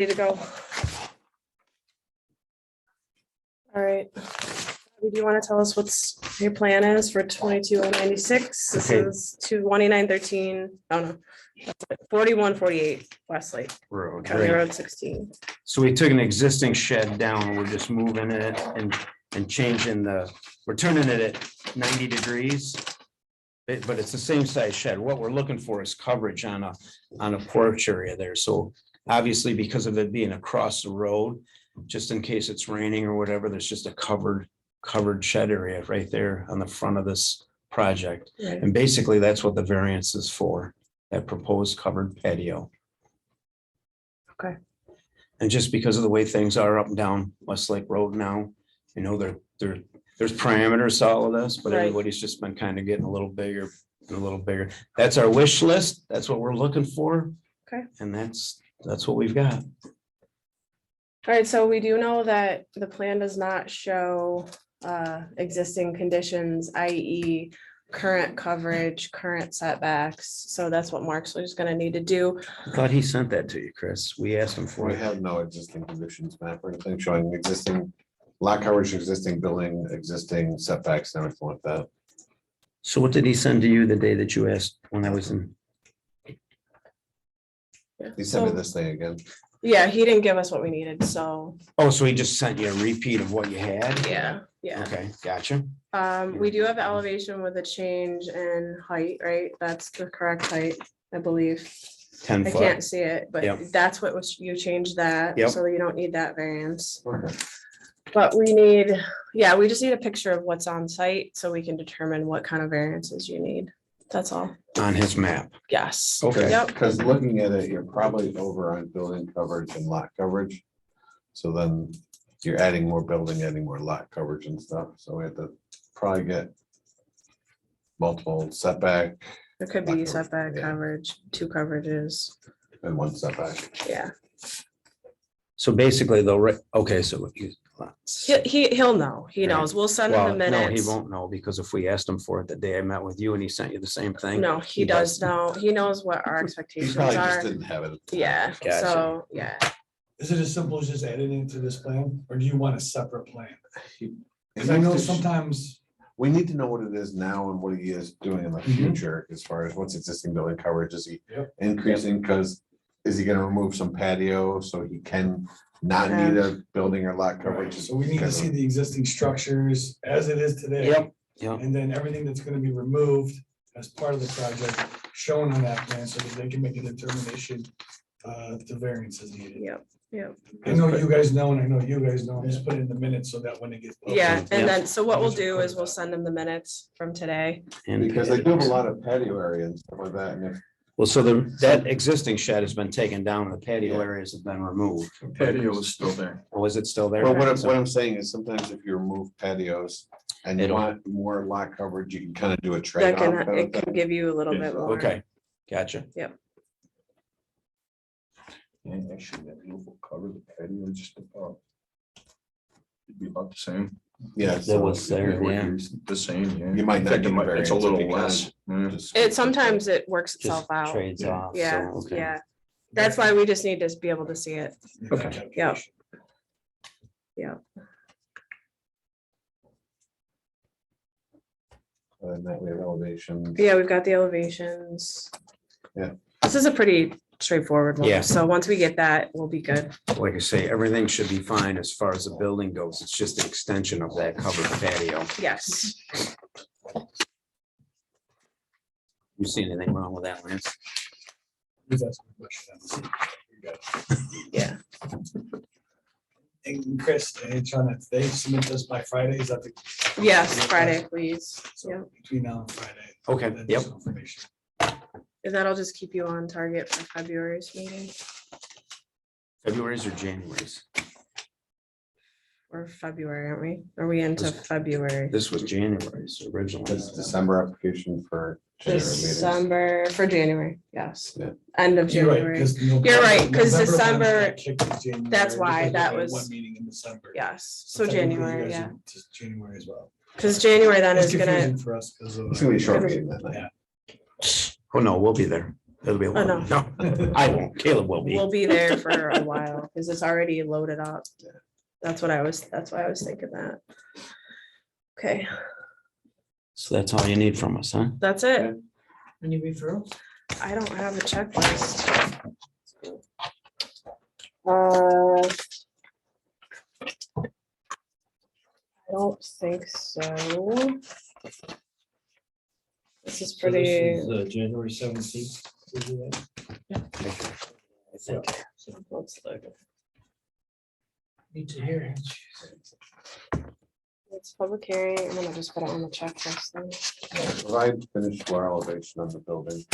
Ready to go. All right. Do you want to tell us what's your plan is for 22096? This Okay. is 22913. Oh no, 4148 Westlake Road. County Right. Road 16. So we took an existing shed down, we're just moving it and changing we're turning it at 90 degrees. But it's the same size shed. What we're looking for is coverage on a porch area there. So obviously, because of it being across the road, just in case it's raining or whatever, there's just a covered shed area right there on the front of this project. Right. And basically, that's what the variance is for, that proposed covered patio. Okay. And just because of the way things are up and down Westlake Road now, you know, there's parameters to all of this, but Right. everybody's just been kind of getting a little bigger and a little bigger. That's our wish list. That's what we're looking for. Okay. And that's what we've got. All right, so we do know that the plan does not show existing conditions, i.e. current coverage, current setbacks. So that's what Mark's just gonna need to do. I thought he sent that to you, Chris. We asked him for We it. have no existing conditions map or anything showing existing lot coverage, existing building, existing setbacks and everything like that. So what did he send to you the day that you asked when I was in? He sent me So- this thing again. Yeah, he didn't give us what we needed, so, Oh, so he just sent you a repeat of what you had? yeah. Okay, gotcha. We do have elevation with a change in height, right? That's the correct height, I believe. 10 I foot. can't see it, but Yep. that's what was, you changed that, Yep. so you don't need that variance. Okay. But we need, yeah, we just need a picture of what's on site so we can determine what kind of variances you need. That's all. On his map. Yes. Okay. Yep. Because looking at it, you're probably over on building coverage and lot coverage. So then you're adding more building, adding more lot coverage and stuff. So we have to probably get multiple setback There could be Lot coverage, setback yeah. coverage, two coverages. and one setback. Yeah. So basically though, right, okay, so you. He'll know. He Right. knows. We'll send him Well, the no, he minutes. won't know because if we asked him for it the day I met with you and he sent you the same thing. No, he He does does. know. He knows what our He expectations probably just are. didn't have it. at the time. Yeah, Gotcha. so, yeah. Is it as simple as just adding it to this plan, or do you want a separate plan? It Because I know needs to- sometimes, We need to know what it is now and what he is doing in the Mhm. future as far as what's existing building coverage. Is he Yep. increasing? Because is he gonna remove some patio so he can not need a building or lot coverage? so we need to see the existing structures as it is today. Yep, yep. And then everything that's gonna be removed as part of the project shown on that plan, so that they can make a determination if the variance is needed. Yep, yep. I know you guys know, and I know you guys know, I'm just putting it in the minutes so that when it gets. posted- Yeah, Yeah. and then, so what we'll Those are do is covered we'll up. send them the minutes from today. And Because they do have a lot of patio area and stuff like that. And if well, so that existing shed has been taken down and the patio areas have been removed. Patio is still there. Or was it still there? Well, what I'm saying is sometimes if you remove patios and you It'll- want more lot coverage, you can kind of do a That trade-off. can, kind of it can thing. give you a little Yeah. bit more. Okay, gotcha. And actually, that beautiful cover, the patio, just about. It'd be about the same. Yeah. That so was there, yeah. The same, yeah. You might In not fact, get a it's a variance little if you less. yeah. just- It, sometimes it works Just itself out. trades off. Yeah, so, okay. yeah. That's why we just need to be able to see it. Okay. Yep. Yeah. And that we have elevation. Yeah, we've got the elevations. Yeah. This is a pretty straightforward one. Yeah. So once we get that, we'll be good. Like I say, everything should be fine as far as the building goes. It's just an extension of that covered patio. Yes. You see anything wrong with that, Lance? Who's asking a question? You got it. Yeah. And Chris, and Sean, if they submit this by Friday, is that the? Yes, Friday, please. So Yeah. between now and Friday. Okay, then yep. some information. And that'll just keep you on target for February's meeting February's or January's? or February, aren't we? Are we into February? This was January's originally. This December application for. January meetings. December, for January, yes. Yeah. End of You're right, January. 'cause You're right, 'cause November December- got kicked to January that's why because that we had was- One meeting in December. Yes, so Technically, you January, guys yeah. are just January as well. Because January then It's is gonna, confusing for us because of. It's gonna be a short meeting that night. Yeah. Oh, no, we'll be there. It'll be a Oh, while. No, I won't. Caleb will be. We'll be there for a while because it's already loaded up. That's why I was thinking that. Okay, So that's all you need from us, huh? that's it. Any referrals? I don't have a checklist. I don't think so. This is pretty. January 17th. Let's look. Need to hear it. It's public hearing. I'm gonna just put it on the checklist then. Provide finished floor elevation on the building.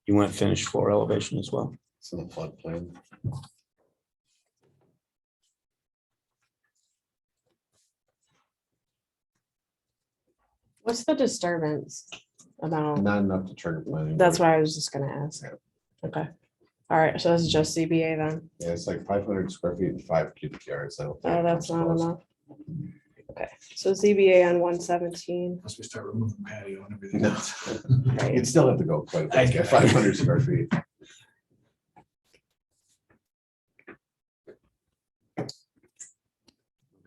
You want finished floor elevation as well? It's in the floodplain. What's the disturbance amount? Not enough to trigger planning. That's board. why I was just gonna ask. Okay. All right, so this is just CBA then. Yeah, it's like 500 square feet and 5 cubic yards. I don't think Oh, it that's comes not close. enough. Okay, so ZBA on 117. Once we start removing patio and everything No. else. Right. You'd still have to go quite a I bit, get it. 500 square feet.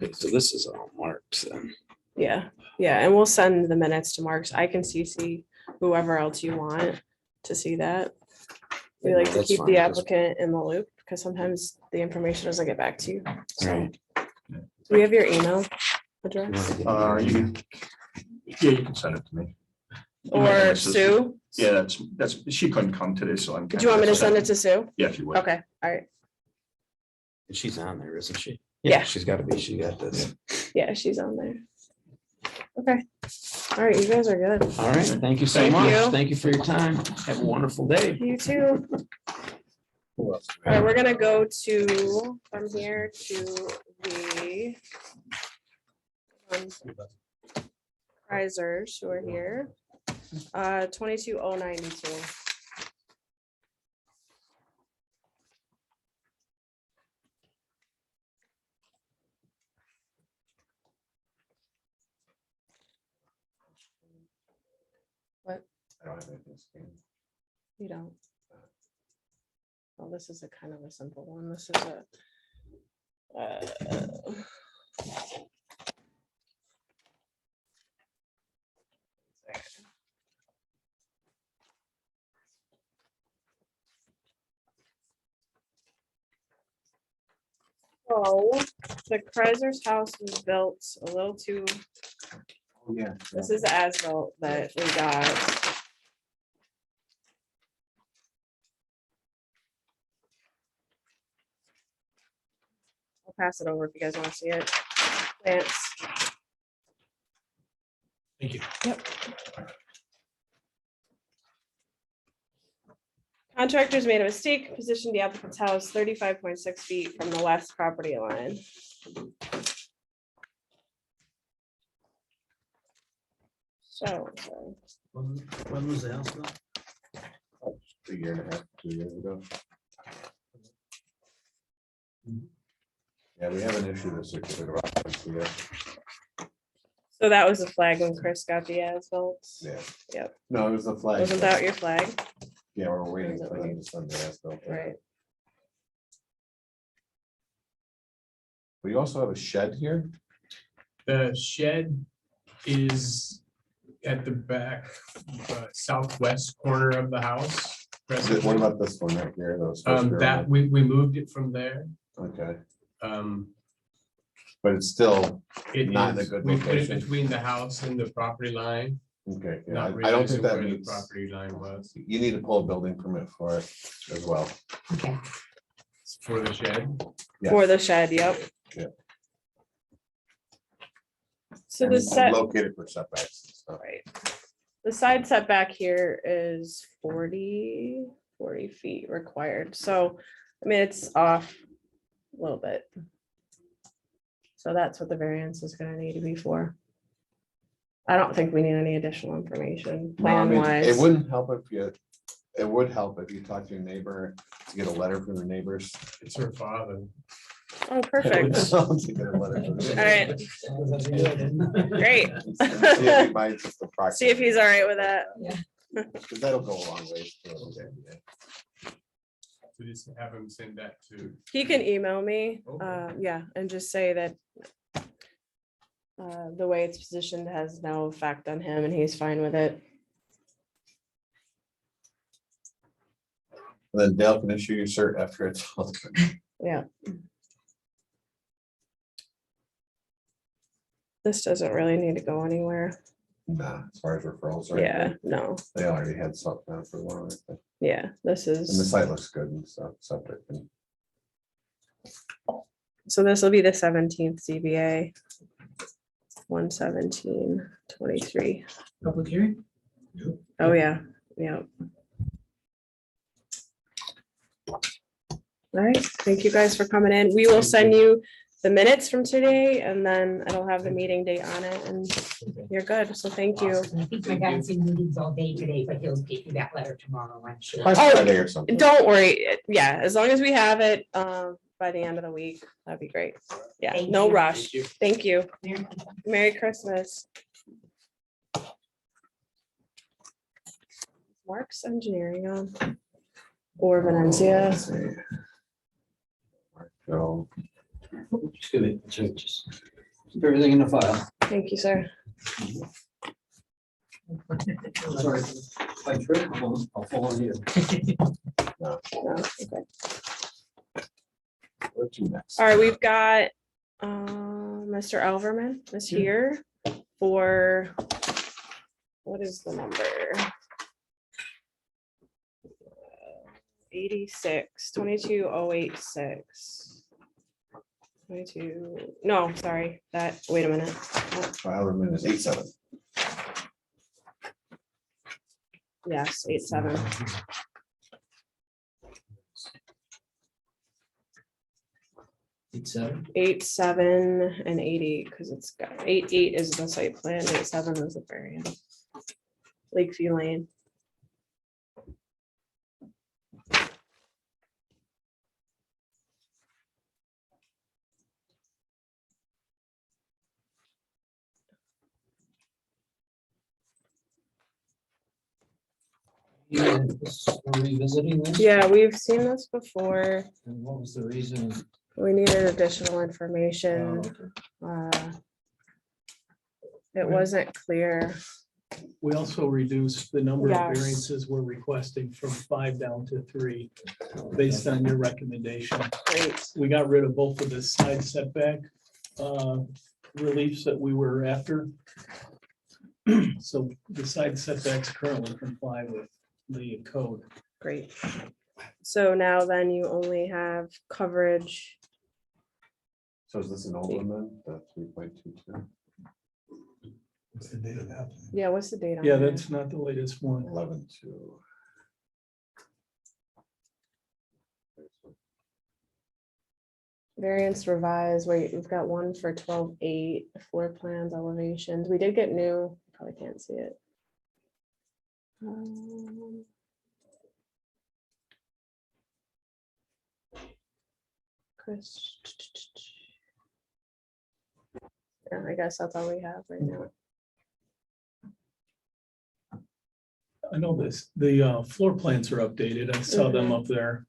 Okay, so this is all marked then. Yeah, yeah, and we'll send the minutes to Marks. I can CC whoever else you want to see that. We Yeah, like to that's keep fine, the 'cause- applicant in the loop because sometimes the information doesn't get back to you. So, Right. do we have your email address You can, yeah, you can send it to me. or Sue? Yeah, she couldn't come today, so I'm. Do you want me to send it to Sue? Yeah, if you would. Okay, all right. And she's on there, isn't she? Yeah. She's gotta be. She got this. Yeah, she's on there. Okay. All right, you guys are good. All right, thank you so Thank much. you. Thank you for your time. Have a wonderful day. You too. Who else? All right, we're gonna go to, from here to the Risers who are here. 22092. I don't have anything scanned. You don't. Well, this is a kind of a simple one. This is So the Kreiser's house was built a little too, Oh, yeah. this is as-built that we got. I'll pass it over if you guys want to see it. Plants. Thank you. Contractors made a mistake, positioned the applicant's house 35.6 feet from the west property line. So, When was the house built? A year and a half, 2 years ago. Yeah, we have an issue with certificate of occupancy there. so that was the flag when Chris got the as-built. Yeah. Yep. No, it was the flag. Wasn't that your flag? Yeah, we're waiting for them to send the as-built. Right. We also have a shed here. The shed is at the back southwest corner of the house. What about this one right here? Those supposed to be That, removed? we moved it from there. Okay, Um, but it's still, it Not in a is, good we put it location. between the house and the property line, okay, yeah, not I don't realizing think that where the means, property line was you need to pull a building permit for it as well. for the shed. Yes. For the shed, yep. Yeah. So And the set, located for setbacks and stuff. right. The side setback here is 40 feet required. So, I mean, it's off a little bit. So that's what the variance is gonna need to be for. I don't think we need any additional information, No, I plan mean, wise. it wouldn't help if you, it would help if you talk to your neighbor to get a letter from the neighbors. It's her father. Oh, perfect. To get a letter from the All right, neighbors. great. See if he minds us the See if he's all right with proximity. that. 'Cause that'll go a long way. So just have him send that to. He can email me, Okay. yeah, and just say that the way it's positioned has no effect on him and he's fine with it. Then Dale can issue your cert after it's all done. Yeah. This doesn't really need to go anywhere. Nah, as far as referrals, right? Yeah, no, They already had something down for one, yeah, this and the is, site looks good and stuff, septic and so this will be the 17th CBA. 1/17/23. Public hearing? Oh, yeah, yeah. All right, thank you guys for coming in. We will send you the minutes from today and then it'll have the meeting date on it and you're good. So thank you. I think my dad's in meetings all day today, but he'll get you that letter tomorrow, I'm sure. by Friday or something. Don't worry. Yeah, as long as we have it by the end of the week, that'd be great. Yeah, Thank no you. rush. Thank you. Merry Merry Christmas. Mark's engineering on. Or Venezia. Let's see. So, Just give it, just keep everything in the file. Thank you, sir. Sorry, if I trip, I'll fall on you. No, okay. where to next? All right, we've got Mr. Elverman is here for, what is the number? 86, 22086. 22, no, sorry, that, wait a minute. Fileman is 87. Yes, 87. 87. 87 and 80, because it's got 88 is the site plan, 87 is the variance. Lakeview Lane. Yeah, this- we're revisiting this? Yeah, we've seen this before. And what was the reason? We needed additional Oh, information. okay. It wasn't clear. We also reduced the number of Yes. variances we're requesting from 5 down to 3, based on your recommendation. Great. We got rid of both of the side setback reliefs that we were after. So the side setbacks currently comply with the code. Great. So now then you only have coverage. So is this an old one then, the 3.22? What's the date of that? Yeah, what's the date on Yeah, that? that's not the latest one. 11/2. Variance revised, wait, we've got one for 12.8 floor plans, elevations. We did get new, probably can't see it. Chris. Yeah, I guess that's all we have right now. I know this, the floor plans are updated. I saw them up there.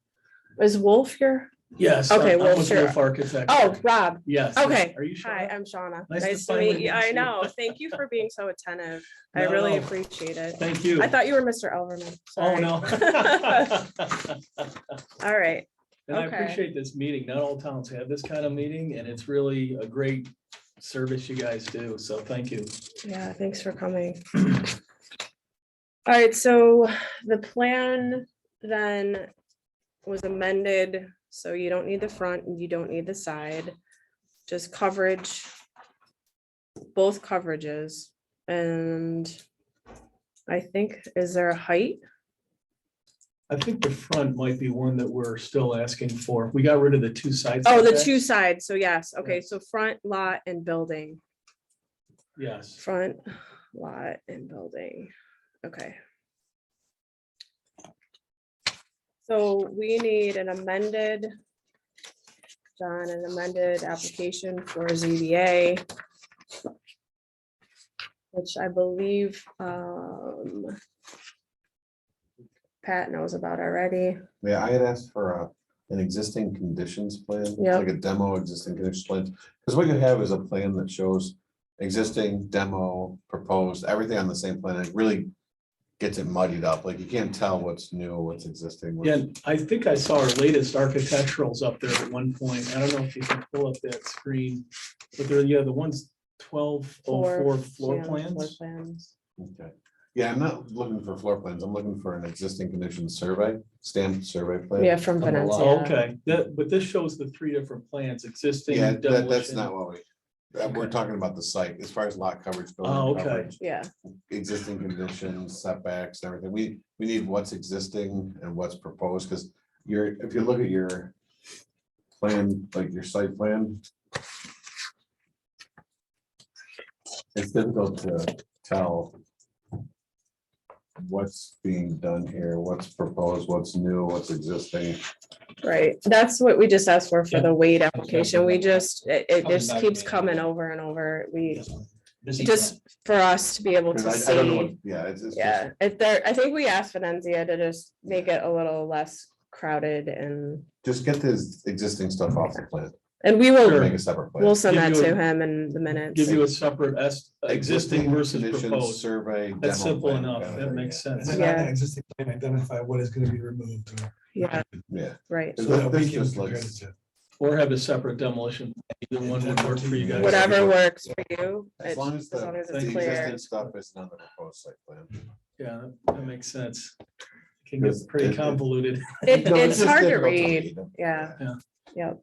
Is Wolf here? Yes. Okay, I'm well, with sure. Wolf Architects. Oh, Rob. Yes. Okay. Are you Hi, sure? I'm Shauna. Nice to Nice to finally meet you. meet I you. know. Thank you for being so attentive. I No, really no. appreciate it. Thank you. I thought you were Mr. Elverman. Oh, Sorry. no. All right. And I Okay. appreciate this meeting. Not all towns have this kind of meeting, and it's really a great service you guys do. So thank you. Yeah, thanks for coming. All right, so the plan then was amended, so you don't need the front and you don't need the side. Just coverage, both coverages. And I think, is there a height? I think the front might be one that we're still asking for. We got rid of the two sides. Oh, the two sides. So yes, okay, Yeah. so front lot and building. Yes. Front lot and building, okay. So we need an amended, John, an amended application for ZBA. Which I believe, Pat knows about already. Yeah, I had asked for an existing conditions plan, Yeah. like a demo existing conditions plan. Because what you have is a plan that shows existing demo, proposed, everything on the same plan. It really gets it muddied up. Like you can't tell what's new, what's existing. Yeah, what's- I think I saw our latest architecturals up there at one point. I don't know if you can pull up that screen. But they're, yeah, the ones 1204 floor yeah, plans. plans. Okay. Yeah, I'm not looking for floor plans. I'm looking for an existing conditions survey, stamped survey plan. Yeah, from From the lot. Oh, Valencia. okay, that, but this shows the three different plans, existing. Yeah, that's demolition. not what we're Okay. talking about the site, as far as lot coverage. Oh, building okay. coverage, Yeah, existing conditions, setbacks, and everything. We need what's existing and what's proposed, because if you look at your plan, like your site plan, it's difficult to tell what's being done here, what's proposed, what's new, what's existing. right. That's what we just asked for Yeah. the weight application. We just, it Coming just back keeps to me. coming over and over. We, Busy just for us to be able to 'Cause I don't know what, see. yeah, it's just. Yeah, if there, I think we asked Venenzia to just make it a little less crowded Just get this existing stuff off the plan, and we Sure. will, make a separate plan. we'll send Give that you to a- him in the minutes. Give you a separate existing versus conditions proposed. Survey. That's demo simple plan enough. kind of That thing, makes yeah. And sense. then on Yeah. the existing plan, identify what is gonna be removed. Yeah, Yeah. right. So that we This can just compare it looks- to. Or have a separate demolition. Either one would work for you guys. Whatever works for you. As long as as long as the it's the clear. existing stuff is on the proposed site plan. Yeah, that makes sense. Can get Because pretty it- convoluted. It, No, it's just hard to difficult read. Yeah. Yeah. Yep.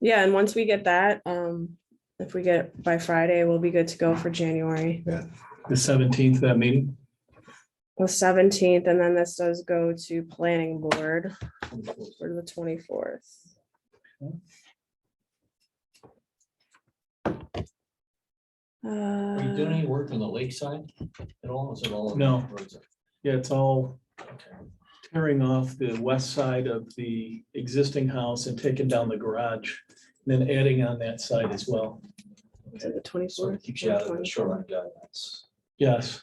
Yeah, and once we get that, if we get it by Friday, we'll be good to go for January The 17th, that meeting. the 17th, and then this does go to planning board for the 24th. Are you doing any work on the lakeside at all? Is it all? No. roads? Yeah, it's all Okay. tearing off the west side of the existing house and taking down the garage. And then adding on that side as well. Is it the So 24th? it keeps you out of the shoreline guidelines. Yes,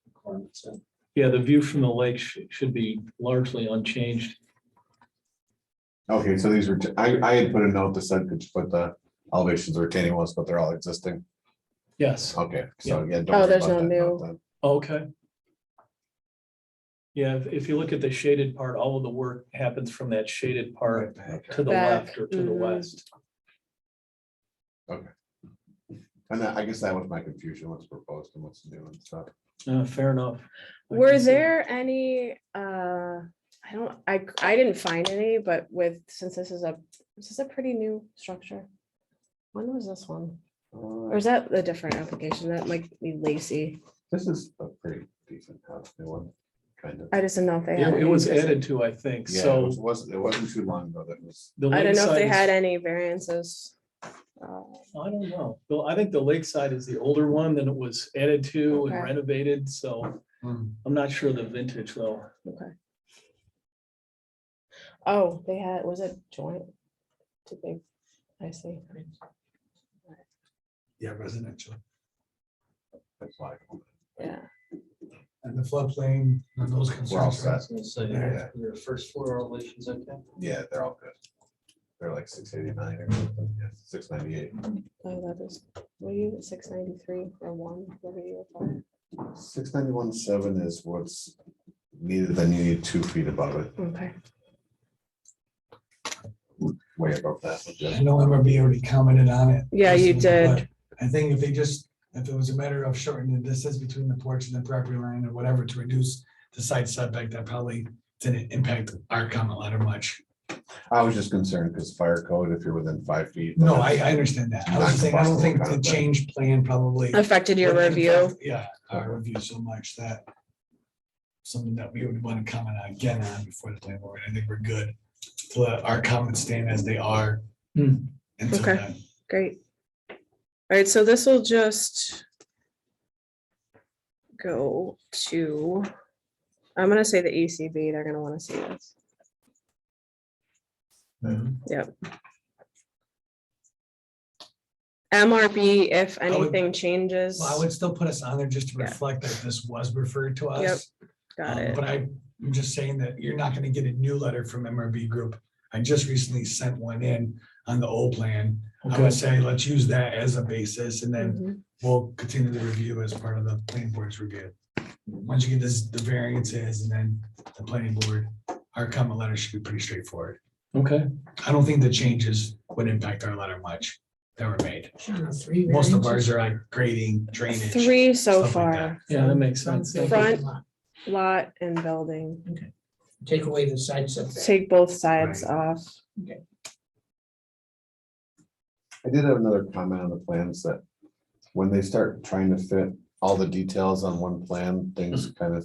requirements, and yeah, the view from the lake should be largely unchanged. Okay, so these were, I had put a note that said, could you put the elevations, retaining walls, but they're all existing. Yes, Okay, so yeah. don't Oh, worry there's about no that note new- then. okay. Yeah, if you look at the shaded part, all of the work happens from that shaded part to the Back, left or to the mhm. west. And I guess that was my confusion, what's proposed and what's new and stuff. Fair enough. I Were can see. there any, I didn't find any, but since this is a pretty new structure? When was this one? Or is that a different application? That might be Lacey. This is a pretty decent house, new one, kind of. I just didn't know if they Yeah, had. it any was specific- added to, I think, Yeah, so. it wasn't too long ago that was. the I didn't know if they lakeside is- had any variances. I don't know. Well, I think the lakeside is the older one, then it was added to and Okay. renovated, so I'm not sure the vintage though. Okay. Oh, they had, was it joint? Too big. I see. Yeah, residential. That's why. Yeah. And the floodplain, and those We're all concerns. set. I was gonna say, Yeah. your first floor elevations, okay? Yeah, they're all good. They're like 689 or something, yeah, 698. Oh, that is, were you 693 or one? What were you for? 691.7 is what's needed, then you need 2 feet above it, Okay. way above that. but I yeah. know MRB already commented on it. Yeah, you did. But I think if it was a matter of shortening the distance between the porch and the property line or whatever to reduce the side setback, that probably didn't impact our comment letter much. I was just concerned because fire code, if you're within 5 feet. No, I understand that. I was just saying, I don't think the change plan probably. Affected your would review. impact- Yeah, our review so much that something that we would want to comment on again on before the plan board. I think we're good to let our comments stand as they are. Hmm. until Okay. then. Great. All right, so this will just go to, I'm gonna say the ECB, they're gonna wanna see this. Yep. MRB, if I would- anything changes. Well, I would still put us on there just to Yeah. reflect that this was referred to Yep, us. got it. But I'm just saying that you're not gonna get a new letter from MRB Group. I just recently sent one in on the old plan. I Okay. would say let's use that as a basis and then Mhm. we'll continue the review as part of the planning board's review. Once you get the variances and then the planning board, our comment letter should be pretty straightforward. Okay, I don't think the changes would impact our letter much that were made. Sean, 3 Most of variances? ours are like grading, drainage. 3 so stuff like that. far, yeah, that makes sense. Thank you. Front. lot and building. Take away the side setback. Take both sides off. I did have another comment on the plans that when they start trying to fit all the details on one plan, things kind of,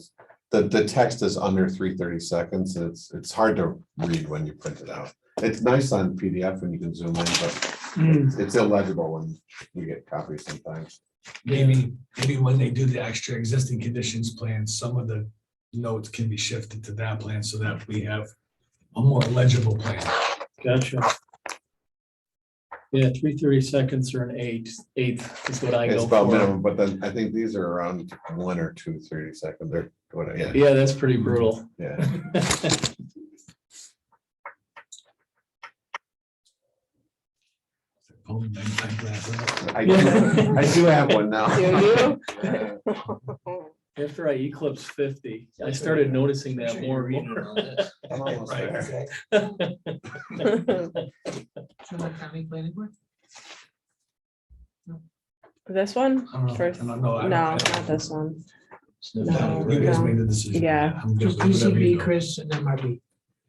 the text is under 330 seconds. And it's hard to read when you print it out. It's nice on PDF when you can zoom in, but it's illegible when you get copies sometimes. Maybe when they do the extra existing conditions plan, some of the notes can be shifted to that plan so that we have a more legible plan. Gotcha. Yeah, 330 seconds or an eighth is what I It's go about for. minimum, but then I think these are around 1 or 2 30 seconds. They're what, yeah, Yeah, that's pretty brutal. yeah. Pulling magnifying glass out. I do have one now. Do you? Yeah. After I eclipsed 50, I started noticing that more and more. I'm almost Right, there. Sean, county planning board? This one? I don't know. First- I don't know. I don't- No, I don't- not this one. No. You guys No. made the decision. Yeah. I'm good Just with whatever you ECB, go. Chris, and MRB.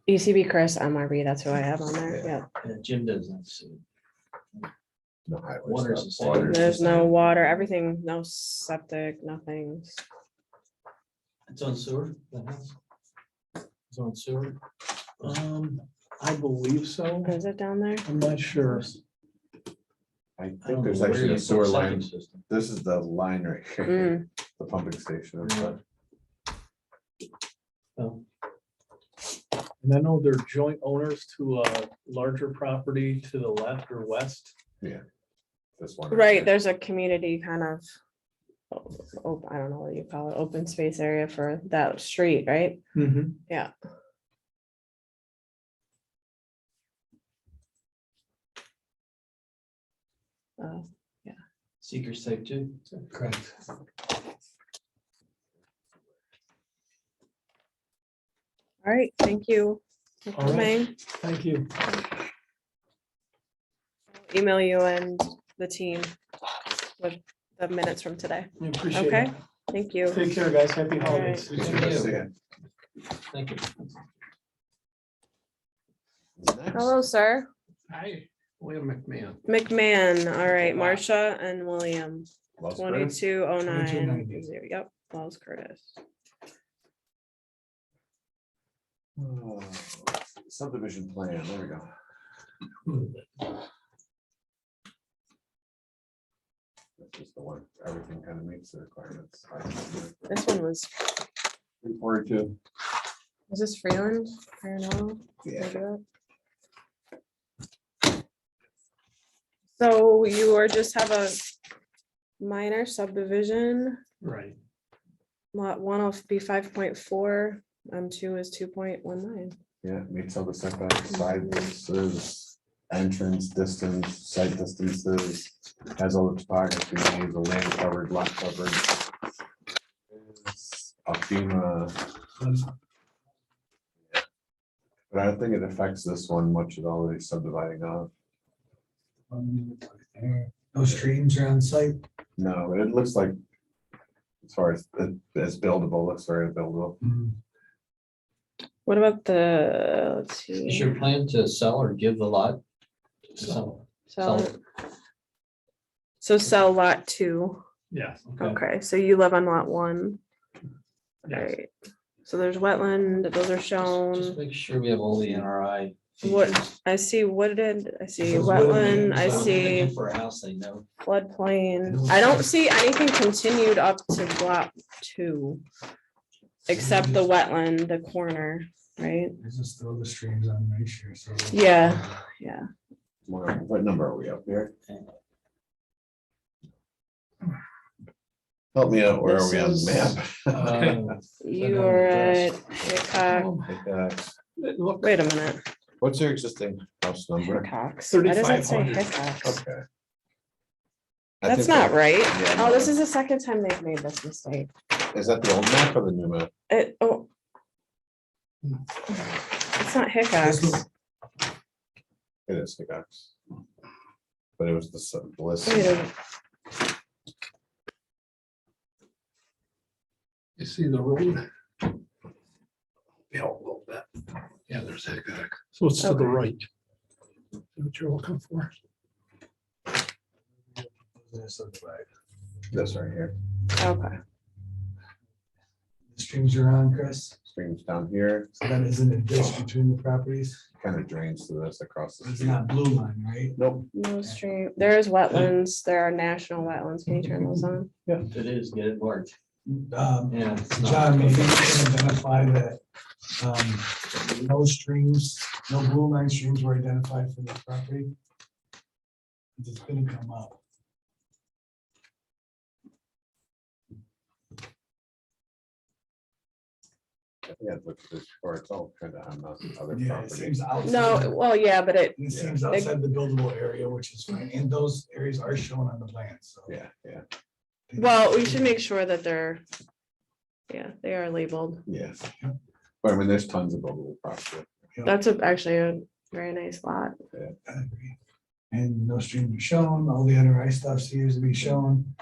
ECB, Chris, MRB, that's who I have on there. Yeah. Jim doesn't see. No highway Water's stuff. the same. Water's the There's no same. water, everything, no septic, nothing. It's on sewer, the house? It's on sewer. I believe so. Is it down there? I'm not sure. I I think don't there's know where actually you a put sewer septic line. system. This is the line right here, Mm, the pumping station and stuff. Oh, And I know they're joint owners to a larger property to the left or west. This one. Right, here. there's a community kind of, I don't know what you call it, open space area for that street, right? Yeah. Oh, Seeker's type 2. Correct. all right, thank you. for All right. coming. Thank you. Email you and the team with the minutes from today. I appreciate Okay. it. Thank you. Take care, guys. Happy All holidays. Good to see you. Thank you. Next. Hello, sir. Hi, William McMahon. McMahon, all right, Marcia and William, Wells Curtis. 2209. 2290. Yep, Wells Curtis. Oh, Subdivision plan, there we go. This is the one, everything kind of meets the requirements. This one was, 342. was this Freeland? I don't know. Yeah. So you are just have a minor subdivision, Right. lot 1 will be 5.4, M2 is 2.19. Yeah, meets all the setbacks, sides, entrance distance, site distances, has all the topography, the land covered, lot covered. A FEMA. But I don't think it affects this one much at all, they subdividing off. No streams are on site. No, but it looks like, as far as it's buildable, looks very buildable. What about the, let's Is see. your plan to sell or give the lot? to someone? Sell. So sell lot 2. Yeah. Okay, so you live on lot 1. Yes. Right. So there's wetland, those are Just shown. make sure we have all the NRI. What, features. I see wooded, I see Those wetland, wooded, I So if they're see looking For a house, they know. floodplain. I don't see anything continued up to lot 2. Except the wetland, the corner, right? There's just throw the streams on right here, so. Yeah. Yeah. What number are we up here? Help me out, where are we on This the is- map? You are at Hickox. Wait a minute. What's your existing house number? Hickox. Why does it say 3,500. Hickox? Okay. I That's think not that- right. yeah, Oh, no. this is the second time they've made this mistake. Is that the old map or the new map? Oh. It's not Hickox. It is Hickox. But it was the list. Wait a minute. You see the road? Yeah, a little bit. Yeah, there's Hickox. So it's to the Okay. right. What you're looking for. This right here, Okay. The streams are on, Chris, streams down here, so that isn't a ditch between the properties. kind of drains to this across the It's street. not blue line, right? Nope. No stream. There is wetlands. There are national wetlands. Can you turn those on? If it is, get it marked. Yeah. it's not- John, maybe you can identify that, no streams, no blue line streams were identified for this property. It's gonna come up. Yeah, look at this, or it's all kind of on the other Yeah, it property. seems outside. No, well, yeah, but it, It seems outside the buildable area, which is fine, and those areas are shown on the plan, so. Yeah, yeah, well, we should make sure that they're, yeah, they are labeled. yeah. But I mean, there's tons of buildable property. That's actually a very nice lot. I agree. And no streams are shown, all the other ice stuff seems to be shown.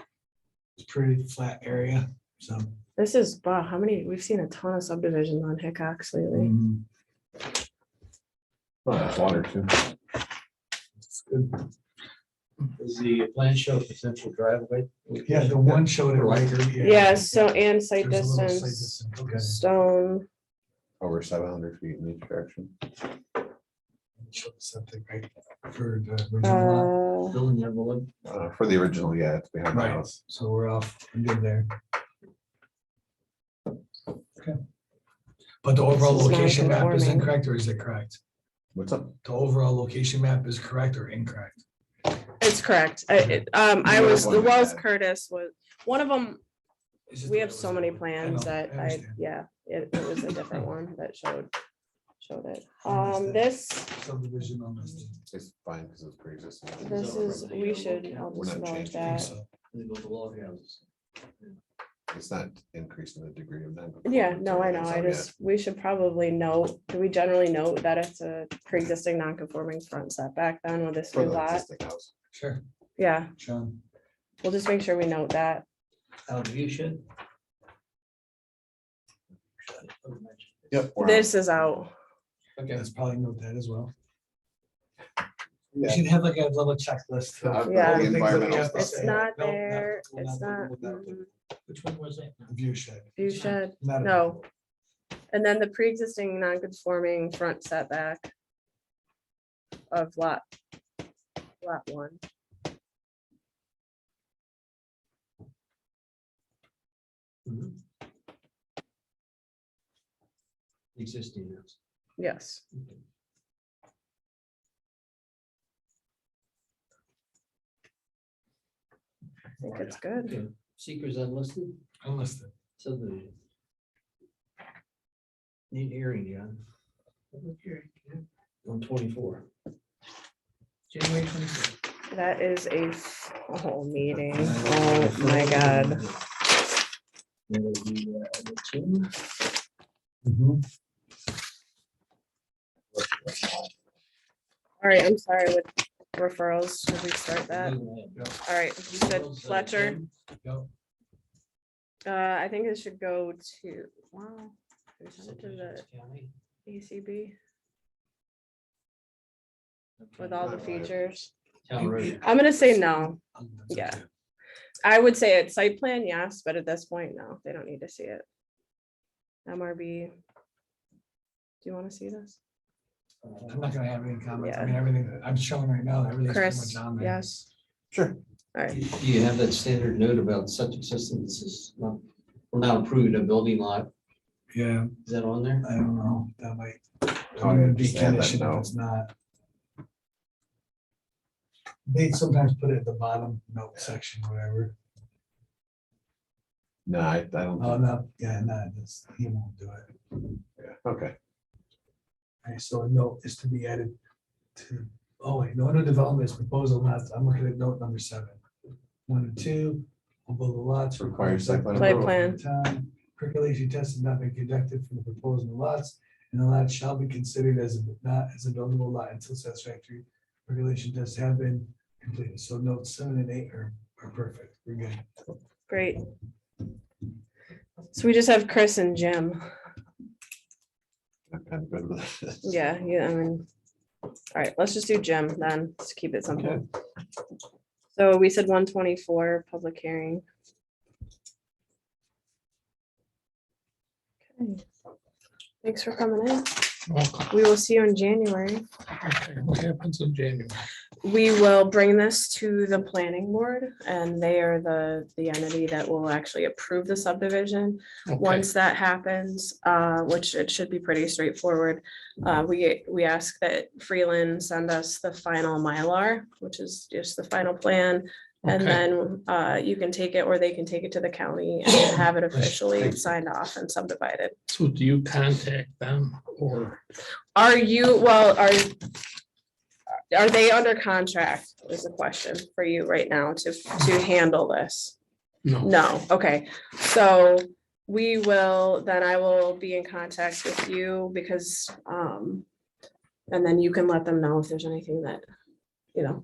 It's pretty flat area, so. This is, wow, how many, we've seen a ton of subdivisions on Hickox lately. mm, Well, there's water too. it's good. Does the plan show potential driveway? Yeah, the one showed it right. Yeah, so, and site There's a little site distance, distance, okay. stone, Over 700 feet in each direction. Showed something right for the original lot. Building envelope. For the original, yeah, it's behind the Right. house. So we're off, we're good there. Okay. But the overall This is location map is non-conforming. incorrect, or is it correct? What's up? The overall location map is correct or incorrect? it's correct. I The was, other the one we Wells had. Curtis was, one of them, It's just we that have it so was many a- I plans know, that I, understand. yeah, it was a different one that showed it. Understand. This, Subdivision on this. It's fine because it's pre-existing. this is, we should, I'll We're just not acknowledge changing that. So, They go to log houses. It's not increasing the degree of that. Yeah, no, I know. I just, we should probably note, do we generally note that it's a pre-existing non-conforming front setback then with this For new the lot? existing house. Sure, Yeah, Sean. we'll just make sure we note that. Out of view shed. Yep. we're on. This is out. Okay. Let's probably note that as well. We Yeah. should have like a little checklist. of all Yeah. the things that we Environmental have to stuff. It's say. not No, there. we'll It's not. we'll mhm. Which one was that? View shed. View shed, Not- no. And then the pre-existing non-conforming front setback of lot one. Existing house. Yes. I think it's good. Okay. Seekers unlisted, Unlisted. subdivision. Need hearing, John. 124. January 24th. That is a whole meeting. Oh my God. That'll be, the two. Mhm. All right, I'm sorry with referrals. Should we start that? All right, you said Fletcher. Yep. I think it should go to, wow. we sent it to the ACB with all the features. Town road. I'm gonna say no. Yeah. I would say it's site plan, yes, but at this point, no, they don't need to see it. MRB. Do you want to see this? I'm not gonna have any comments. I Yeah. mean, everything that I'm showing right now, everything's pretty Chris, much on there. yes. Sure. All right, Do you have that standard note about septic system? This is not, we're not approving a building lot. Yeah, Is that on there? I don't know, that might. Oh, yeah, be just add that conditioned if note. it's not. They sometimes put it at the bottom note section, whatever. No, I don't. Oh, no, yeah, no, this, he won't do it. Yeah, okay. Alright, so a note is to be added to, oh wait, no other developments proposal lots, I'm looking at note number 7. 1 and 2, on both the lots. Requires site plan Site approval. plan. Time, percolation tests have not been conducted for the proposed new lots, and the lot shall be considered not as a buildable lot until satisfactory percolation tests have been completed. So notes 7 and 8 are perfect. We're good. Great. So we just have Chris and Jim. I'm kind of good with it. Yeah, I mean, all right, let's just do Jim then, to keep it simple. So we said 124, public hearing. Okay. Thanks for coming in. We will see you in January. What happens in January? We will bring this to the planning board and they are the entity that will actually approve the subdivision. Once that happens, which it should be pretty straightforward, we ask that Freeland send us the final Mylar, which is just the final plan. And then you can take it or they can take it to the county and have it officially signed off and subdivided. So do you contact them or? Are they under contract is the question for you right now to handle this? No. No, okay, so I will be in contact with you because, and then you can let them know if there's anything that,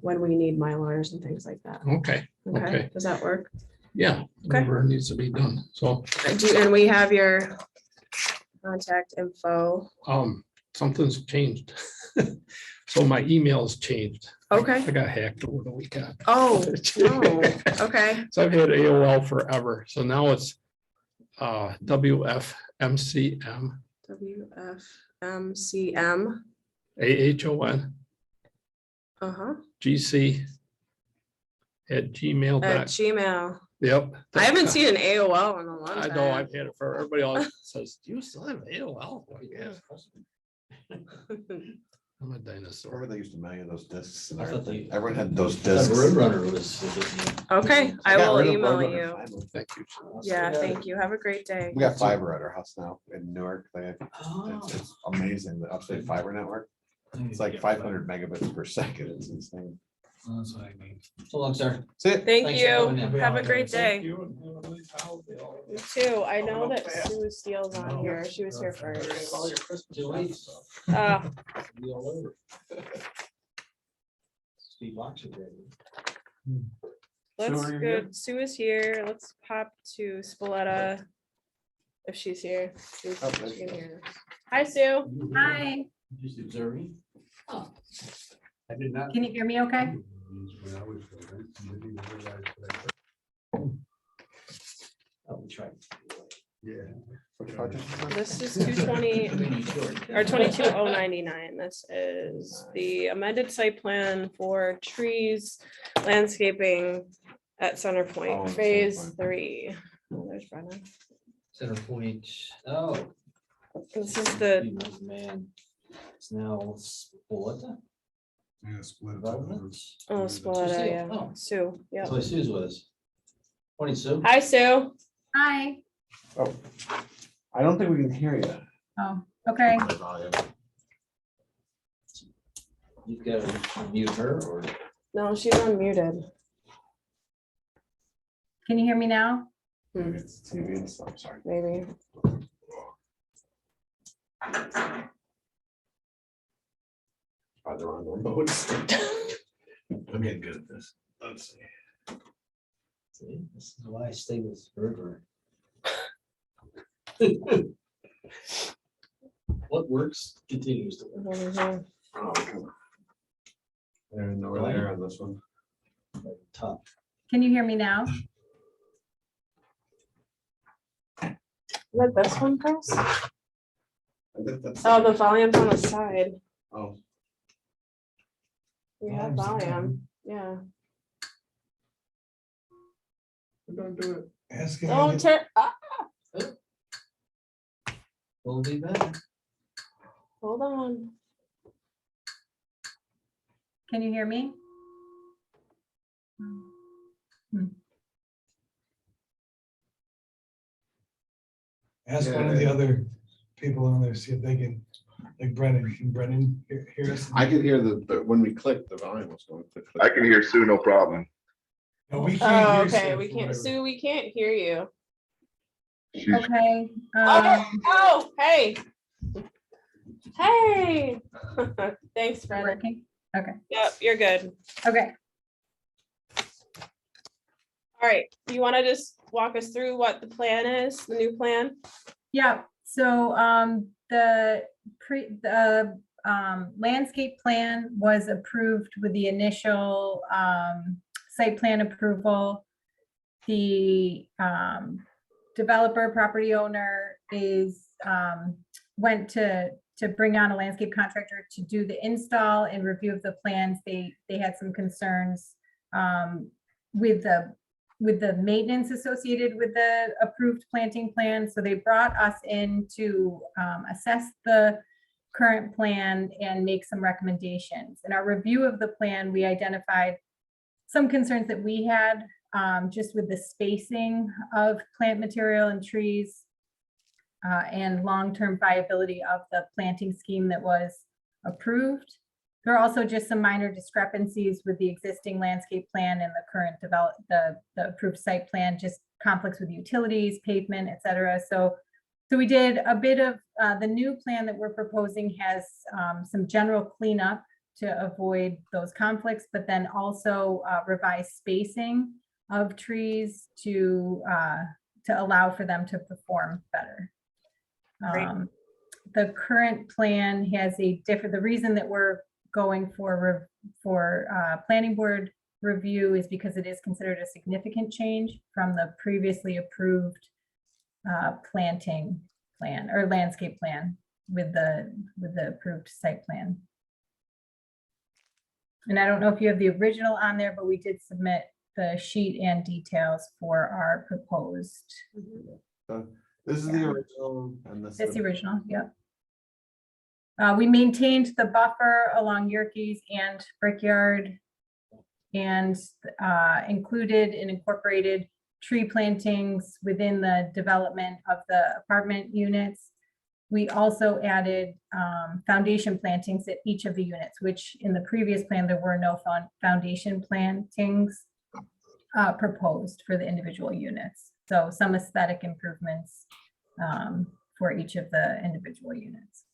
when we need Mylars and things like that. Okay, Okay, okay. does that work? Yeah, whatever needs to be done. So, And we have your contact info. something's changed. So my email's changed. Okay. I got hacked over the weekend. Oh, no, okay, So I've had AOL forever. So now it's WFMCM WFMCM, AHON uh-huh, GC at gmail. at Gmail. Yep. I haven't seen an AOL in a long I time. know, I've had it for, everybody always says, do you still have AOL? Well, yeah, I'm a dinosaur. Remember they used to mail you those discs? and I thought they- Everyone had those That discs. Roadrunner was. Okay, I got will rid of email Roadrunner you. finally. Thank you. Yeah, thank you. Have a great day. We got fiber at our house now in Newark. Oh. It's amazing, the upstate fiber network. It's like 500 megabits per second. It's insane. That's what I mean. So long, sir. See it? Thank Thanks for you. coming in. Have a great day. You and have a nice holiday. You too. I know that Sue Steele's on here. She was here first. All your Christmas 2 weeks. stuff. Be all over. Steve Locks are great. Let's are you go. here? Sue is here. Let's pop to Spoletta. If she's here. She Oh, can hear us. Hi, Sue. Hi, Just observing. I did not. can you hear me okay? Oh, we tried. Yeah. Which project? This is 220 or 22099. This is the amended site plan for trees, landscaping at Center Oh, Point, Center phase Point. 3. Oh, there's Brennan. Center Point. Oh. This is the, Man. It's now Spoletta Yeah, split. Development. oh, Spoletta, Sue. yeah. Oh. Sue, yeah. So Sue's with us. Morning, Sue. Hi, Sue. Hi, Oh, I don't think we can hear you. oh, okay. You've got to mute her or. No, she's unmuted. Can you hear me now? Maybe it's TV and stuff, sorry. Maybe. Probably the wrong remote. I'm getting good at this. Let's see. See, this is why I stay with Roadrunner. What works continues to work. Mhm. Oh, come on. There's no there on this one. Top. Can you hear me now? Is that this one, Chris? I think that's- Oh, the volume's on the side. Oh, We have volume, yeah. Don't do it. Ask him. Don't turn, Will be better. hold on. Can you hear me? Ask one of the other people on there, see if they can, like Brennan, can Brennan hear us? I could hear when we clicked, the volume was going. click, click. I can hear Sue, no problem. No, we Oh, can't hear. okay, Sue we for can't, whatever. Sue, we can't hear you. She's Okay. Oh, hey. Hey. Thanks, Brendan. Working? Okay, Yep, you're good. okay. All right, you want to just walk us through what the plan is, the new plan? Yeah, so the landscape plan was approved with the initial site plan approval. The developer, property owner went to bring on a landscape contractor to do the install and review of the plans. They had some concerns with the maintenance associated with the approved planting plan. So they brought us in to assess the current plan and make some recommendations. In our review of the plan, we identified some concerns that we had just with the spacing of plant material and trees and long-term viability of the planting scheme that was approved. There are also just some minor discrepancies with the existing landscape plan and the current the approved site plan, just conflicts with utilities, pavement, et cetera. So we did a bit of the new plan that we're proposing has some general cleanup to avoid those conflicts, but then also revised spacing of trees to allow for them to perform better. Great. The current plan has the reason that we're going for planning board review is because it is considered a significant change from the previously approved planting plan or landscape plan with the approved site plan. And I don't know if you have the original on there, but we did submit the sheet and details for our proposed. This is the original and this. That's the original, yep. We maintained the buffer along Yerkes and Brickyard and included and incorporated tree plantings within the development of the apartment units. We also added foundation plantings at each of the units, which in the previous plan, there were no foundation plantings proposed for the individual units. So some aesthetic improvements for each of the individual units.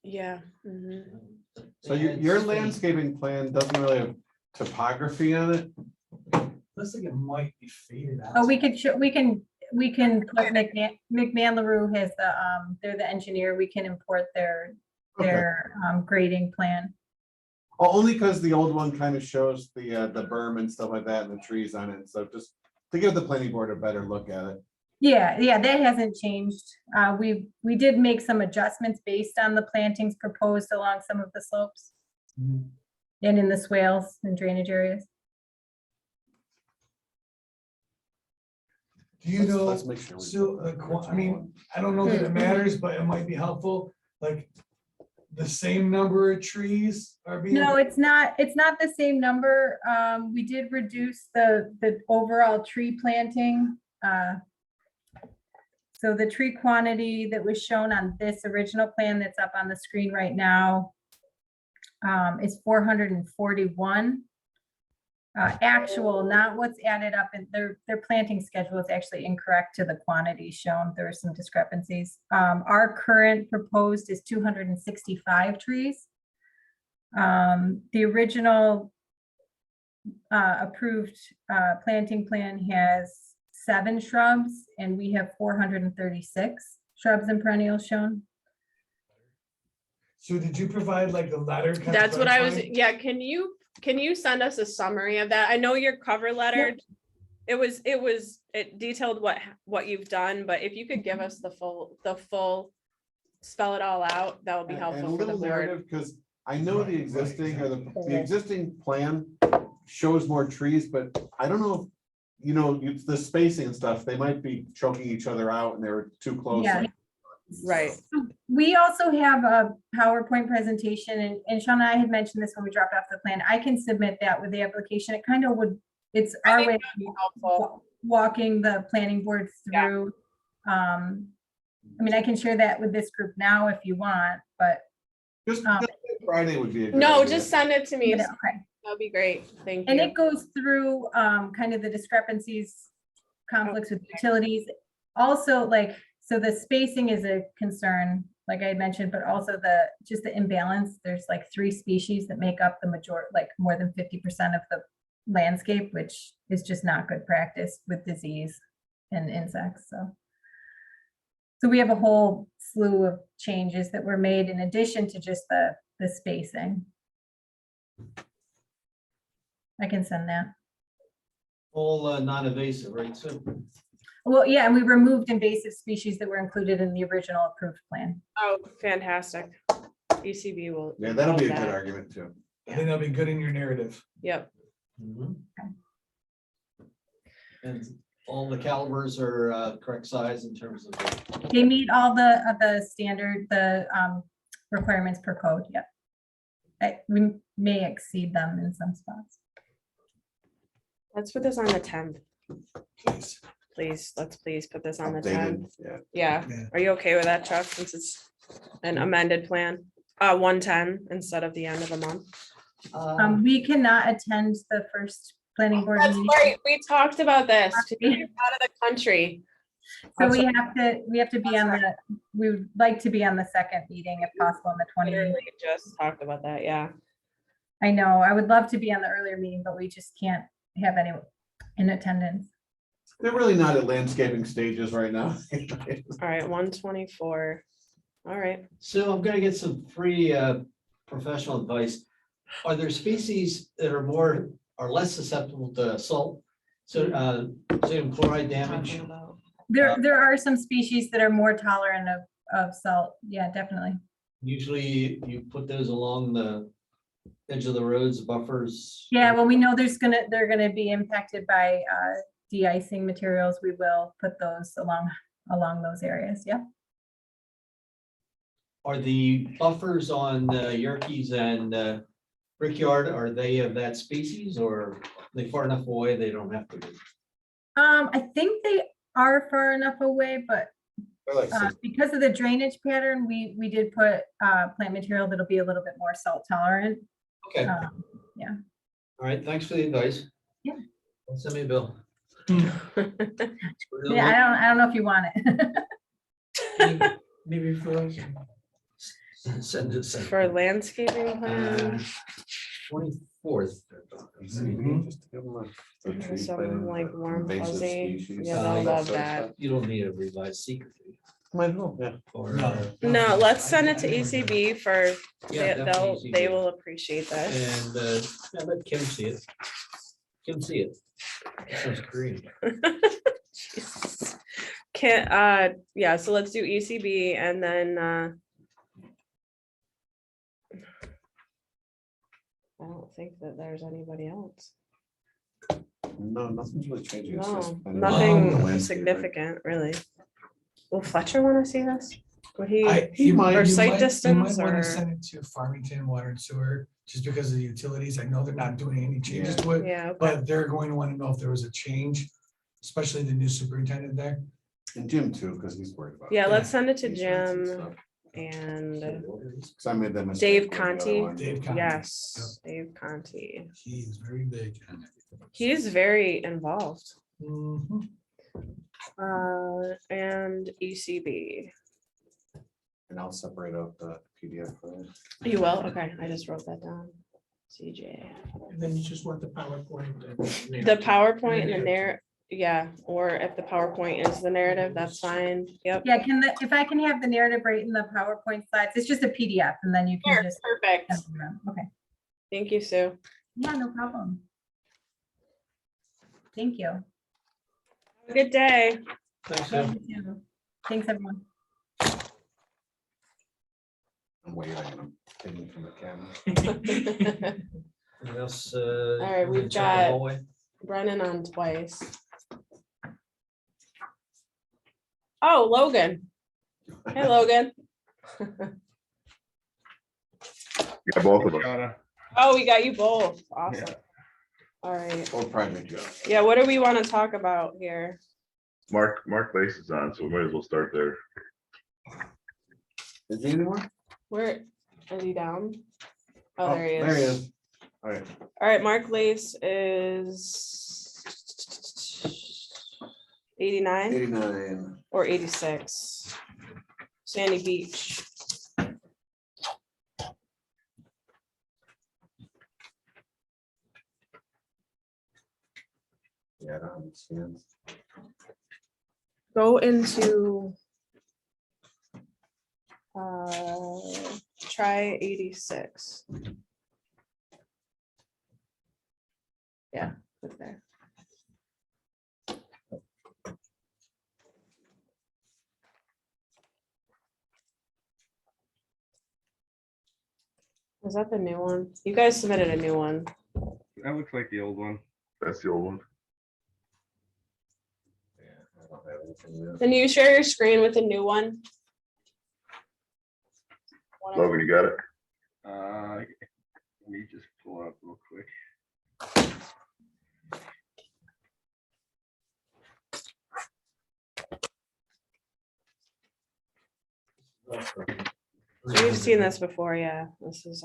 Yeah. Mhm. So your landscaping plan doesn't really have topography on it? Looks like it might be faded out. Oh, we can put McMahon LaRue has they're the engineer. We can import their grading plan. Oh, only because the old one kind of shows the berm and stuff like that and the trees on it. So just to give the planning board a better look at it. Yeah, that hasn't changed. We did make some adjustments based on the plantings proposed along some of the slopes Mhm. and in the swales and drainage areas. Do you know, Let's make sure. so, I mean, I don't know that it matters, but it might be helpful, like the same number of trees are being. No, it's not the same number. We did reduce the overall tree planting. So the tree quantity that was shown on this original plan that's up on the screen right now is 441. Actual, not what's added up in their planting schedule is actually incorrect to the quantity shown. There are some discrepancies. Our current proposed is 265 trees. The original approved planting plan has 7 shrubs and we have 436 shrubs and perennials shown. So did you provide like a letter? kind of That's what I was, clarifying? yeah, can you send us a summary of that? I know your cover letter, it detailed what you've done, but if you could give us the full, spell it all out, that would be And a helpful for the little board. narrative, because I know the existing or the existing plan shows more trees, but I don't know. The spacing and stuff, they might be choking each other out and they were too close. Yeah. Right. We also have a PowerPoint presentation, and Sean and I had mentioned this when we dropped off the plan. I can submit that with the application. It kind of would, it's I our think way that'd be of helpful. walking the planning board Yeah. through. I mean, I can share that with this group now if you want, but, Just Um, Friday would be a good No, idea. just send it to me. yeah, okay. That'd be great. Thank And you. it goes through kind of the discrepancies, conflicts with utilities. Also, like, so the spacing is a concern, like I had mentioned, but also just the imbalance. There's like 3 species that make up the like more than 50% of the landscape, which is just not good practice with disease and insects, so. So we have a whole slew of changes that were made in addition to just the spacing. I can send that. All non-invasive, right? So Well, yeah, and we removed invasive species that were included in the original approved plan. Oh, fantastic. ECB will. Yeah, that'll be a love good that. argument too. I think that'll be good in your narrative. Yep. and all the calibers are correct size in terms of. They meet all the standard, requirements per code, yep. We may exceed them in some spots. Let's put this on the 10th, Please. please. Let's please put this on the Updated, 10th. yeah. Yeah. Yeah. Are you okay with that, Chuck, since it's an amended plan? 110 instead of the end of the month. We cannot attend the first planning board That's meeting. right. We talked about this. To get you out of the country. So we have to be on we would like to be on the second meeting if possible on the 20th. Literally just talked about that, yeah. I know, I would love to be on the earlier meeting, but we just can't have anyone in attendance. They're really not at landscaping stages right now. All right, 124. All right. So I'm gonna get some free professional advice. Are there species that are less susceptible to salt? So sodium chloride damage? Talking about- There are some species that are more tolerant of salt. Yeah, definitely. Usually you put those along the edge of the roads, buffers. Yeah, well, we know they're gonna be impacted by de-icing materials. We will put those along those areas. Yeah. Are the buffers on Yerkes and Brickyard, are they of that species or are they far enough away they don't have to be? I think they are far enough away, but They're like six- because of the drainage pattern, we did put plant material that'll be a little bit more salt tolerant. Okay, all right, thanks for the advice. Yeah. Send me a bill. Yeah, I don't know if you want it. Maybe for us. Send it. For landscaping plan, 24th. Just to give them a tree some planting, like warm invasive fuzzy. species, Yeah, all they'll that love sort of that. stuff. You don't need a revised secret. do you? Might as well, yeah. Or, No, let's send it to ECB for, Yeah, definitely they ECB. will appreciate this. And yeah, let Kim see it. Kim see it. That sounds great. Jesus. Yeah, so let's do ECB and then, I don't think that there's anybody else. No, nothing's really changing. It's just No, planning nothing the landscape, right? significant, really. Will Fletcher want to see this? Would he? You might, Or you site might- distance You might or- want to send it to Farmington Water and Sewer, just because of the utilities. I know they're not doing any changes to it, Yeah, okay. but they're going to want to know if there was a change, especially the new superintendent there. and Jim too, because he's worried about. Yeah, let's send it to easements and Jim stuff. and 'Cause I made that mistake. Dave with the other Conti. one. Dave Conti. yes, Dave Conti. He is very big. on it. He's very involved. Mhm. And ECB. And I'll separate out the PDF. file. You will? Okay, I just wrote that down. CJ. And then you just want the PowerPoint. and The PowerPoint and the narrative. narrative, yeah, or if the PowerPoint is the narrative, that's fine. Yep. Yeah, if I can have the narrative right in the PowerPoint slides, it's just a PDF and then you Sure, can just. perfect. Okay, Thank you, Sue. yeah, no problem. Thank you. Have a good day. Thanks, Sam. Thank you. Thanks, everyone. I'm waiting and I'm taking from the camera. Anything else? All right, we've got- Brennan on twice. Oh, Logan. Hey, Logan. Yeah, both of us. Shauna. Oh, we got you both. Awesome. Yeah. All right. Or private job. Yeah, what do we want to talk about here? Mark Lace is on, so we might as well start there. Is he anymore? Where, is he down? Oh, there he There he is. is. All right. All right, Mark Lace is 89 89. or 86. Sandy Beach. Yeah, I don't understand. Go into try 86. Yeah, click there. Was that the new one? You guys submitted a new one. That looks like the old one. That's the old one. Yeah, I don't have anything there. Can you share your screen with the new one? Logan, you got it? Let me just pull it up real quick. We've seen this before, yeah. This is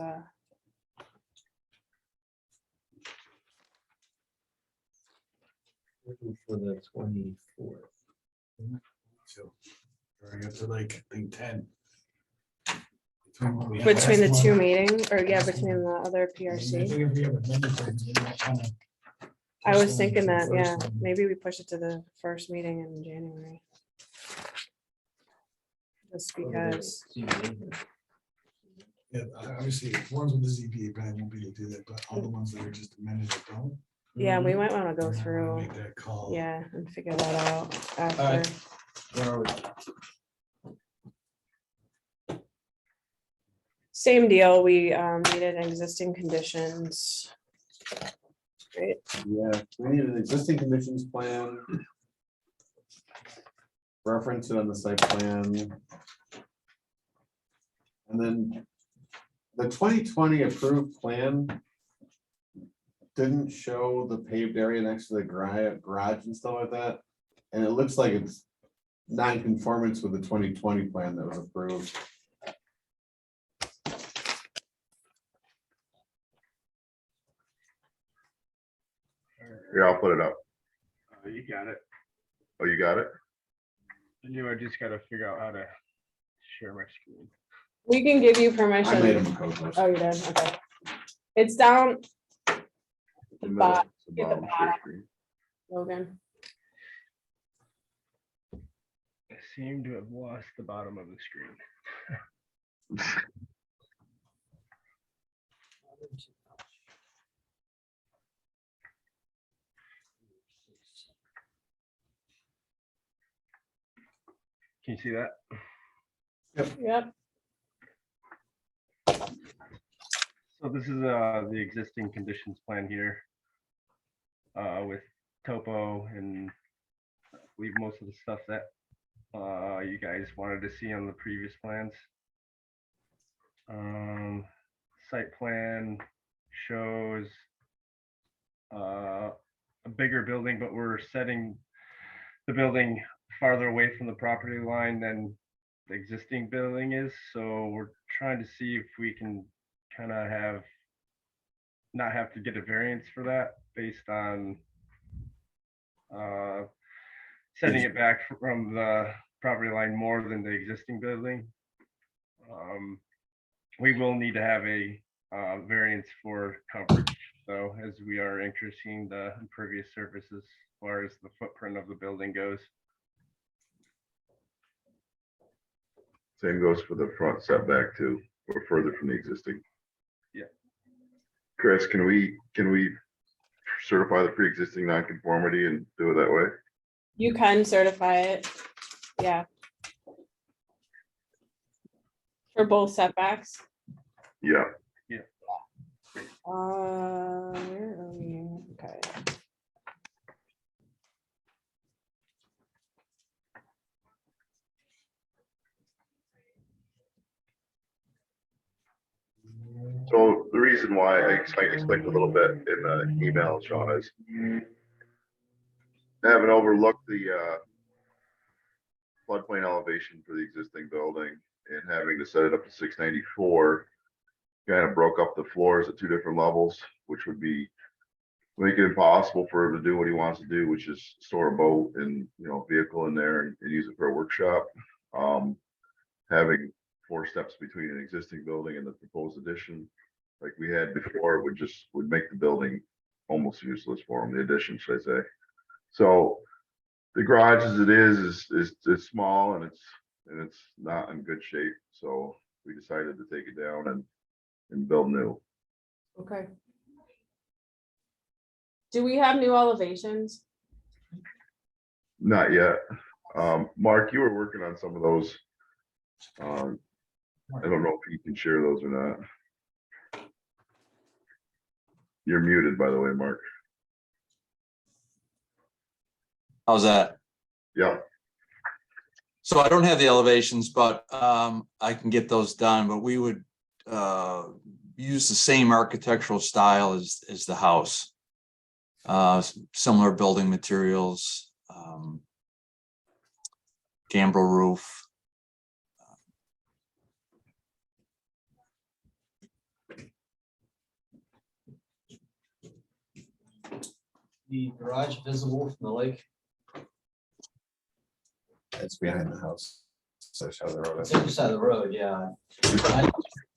Looking for the 24th. So, I got to like, I think 10. Between between the two meetings, or yeah, between the other PRC. I was thinking that, yeah, maybe we push it to the first meeting in January. Just because, Yeah, obviously, ones with the ZBA probably won't be able to do that, but all the ones that are just amended that don't. yeah, we might want to we're go gonna wanna through, Make that call. yeah, and figure that out after. right. Where are we? Same deal, we needed existing conditions. Right, Yeah, we need an existing conditions plan. Reference it on the site plan. And then the 2020 approved plan didn't show the paved area next to the garage and stuff like that. And it looks like it's non-conformance with the 2020 plan that was approved. Here, I'll put it up. You got it. Oh, you got it? I knew I just gotta figure out how to share my screen. we can give you I made permission. him a code. Oh, you did, okay. It's down, The The middle, bot- the yeah, the bottom share bottom. screen. Logan. I seem to have lost the bottom of the screen. Can you see that? Yep, So this is the existing conditions plan here. With topo and I believe most of the stuff that you guys wanted to see on the previous plans. Site plan shows a bigger building, but we're setting the building farther away from the property line than the existing building is. So we're trying to see if we can kind of not have to get a variance for that based on setting it back from the property line more than the existing building. We will need to have a variance for coverage, though, as we are increasing the impervious surface as far as the footprint of the building goes. Same goes for the front setback too, or further from the existing. Yeah. Chris, can we certify the pre-existing nonconformity and do it that way? you can certify it, yeah. For both setbacks. Yeah, Where are we? Okay. reason why I explained a little bit in the email, Sean, is having overlooked the floodplain elevation for the existing building and having to set it up to 694, kind of broke up the floors at 2 different levels, which would be make it impossible for him to do what he wants to do, which is store a boat and, vehicle in there and use it for a workshop. Having 4 steps between an existing building and the proposed addition, like we had before, would make the building almost useless for him, the addition, should I say. So the garage as it is small and it's not in good shape. So we decided to take it down and build new. Okay. Do we have new elevations? Not yet. Mark, you were working on some of those. I don't know if you can share those or not. You're muted, by the way, Mark. How's that? Yeah, So I don't have the elevations, but I can get those done, but we would use the same architectural style as the house. Similar building materials, gambrel roof. The garage visible from the lake, It's behind the house. So show the road. it's the other side of the road, yeah.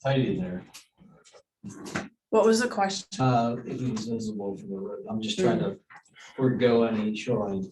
Tidy in there, What was the question? if it's visible from the road, I'm just trying to forego any shoreline.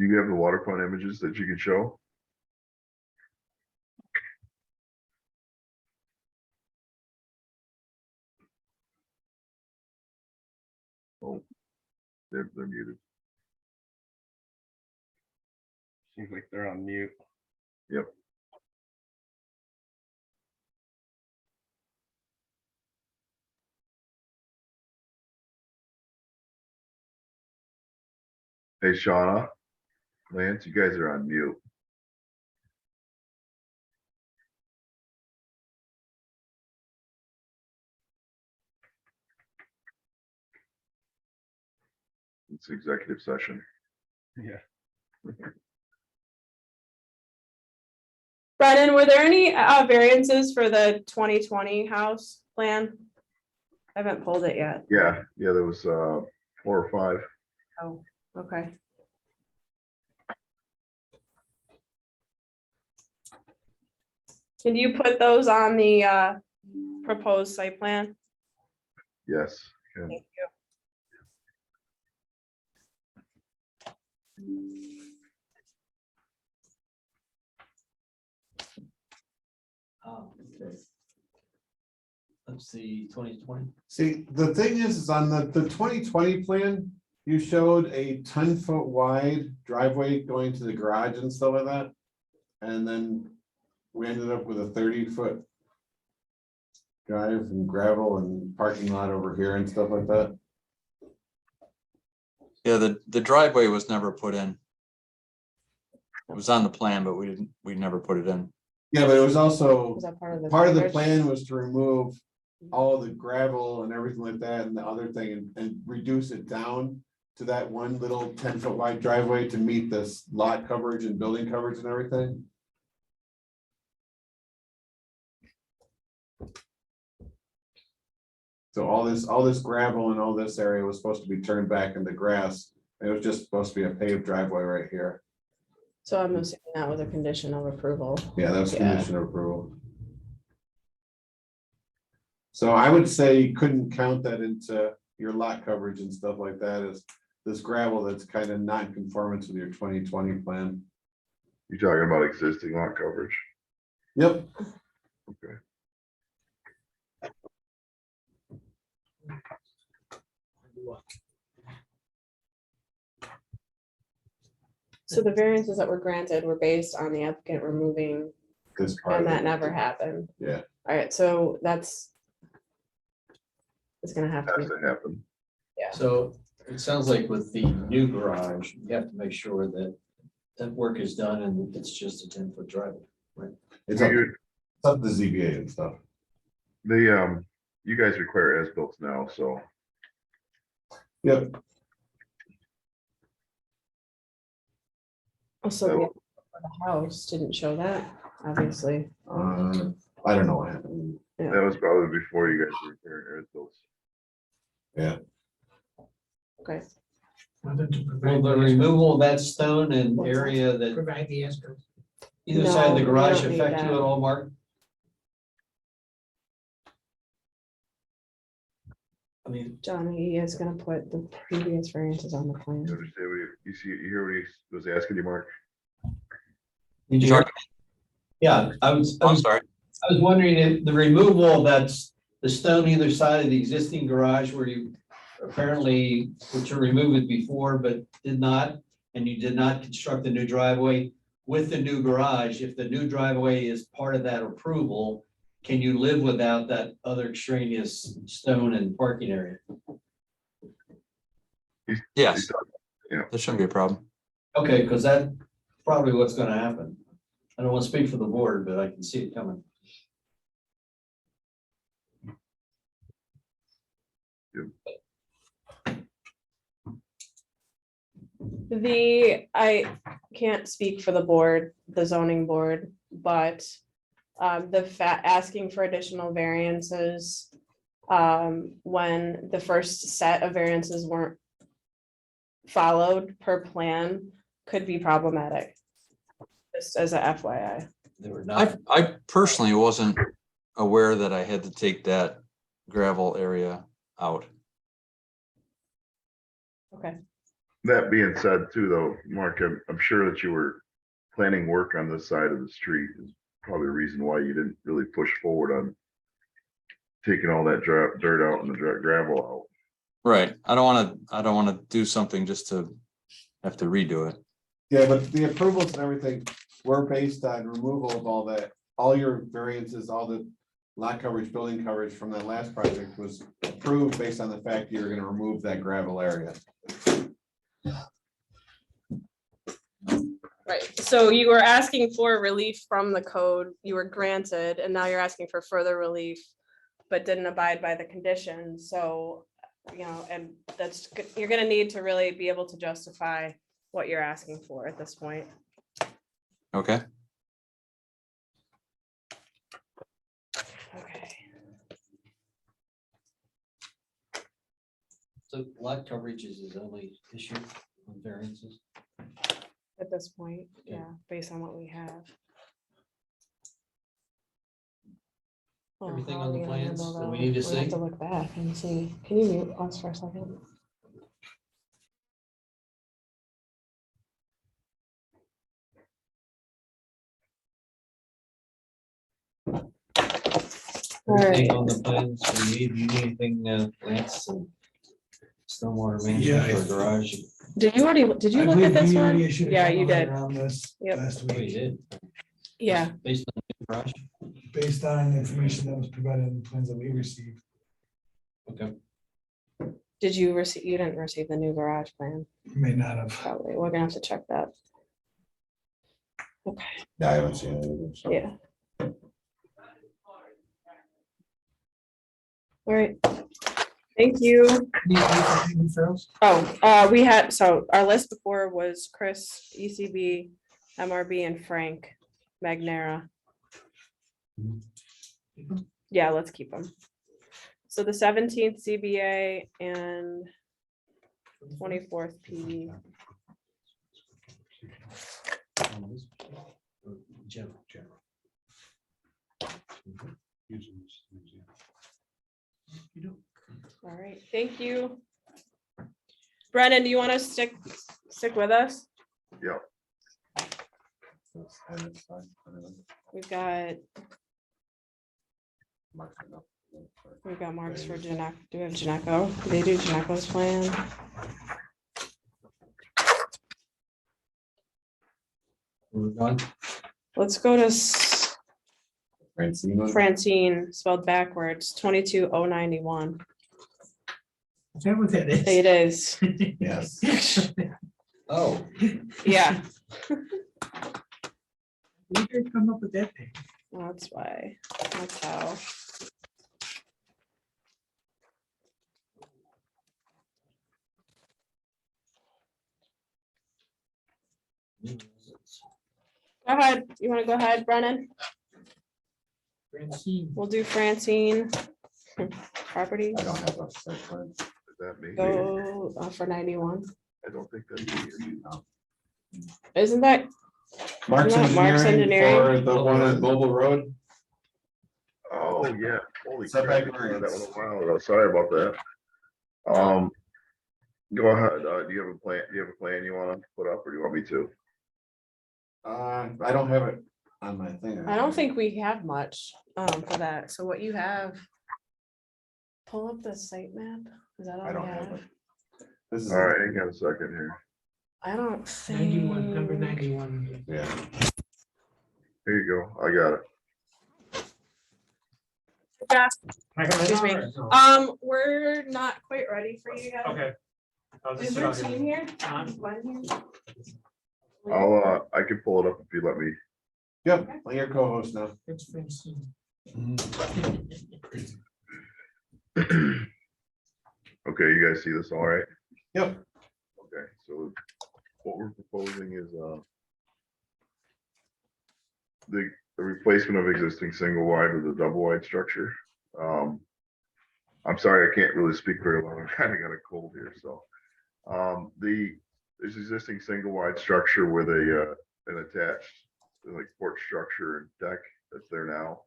do you have the waterfront images that you could show? Oh, they're muted. Seems like they're on mute. Yep. Hey, Shauna, Lance, you guys are on mute. It's executive session. Yeah. Brennan, were there any variances for the 2020 house plan? I haven't pulled it yet. Yeah, there was 4 or 5. Oh, okay. Can you put those on the proposed site plan? Yes. yeah. Thank Okay. Let's see, 2020. See, the thing is on the 2020 plan, you showed a 10-foot wide driveway going to the garage and stuff like that. And then we ended up with a 30-foot drive and gravel and parking lot over here and stuff like that. Yeah, the driveway was never put in. It was on the plan, but we never put it in. Yeah, but it was also, Was that part of the coverage? plan was to remove all the gravel and everything like that and the other thing and reduce it down to that one little 10-foot wide driveway to meet this lot coverage and building coverage and everything. So all this gravel and all this area was supposed to be turned back into grass. It was just supposed to be a paved driveway right here. So I'm assuming that was a condition of approval. Yeah, that's Yeah. condition of approval. So I would say you couldn't count that into your lot coverage and stuff like that as this gravel that's kind of not in conformance with your 2020 plan. You're talking about existing lot coverage. Yep. Okay. So the variances that were granted were based on the applicant removing, This part. and of that it. never happened. Yeah. All right, so that's. It's gonna have to Has be, to happen. So it sounds like with the new garage, you have to make sure that that work is done and it's just a 10-foot driveway. It's up You- it's up to ZBA and stuff. You guys require as-built now, so Yep. also the house didn't show that, obviously. I don't know what happened. that was probably before you guys required as-built. Yeah. Okay, Whether to Well, provide the the removal of that stone and area that provide the escrow. either side of the No, we garage don't need affect you that. at all, Mark? I mean, John, he is gonna put the previous variances on the plan. You understand what you hear what he was asking you, Mark? did you hear? Yeah, I was sorry. wondering if the removal of the stone either side of the existing garage where you apparently were to remove it before but did not, and you did not construct a new driveway with the new garage, if the new driveway is part of that approval, can you live without that other extraneous stone and parking area? Yes, Yeah. that shouldn't be a problem. Okay, because that's probably what's gonna happen. I don't want to speak for the board, but I can see it coming. I can't speak for the board, the zoning board, but asking for additional variances when the first set of variances weren't followed per plan could be problematic. Just as a FYI. They were not. I personally wasn't aware that I had to take that gravel area out. Okay, That being said too, though, Mark, I'm sure that you were planning work on this side of the street is probably the reason why you didn't really push forward on taking all that dirt out and the gravel Right. I don't want to do something just to have to redo it. Yeah, but the approvals and everything were based on removal of all that, all your variances, all the lot coverage, building coverage from that last project was approved based on the fact you're gonna remove that gravel area. right. So you were asking for relief from the code, you were granted, and now you're asking for further relief, but didn't abide by the conditions. So, you know, and you're gonna need to really be able to justify what you're asking for at this point. Okay. Okay. So lot coverage is his only issue on variances. At this point, yeah, based on what we have. Oh, Everything how on are the we gonna plans handle that we the- need to we have see? to look back and see. Can you mute us for a second? All Everything right. on the plans, you need anything, Lance, and stormwater Yeah, management for garage? Did you I look believe at this he one? already issued a Yeah, you comment did. around this Yep. last Oh, you week, did? Yeah, Based on the garage? based on information that was provided in the plans that we received. Okay. did you receive, you didn't receive the new garage plan, May not have. probably. We're gonna have to check that. Okay, Yeah, I haven't seen it. So. yeah. All right. Thank you. Oh, we had, so our list before was Chris, ECB, MRB, and Frank Magnera. Yeah, let's keep them. So the 17th CBA and 24th PD. General. All right, thank you. Brennan, do you want to stick with us? Yeah. And it's fine. We've got marks for Janek. Do we have Janeco? They do Janeco's plan. Moving on. Let's go to Francine one? Francine, spelled backwards, 22,091. Is that what that is? It is, Yes. Oh, yeah, You could come up with that thing. that's why, that's how. Go ahead, you wanna go ahead, Brennan? Francine. We'll do Francine. Property, I don't have a site plan. Is that me? go for 91. I don't think that's me. No. Isn't that, Mark's Isn't that Mark's Engineering for Engineering? the one at Mobile Road. Oh, yeah. Holy crap. Setback I did that variance. one a while ago. Sorry about that. Go ahead. Do you have a plan? Do you have a plan you wanna put up or do you want me to? I don't have it on my thing. I don't think we have much for that, so what you have. Pull up the site map, is that all I we don't have have? it. This is. All right, hang on a second here. I don't think. 91. Yeah. Here you go. I got it. Excuse me. We're not quite ready for you guys. Okay. Is your team here? Glenn here? I can pull it up if you let me. Yep, well, you're co-host now. It's Francine. Okay, you guys see this all right? Yep. Okay, so what we're proposing is the replacement of existing single wide with a double wide structure. I'm sorry, I can't really speak very well. I've kind of got a cold here, so. There's existing single wide structure with an attached like porch structure and deck that's there now.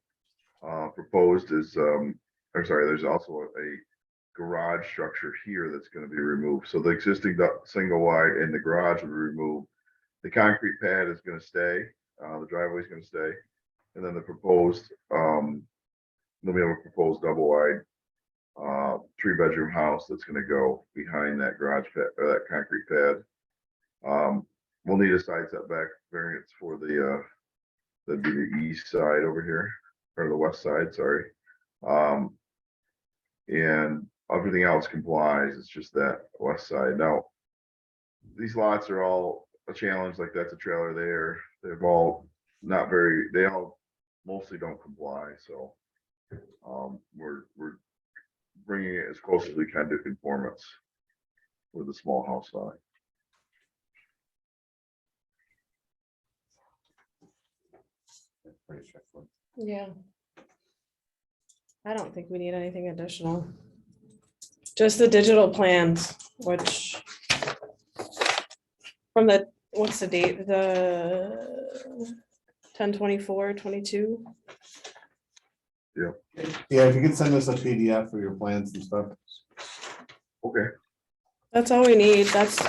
Proposed is, there's also a garage structure here that's going to be removed. So the existing single wide in the garage will be removed. The concrete pad is going to stay. The driveway is going to stay, and then the proposed, then we have a proposed double wide 3-bedroom house that's going to go behind that garage pad or that concrete pad. We'll need a side setback variance for that'd be the east side over here, or the west side, sorry. And everything else complies, it's just that west side. Now, these lots are all a challenge, like that's a trailer there. They've all not very, they all mostly don't comply, so we're bringing it as close as we can to conformance with the small house size. Pretty straightforward. Yeah. I don't think we need anything additional. Just the digital plans, which. From the, what's the date, the 10/24/22? Yeah, if you could send us a PDF for your plans and stuff. Okay, That's all we need, that's.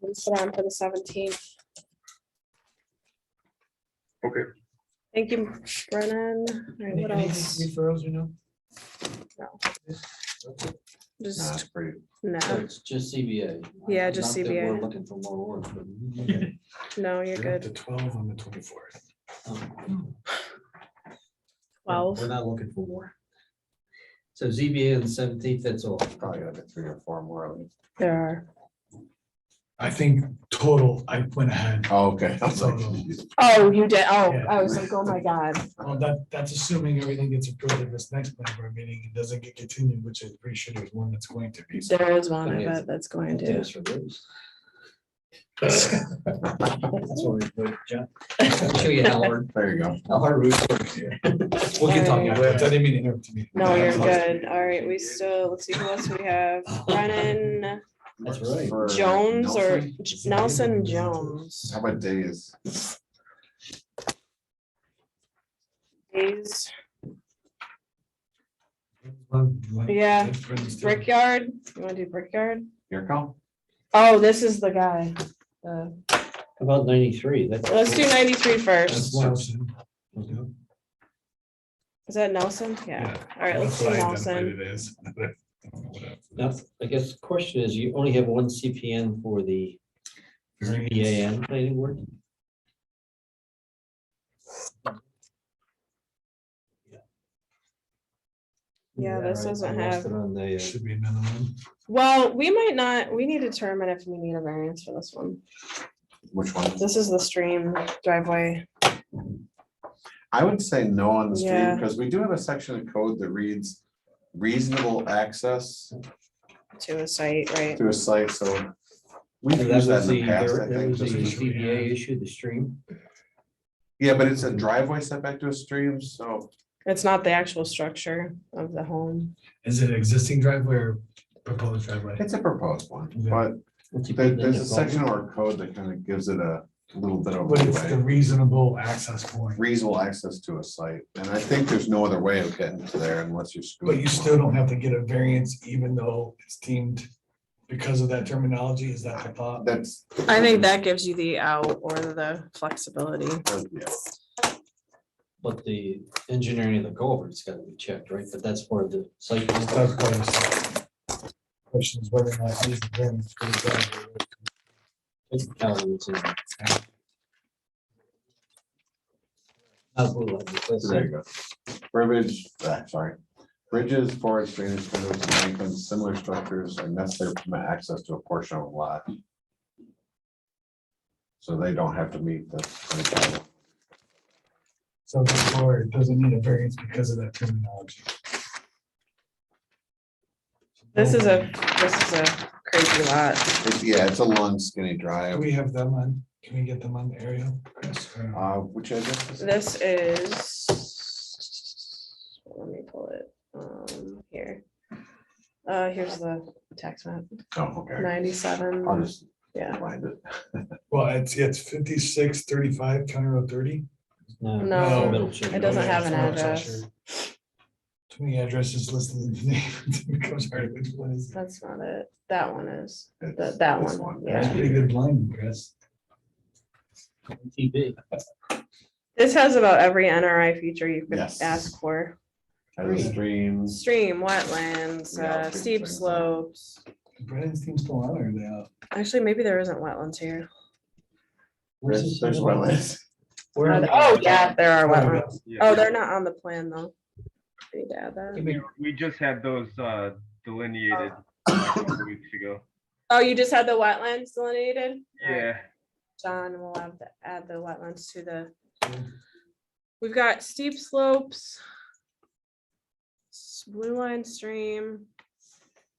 Let's put on for the 17th. okay. Thank you, Brennan. All right, what else? Referrals, you know? Just, Pretty. no, it's just CBA. Yeah, just Not that CBA. We're looking for more work, but. no, you're You're up good. to 12 on the 24th. 12. We're not looking for more. So ZBA on the 17th, that's all. Probably like 3 or 4 more of them. There are. I think total, I went ahead. Oh, okay. I was like, So- geez. Oh, you did, oh, Yeah. I was like, oh my God. Well, that's assuming everything gets approved at this next plan board meeting and doesn't get continued, which I'm pretty sure there's one that's going to be. So There is one, I Yes. bet that's going to. Yes, for those. That's what we put, John. Show you how hard, There you go. how hard Ruth works here. We'll get talking Alright. I after. didn't mean to interrupt you. No, you're good. All right, we still, let's see who else we have. Brennan That's right. For Jones or Nelson? Nelson Jones. How about days? Days, Yeah. Brickyard, you wanna do Brickyard? Your call? Oh, this is the guy. About 93, that's. Let's do 93 first. Nelson. Is that Nelson? Yeah. All right, let's do Nelson. Now, I guess the question is, you only have one CPN for the ZBA and planning board? Yeah, this doesn't have, Should be a minimum. well, we might not, we need to determine if we need a variance for this one. Which one? This is the stream driveway. I would say no on the street, Yeah. because we do have a section of code that reads reasonable access To a site, right? to a site, so. We've That used that was in the the, past, I that think. was the just- CBA issue, the stream. Yeah, but it's a driveway setback to a stream, so It's not the actual structure of the home. Is it existing driveway or proposed driveway? it's a proposed one, Yeah. but What's he putting in there's the a section culvert? of our code that kind of gives it a little bit of But it's the leeway. reasonable access point. Reasonable access to a site, and I think there's no other way of getting to there unless you're. But you still don't have to get a variance even though it's deemed because of that terminology. Is that the thought? That's. I think that gives you the out or the flexibility. Yeah. But the engineering of the culvert's gotta be checked, right? But that's for the site. That's part of the question is whether or not these variance for the driveway. There you go. Burbage, sorry. Bridges, forest drainage, conduits, and embankments, similar structures are necessary to permit access to a portion of a lot. So they don't have to meet the. 25. So therefore, it doesn't need a variance because of that terminology. This is a crazy lot. Yeah, it's a long skinny Do drive. we have them on? Can we get them on the aerial, Chris? or no? Which address is it? This is. Let me pull it, here. Here's the tax map, Oh, okay. 97, I'll just yeah. find it. Well, it's 5635 County Road 30. No, Middle it Chicken. doesn't Oh, yeah, have an that's what I'm address. sure. Too many addresses listed in the name. It becomes hard. Which one is it? That's not it. That one is. It's That this one, That's yeah. pretty good blinding, Chris. TV. This has about every NRI feature you could Yes. ask for. Has a stream. Stream, wetlands, Yeah, steep same thing. slopes. Brennan's team's still on or are they out? Actually, maybe there isn't wetlands here. There's wetlands. Oh, yeah, there are Oh, wetlands. Yeah. Oh, they're not on the plan though. I need to add that. We just had those delineated a couple weeks ago. Oh, you just had the wetlands delineated? All right, Yeah, John, we'll have to add the wetlands to the. We've got steep slopes. Blue line stream.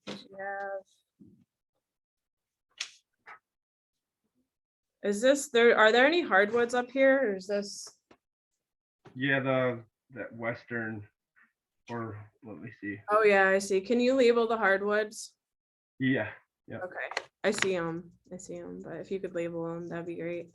Yeah. Is this there, are there any hardwoods up here or is this? yeah, that western, or let me see. Oh, yeah, I see. Can you label the hardwoods? Yeah, Okay, I see them. I see them, but if you could label them, that'd be great.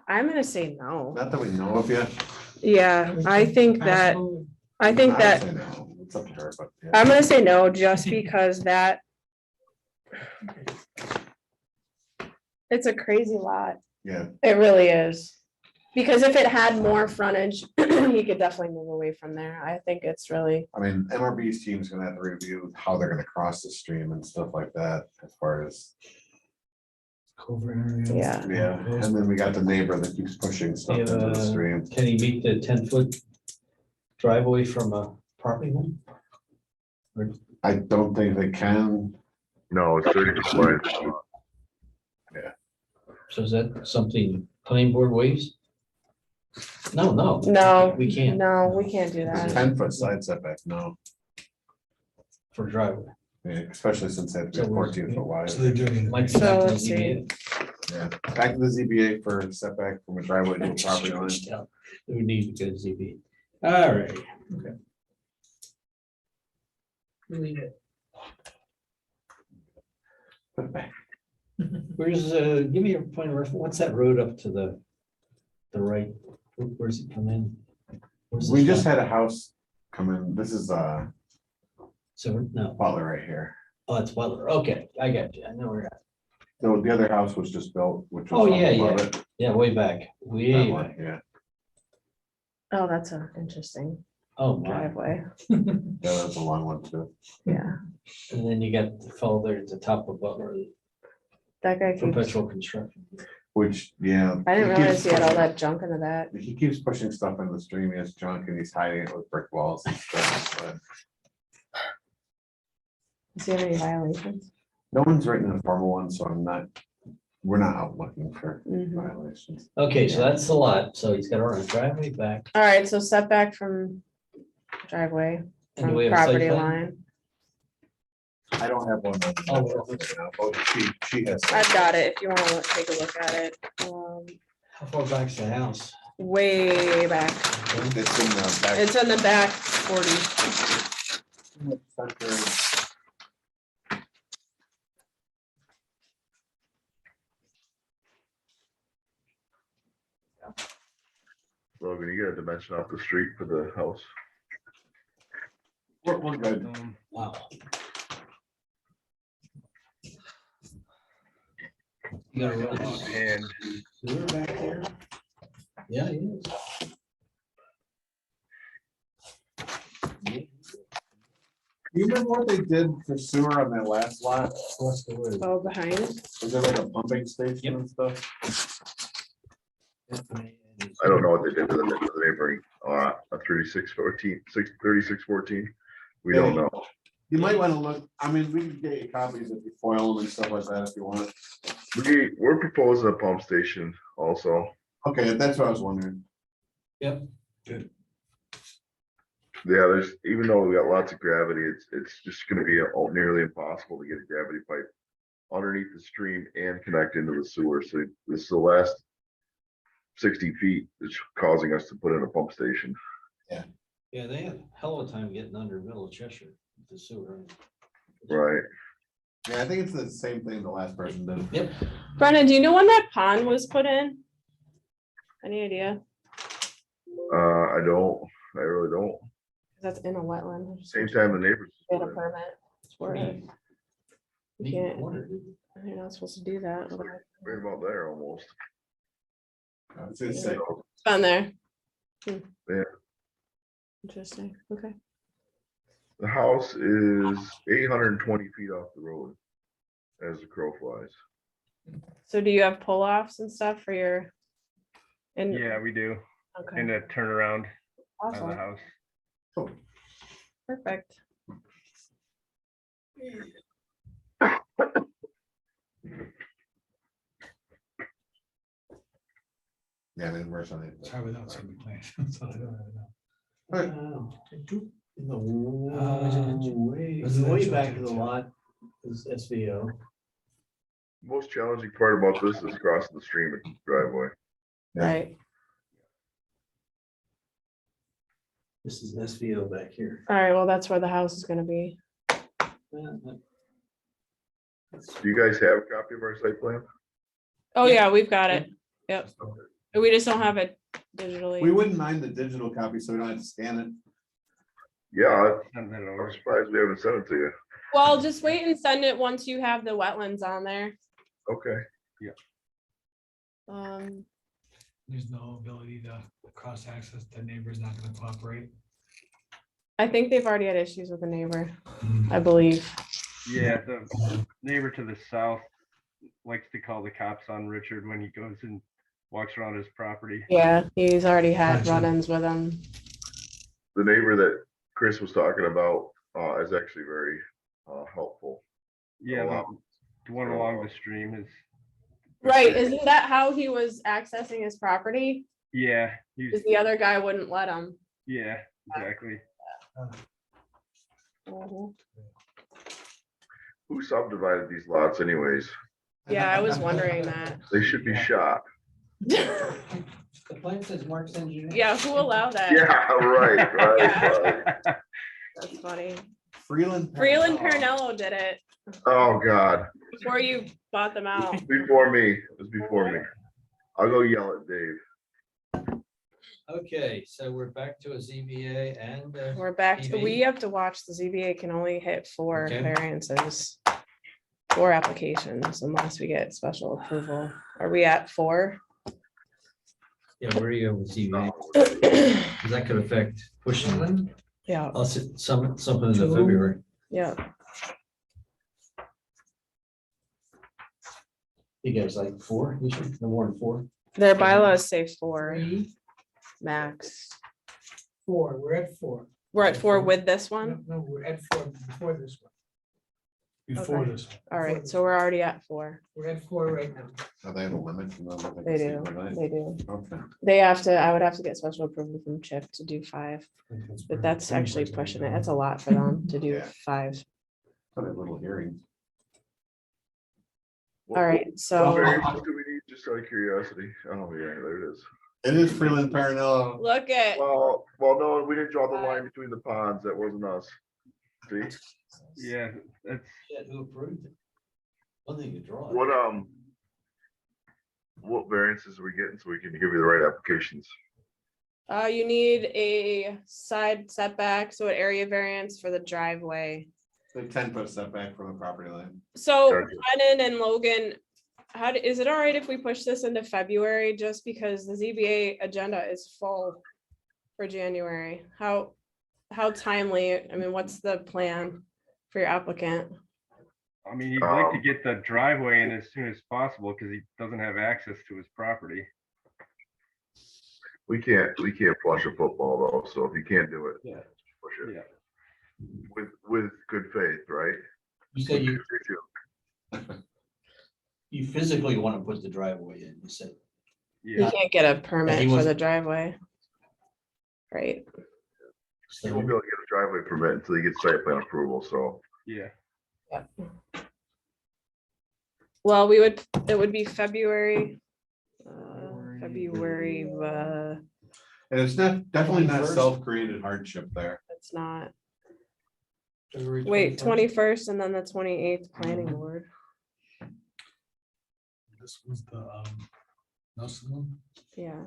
I'm gonna say no. Not that we know of yet. Yeah, I think that, I think I'd that, say no. It's up to her, but. yeah. I'm gonna say no, just because that. It's a crazy lot. Yeah, It really is. Because if it had more frontage, he could definitely move away from there. I think it's really, I mean, MRB's team's gonna have to review how they're gonna cross the stream and stuff like that as far as. Culvert area. Yeah. Yeah, and then we got the neighbor that keeps pushing stuff into the stream. Can he meet the 10-foot driveway from a property line? I don't think they can. No, it's 30 feet. So is that something planning board waives? No. no, We can't no, we can't do It's a that. 10-foot side setback, no, for driveway. Yeah, especially since they have to So be we're- 14 foot wide. So they do need. Might So be back to the let's see. ZBA. Yeah, back to the ZBA for setback from a driveway to a property line. We need to go to ZBA. All right. Okay. Where's, give me your point of reference. What's that road up to the right? Where's it come in? Where's We this just one? had a house come in, this is So, no, Butler right here. oh, it's Butler. Okay, I got you. I know where you're at. So the other house was just built, which Oh, was. up yeah, above yeah. it. Yeah, way back, That way one, back. Yeah, Oh, that's an interesting Oh, my. driveway. Yeah, that's a long one too. Yeah, And then you got the fellow there at the top of Butler, that guy keeps, perpetual construction. Which, yeah. I didn't keeps realize he had all pushing- that junk in the back. He keeps pushing stuff in the stream, he has junk and he's hiding it with brick walls and stuff, but Does he have any violations? no one's written a formal one, so we're not out looking for Mhm. violations. Okay, so that's the lot. So he's got to run a driveway back. All right, so setback from driveway, And do from we have a site property plan? line. I don't have one. She has. I've got it if you want to take a look at it. How far back's the house? Way back. It's in the back. It's in the back 40. Logan, you got a dimension off the street for the house? We're good. Wow. You gotta run a And sewer back there? Yeah, he is. You remember what they did for sewer on that last lot? What's the word? Oh, behind. Was there like a pumping station and stuff? I don't know what they did to the neighboring, a 3614. We don't know. You might want to look, I mean, we can get you copies of the foil and stuff like that if you want. We're proposing a pump station also. Okay, that's what I was wondering. Yeah, even though we got lots of gravity, it's just gonna be nearly impossible to get a gravity pipe underneath the stream and connect into the sewer. So this is the last 60 feet that's causing us to put in a pump station. Yeah, they had a hell of a time getting under middle of Cheshire, with the sewer. Right. Yeah, I think it's the same thing the last person did. Yep. Brennan, do you know when that pond was put in? Any idea? I really don't. That's in a wetland. Same time the neighbors. Get a permit for it. You can't, Corner. you're not supposed to do that. Right about there almost. I was gonna say, It's on there. Yeah. Interesting, okay. The house is 820 feet off the road as the crow flies. So do you have pull-offs and stuff for your? And yeah, we do. Okay, And a turnaround of the awesome, house. perfect. yeah, I mean, we're on it. Try without some plan. So I don't know. The way- way back of the lot is SVO. Most challenging part about this is crossing the stream and driveway. Yeah. Right, This is SVO back here. all right, well, that's where the house is gonna be. Do you guys have a copy of our site plan? Oh, yeah, we've got it, yep. We just don't have it We digitally. wouldn't mind the digital copy, so we don't have to scan it. Yeah, Send that I'm over. surprised we haven't sent it to you. Well, just wait and send it once you have the wetlands on there. Okay. There's no ability to cross access, the neighbor's not gonna cooperate. I think they've already had issues with the neighbor, I believe. Yeah, the neighbor to the south likes to call the cops on Richard when he goes and walks around his property. Yeah, he's already had Gotcha. run-ins with them. The neighbor that Chris was talking about is actually very helpful. Yeah, Wow. the one along the stream is. Right, isn't that how he was accessing his property? Yeah, he's, Because the other guy wouldn't let him. yeah, exactly. Mhm. Who subdivided these lots anyways? Yeah, I was wondering that. They should be shot. Yeah, The plan says Mark's engineer. who allowed that? Yeah, right, right, Yeah. right. That's funny. Freeland. Freeland Pernello did it Oh, God. before you bought them out. Before me. It was before me. I'll go yell at Dave. Okay, so we're back to a ZBA and. We're back to, PV? we have to watch, the ZBA can only hit 4 Okay. variances. 4 applications unless we get special approval. Are we at 4? Yeah, where are you with ZBA? Because that could affect pushing Yeah, us something into February. yeah. You guys like 4? You should, no more than 4. Their bylaws say 4 max. 4, we're at 4. We're at 4 with this one. No, we're at 4 before this one. Before Okay. this one. All Before right, this so we're already at 4. We're at 4 right now. Now they have a limit. to the number they They can do, see per night? they do. Okay. They have to, I would have to get special approval from Chip to do 5, but that's actually pushing it. That's a lot for them to do Yeah. 5. Put a little hearing. What- All right, What so variances do we need, just out of curiosity? Oh, yeah, there it is. It is Freeland Paranello. look at, Well, no, we didn't draw the line between the ponds. That wasn't us. See, Yeah, that's, Yeah, who approved it? One thing to draw. what variances are we getting so we can give you the right applications? you need a side setback, so an area variance for the driveway. The 10-foot setback from the property line. So Gotcha. Brennan and Logan, is it all right if we push this into February, just because the ZBA agenda is full for January? How timely, I mean, what's the plan for your applicant? I mean, he'd like to get the driveway in as soon as possible because he doesn't have access to his property. We can't flush a football though, so if you can't do it. Yeah. Push it. Yeah. With good faith, right? You said you physically want to put the driveway in, you said. You Yeah, can't get a permit he for was- the driveway. Right, You won't be able to get a driveway permit until you get site plan approval, so. yeah. well, it would be February. February, And it's not, definitely not 21st? self-created hardship there. it's not, February wait, 21st. 21st and then the 28th planning board. This was the, Nelson one. Yeah,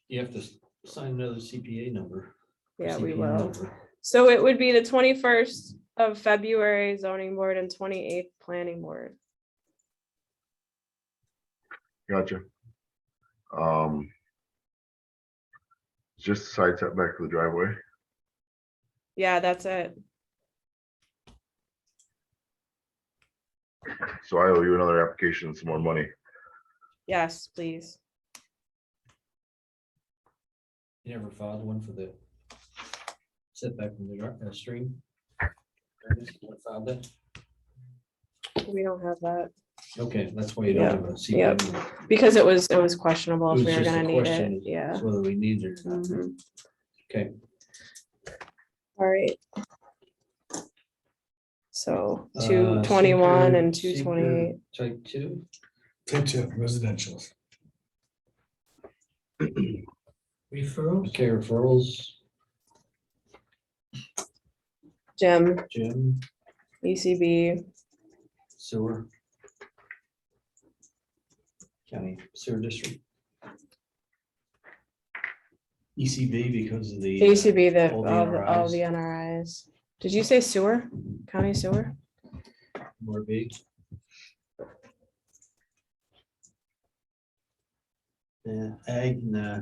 You have to sign another CPA number. yeah, we CPA will. number. So it would be the 21st of February zoning board and 28th planning board. Gotcha. Just side setback for the driveway. Yeah, that's it. So I owe you another application and some more money. Yes, please. You never filed one for the setback from the stream? Never filed that? We don't have that Okay, that's why you don't have a Yep. CPA. number. because it was questionable It if was we were just a gonna need question, it. Yeah. Whether we need it or not. Mhm. Okay. All right. So Uh, 221 and seeker- 228. Type 2. Type 2, residential. Referrals? Okay, referrals, Jim, Jim, ECB, sewer. County sewer district. ECB because of the. ECB, all the all NRIs. the NRIs. Did you say sewer? County sewer? More big. Yeah, ag, nah.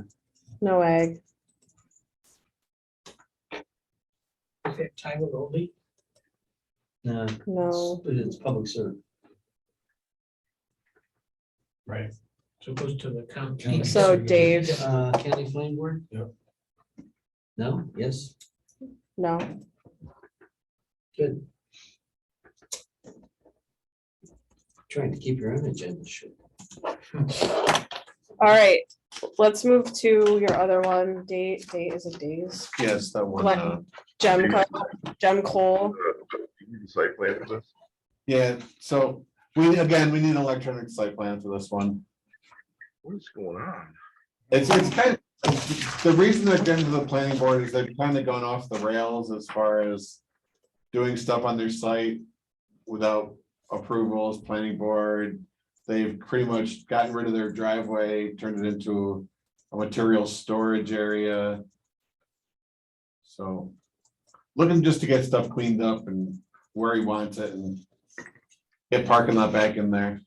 No ag. Is that title only? Nah. No. But it's public service. Right. So it goes to the county. So Dave, County Flame Board? Yep. No, yes, no. good. Trying to keep your own agenda short. All right, let's move to your other one. Date is it days? Yes, that one. What? Gem Cole. You need a site plan for this? Yeah, so we need an electronic site plan for this one. What is going on? It's kind of, the reason they're getting to the planning board is they've kind of gone off the rails as far as doing stuff on their site without approvals, planning board. They've pretty much gotten rid of their driveway, turned it into a material storage area. So looking just to get stuff cleaned up and where he wants it and get parking lot back in there.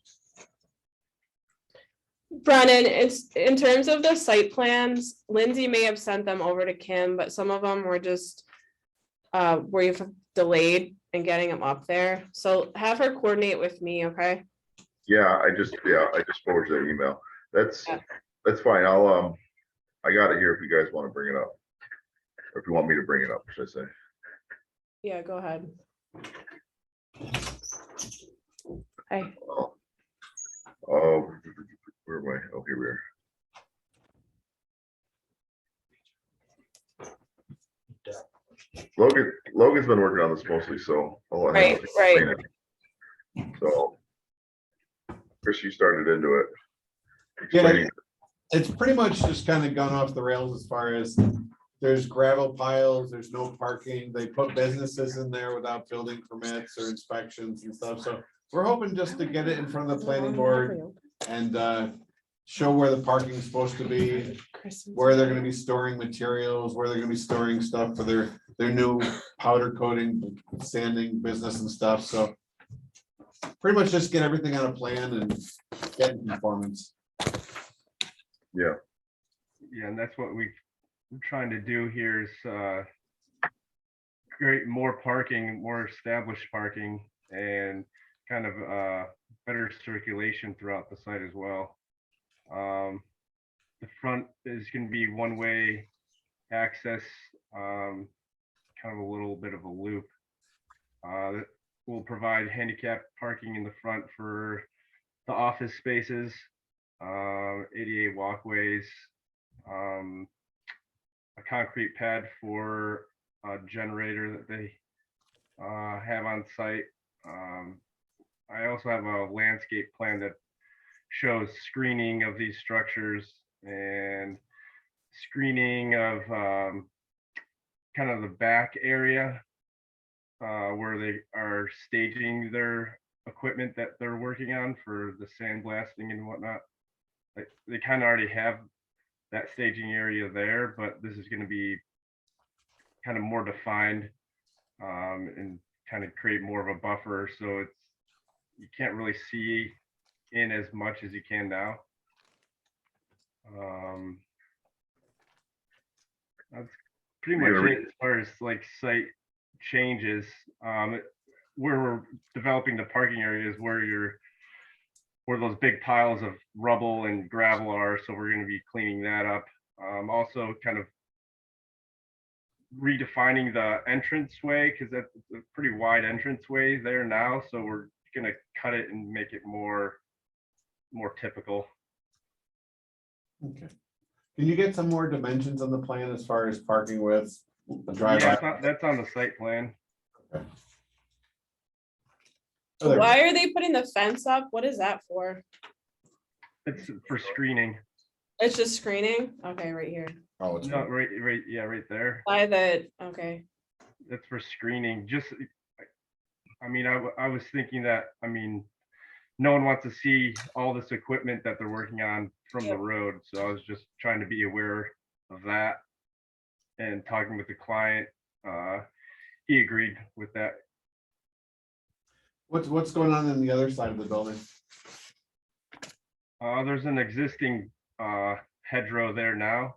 Brennan, it's in terms of the site plans, Lindsay may have sent them over to Kim, but some of them were just we've delayed in getting them up there. So have her coordinate with me, okay? Yeah, I just forwarded that email. That's Yeah. fine. I got it here if you guys want to bring it up. Or if you want me to bring it up, should I say? Yeah, go ahead. Hey, Oh, where am I? Oh, here we are. Logan's been working on this mostly, so I'll let him right. explain it. So, Chris, you started into it. Explaining. It's pretty much just kind of gone off the rails as far as there's gravel piles, there's no parking. They put businesses in there without building permits or inspections and stuff. So we're hoping just to get it in front of the planning board and show where the parking is supposed to be, where they're gonna be storing materials, where they're gonna be storing stuff for their new powder coating, sanding business and stuff. So pretty much just get everything on a plan and get in conformance. Yeah, Yeah, and that's what we're trying to do here is create more parking, more established parking, and kind of better circulation throughout the site as well. The front is going to be one-way access, kind of a little bit of a loop. We'll provide handicap parking in the front for the office spaces, ADA walkways, a concrete pad for a generator that they have on site. I also have a landscape plan that shows screening of these structures and screening of kind of the back area where they are staging their equipment that they're working on for the sandblasting and whatnot. They kind of already have that staging area there, but this is going to be kind of more defined and kind of create more of a buffer. So you can't really see in as much as you can now. That's pretty much it as far as like site changes. Where we're developing the parking areas where those big piles of rubble and gravel are. So we're going to be cleaning that up. Also kind of redefining the entranceway because that's a pretty wide entranceway there now. So we're going to cut it and make it more typical. Okay. Can you get some more dimensions on the plan as far as parking width, the Yeah, driveway? that's on the site plan. Okay. Oh, there we Why are they putting the fence up? What is that for? It's for screening. It's just screening? Okay, right here. go. Oh, it's No, right, yeah, right there. By the, okay. That's for screening. Just, I mean, I was thinking that, I mean, no one wants to see all this equipment that they're working on from the road. So I was just trying to be aware of that and talking with the client. He agreed with that. What's going on in the other side of the building? There's an existing hedgerow there now,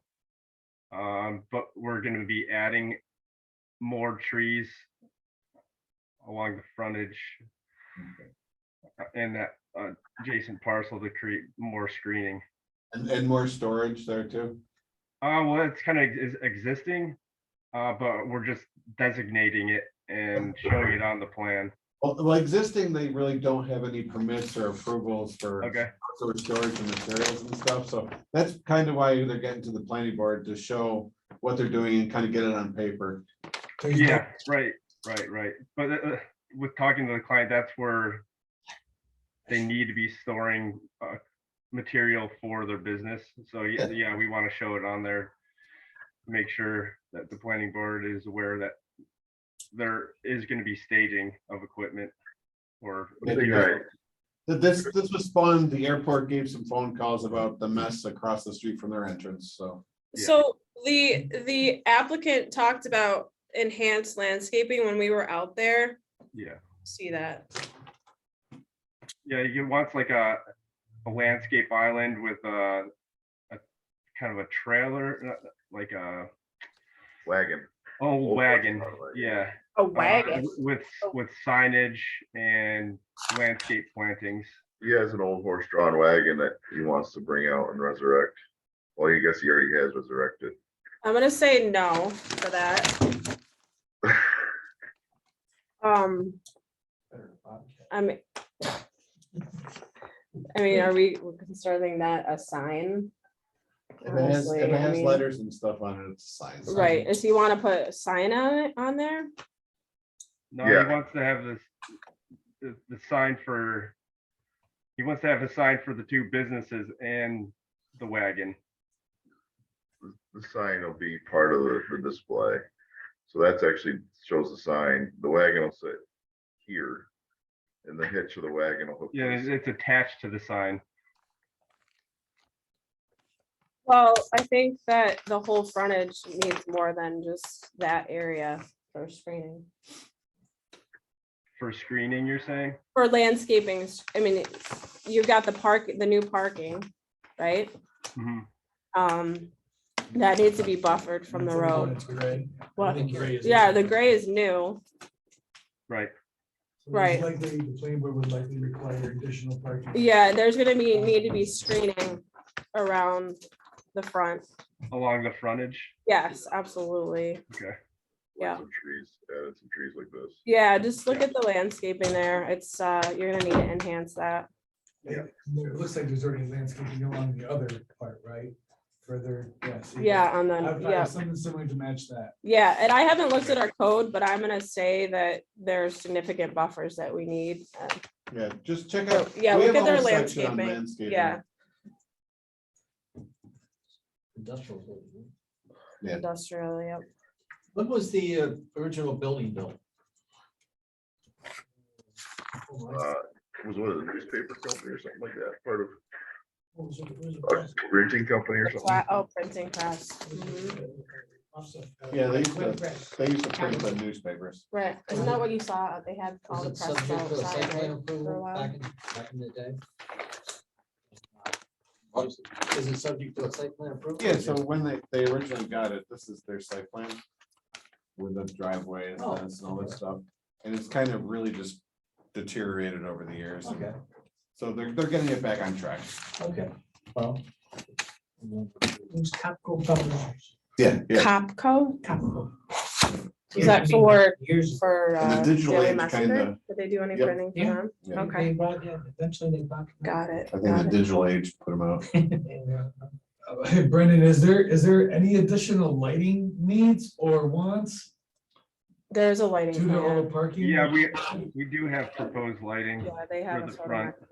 but we're going to be adding more trees along the frontage and that adjacent parcel to create more screening. And more storage there too? Well, it's kind of existing, but we're just designating it and showing it on the plan. Well, existing, they really don't have any permits or approvals for Okay. storage and materials and stuff. So that's kind of why they're getting to the planning board to show what they're doing and kind of get it on paper. So he's Yeah, right. But with talking to the client, that's where they need to be storing material for their business. So yeah, we want to show it on there. Make sure that the planning board is aware that there is going to be staging of equipment or material. This was spawned, the airport gave some phone calls about the mess across the street from their entrance, so. Yeah. So the applicant talked about enhanced landscaping when we were out there. Yeah. See that? Yeah, you want like a a landscape island with a kind of a trailer, like a Wagon. old wagon, yeah. A wagon. With signage and landscape plantings. He has an old horse-drawn wagon that he wants to bring out and resurrect. Well, I guess he already has resurrected. I'm gonna say no for that. I mean, are we considering that a sign? If it has, Honestly, if it I has mean- letters and stuff on it, it's a sign. Right, does he want to put a sign on there? No, Yeah. he wants to have the sign for, he wants to have a sign for the two businesses and the wagon. The sign will be part of the display. So that's actually shows the sign. The wagon will sit here. And the hitch of the wagon will hook. to Yeah, the it's attached to the sign. Well, I think that the whole frontage needs more than just that area for screening. For screening, you're saying? For landscaping, I mean, you've got the new parking, right? Mhm. That needs to be buffered from the road. It's gray. What? I think gray is- Yeah, the gray is new. Right. So Right. it's Likely, the planning board would likely require additional parking. Yeah, there's gonna need to be screening around the front. Along the frontage. Yes, absolutely. Okay. Yeah. Some trees, added some trees like this. Yeah, just look at the landscaping there. It's, you're gonna need to enhance that. Yeah, it looks like there's already landscaping along the other part, right? Further, yeah. see, Yeah, on I've the, got yeah, something similar to match that. yeah, and I haven't looked at our code, but I'm gonna say that there's significant buffers that we need. Yeah, just check So, out. yeah, we look have at a their whole section on landscaping. Yeah, Industrial. Yeah. industrial, yep. When was the original building built? Was what, a newspaper company or something like that, part of What was it? a printing company or something? Oh, printing press. Mhm. Yeah, they used to print the newspapers. Right, isn't that what you saw? They had all the press outside, right, for a while. Back in the day? Is it subject to a site plan approval? Yeah, so when they originally got it, this is their site plan. With the driveway and fence and all that stuff, and it's kind of really just deteriorated over the years. Okay, So they're getting it back on track. okay, well. Who's Capco Publishers? Yeah, yeah. Capco, Capco. is that for, Years. for And the digital Daily age Messenger? kinda- Did they do any Yep. printing for Yeah. them? Yeah. Okay, Eventually they bought. got it. I think got the it. digital age put them out. Hey, Brendan, is there any additional lighting needs or wants There's a lighting due to all the plan. parking? Yeah, we do have proposed lighting. Yeah, they have for a the photo front. record.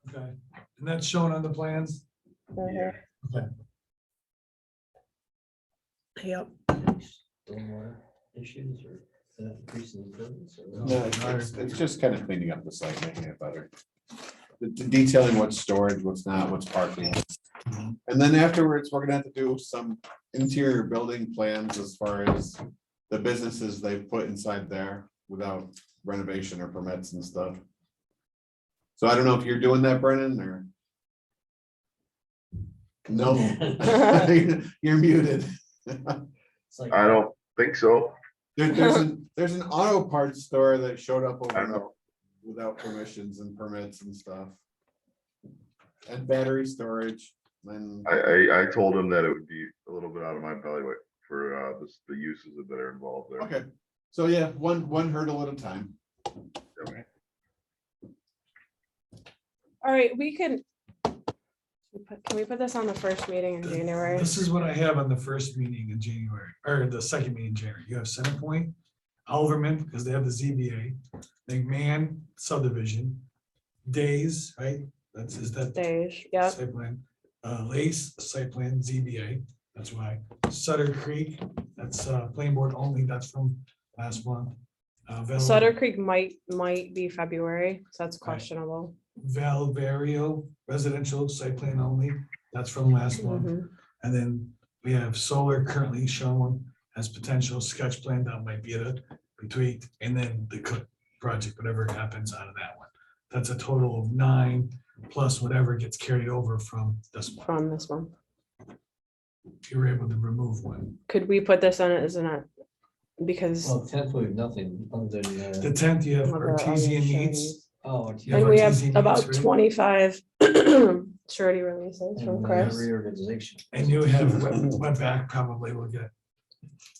Okay, and that's shown on the plans? Mhm. Yeah. Yep. Issues or increasing the buildings? No, it's just kind of cleaning up the site, making it better. Detailing what's storage, what's not, what's parking. And then afterwards, we're gonna have to do some interior building plans as far as the businesses they've put inside there without renovation or permits and stuff. So I don't know if you're doing that, Brennan, or? No, you're muted. I don't think so. There's an auto parts store that showed up I over know. without permissions and permits and stuff. And battery storage, and I told him that it would be a little bit out of my bailiwick for the uses that are involved there. okay, so yeah, one hurdle at a time. All right, we can we put this on the first meeting in January? This is what I have on the first meeting in January, or the second meeting in January. You have Centerpoint, Alverman, because they have the ZBA, McMahon subdivision, Days, right? Is that Stage, yep. site plan? Lace, site plan, ZBA, that's why. Sutter Creek, that's plain board only, that's from last month. Sutter Creek might be February, so that's questionable. Valverio residential site plan only, that's from last month. Mhm. And then we have solar currently shown as potential sketch plan that might be between, and then the Cook project, whatever happens out of that one. That's a total of 9. plus whatever gets carried over from this one. from this one. If you were able to remove one. Could we put this on it as a, because, Well, tenth, we have nothing other The than, 10th, you have Well, the other artesian Chevy's. needs. oh, it's Yeah, and we have artesian needs, about right? 25 surety releases from and Chris. reorganization. And you have went back probably will get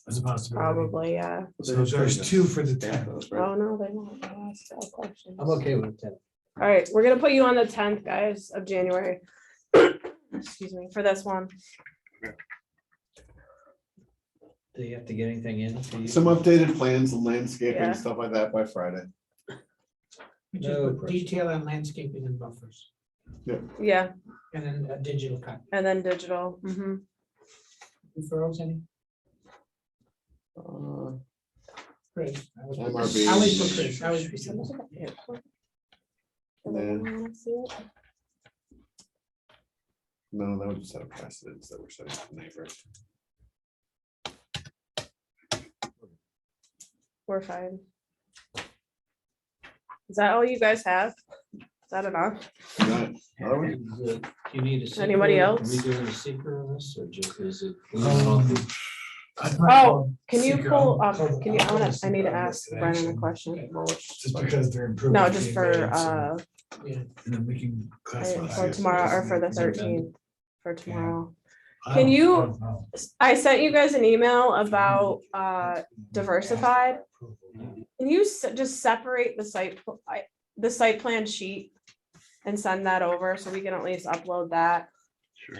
as a possibility. Probably, yeah. So there's two for the Stamp 10th. those, right? Oh, no, they won't. They'll ask all questions. I'm okay with ten. All right, we're gonna put you on the 10th, guys, of January. Excuse me, for this one. Do you have to get anything in for you? Some updated plans and landscaping, Yeah. stuff like that by Friday. No pressure. Detail and landscaping and buffers, Yeah, and then a digital cut. and then digital. Mhm. Referrals, any? Uh, Chris. I was- MRB. I always put Chris, I always put Chris. No, that would set a precedence that we're setting for neighbors. We're fine. Is that all you guys have? Is that enough? Not- are we? Do you need a? Anybody seeker? else? Are we doing a secret on this, or just is it? Oh, can you pull up, I'll- can you, I'll I need to pull ask this Brennan a action. question. Just because they're improving. No, just for, And then we can classify. for it. tomorrow, or for the Is it amended? 13th, for tomorrow. I Can don't- you- I don't know. I sent you guys an email about, diversified. Can you just separate the site plan sheet and send that over so we can at least upload that? Sure.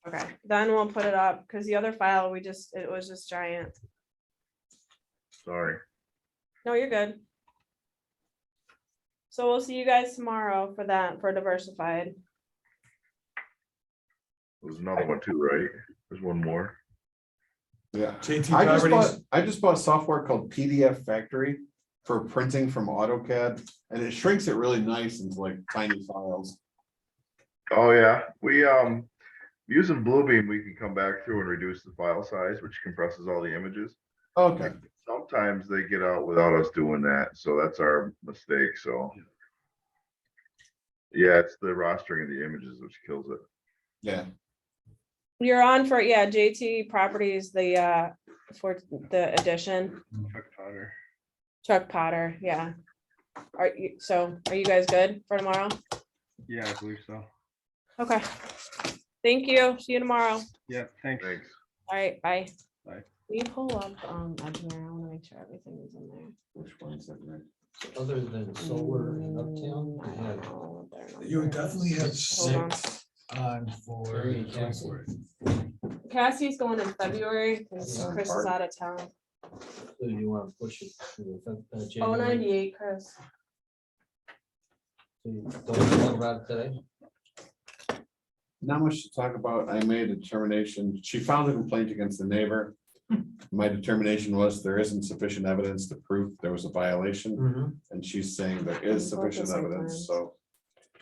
Okay, then we'll put it up, because the other file, it was just giant. Sorry. No, you're good. So we'll see you guys tomorrow for that, for diversified. There's another one too, right? There's one more. Yeah. JT I Properties. just bought software called PDF Factory for printing from AutoCAD, and it shrinks it really nice into like tiny files. Oh, yeah, we, using Bluebeam, we can come back through and reduce the file size, which compresses all the images. Okay, Sometimes they get out without us doing that, so that's our mistake, so. Yeah, it's the rostering of the images which kills it. yeah. You're on for, yeah, JT Properties, for the addition, Chuck Potter. Chuck Potter, yeah. Are you guys good for tomorrow? Yeah, I believe so. Okay. Thank you. See you tomorrow. Yeah, thanks. Thanks. All right, bye. Bye. Will you pull up, Edgemere? I wanna make sure everything is in there. Which one's it, right? Other than solar and uptown, I we don't have know what their You would number is. definitely have Hold on. 6 on for Terry and 24th. Cassie's going in February because Yeah. Chris is out of town. so you want to push it to Oh, January. 98, Chris. So you don't talk about it today? Not much to talk about. I made a determination. She filed a complaint against the neighbor. My determination was there isn't sufficient evidence to prove there was a violation, and she's saying there is Both the sufficient site evidence, plans. so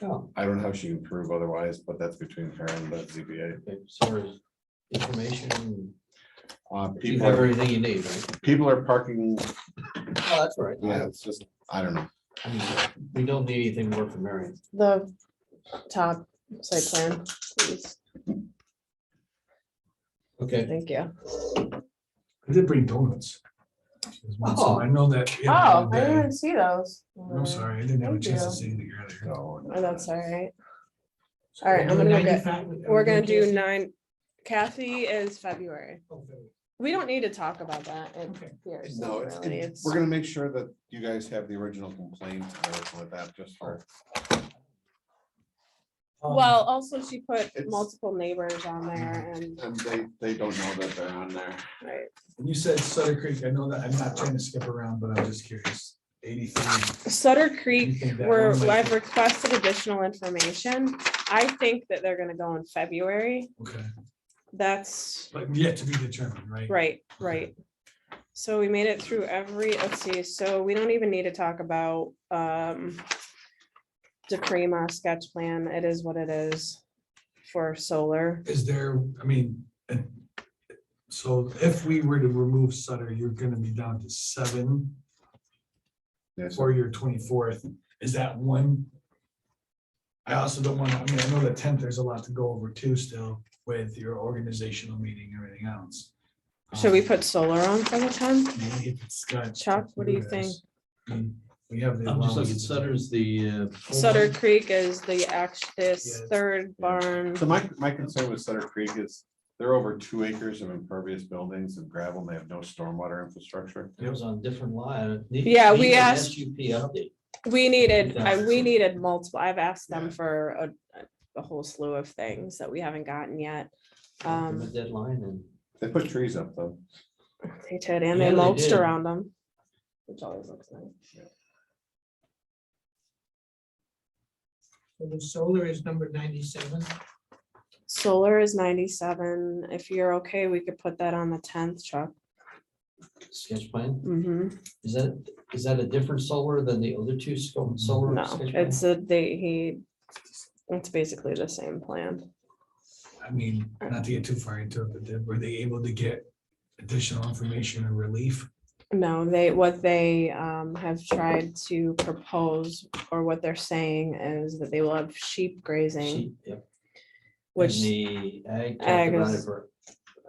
Oh, I don't know how she can prove otherwise, but that's between her and the ZBA. okay, so there's information, you People have are, everything you need, right? people are parking, Oh, that's right. yeah, it's just, I don't know. I mean, we don't need anything more from Marion. The top site plan, please. Okay, Thank you. I did bring donuts. There's one, so Oh. I know that. Oh, I didn't see those. I'm sorry, I didn't have a Thank chance to you. see anything earlier. Oh, that's all right. All right, I'm gonna go get, we're gonna do 9. Kathy is February. We don't need to talk about that. It's No, really, we're gonna make sure that you guys have the original complaint and everything like that, just for. well, also she put It's- multiple neighbors on there and, And they don't know that they're on there. right. When you said Sutter Creek, I know that I'm not trying to skip around, but I'm just curious. 83. Sutter You Creek, think that where one might I've be- requested additional information. I think that they're gonna go in February. Okay, That's but yet to be determined, right? right. So we made it through let's see, so we don't even need to talk about DeCrema sketch plan. It is what it is for solar. Is there, I mean, so if we were to remove Sutter, you're gonna be down to 7 Yes, for your 24th. Is that one I also don't want to, I mean, I know the 10th, there's a lot to go over too still with your organizational meeting and everything else. Should we put solar on for the 10th? Maybe if it's got. Chuck, what do you think? We have the. I'm just looking, allowance. Sutter's the. Sutter Creek is the this Yes. third barn. So my concern with Sutter Creek is they're over 2 acres of impervious buildings and gravel, and they have no stormwater infrastructure. It was on different line. Yeah, we asked- SUP update. We needed, we Yeah. needed multiple, I've asked them for a whole slew of things that we haven't gotten yet. The deadline and. They put trees up though. They did, and Yeah, they they mulched did. around them, which always looks nice. So the solar is number 97. Solar is 97. If you're okay, we could put that on the 10th, Chuck. Sketch plan, Mm-hmm. is that a different solar than the other two solar? No, sketch plan? it's it's basically the same plan. I mean, not to get too far into it, but were they able to get additional information or relief? No, what they have tried to propose, or what they're saying is that they will have sheep grazing, Sheep, yep. which And the ag. talked ag about it is for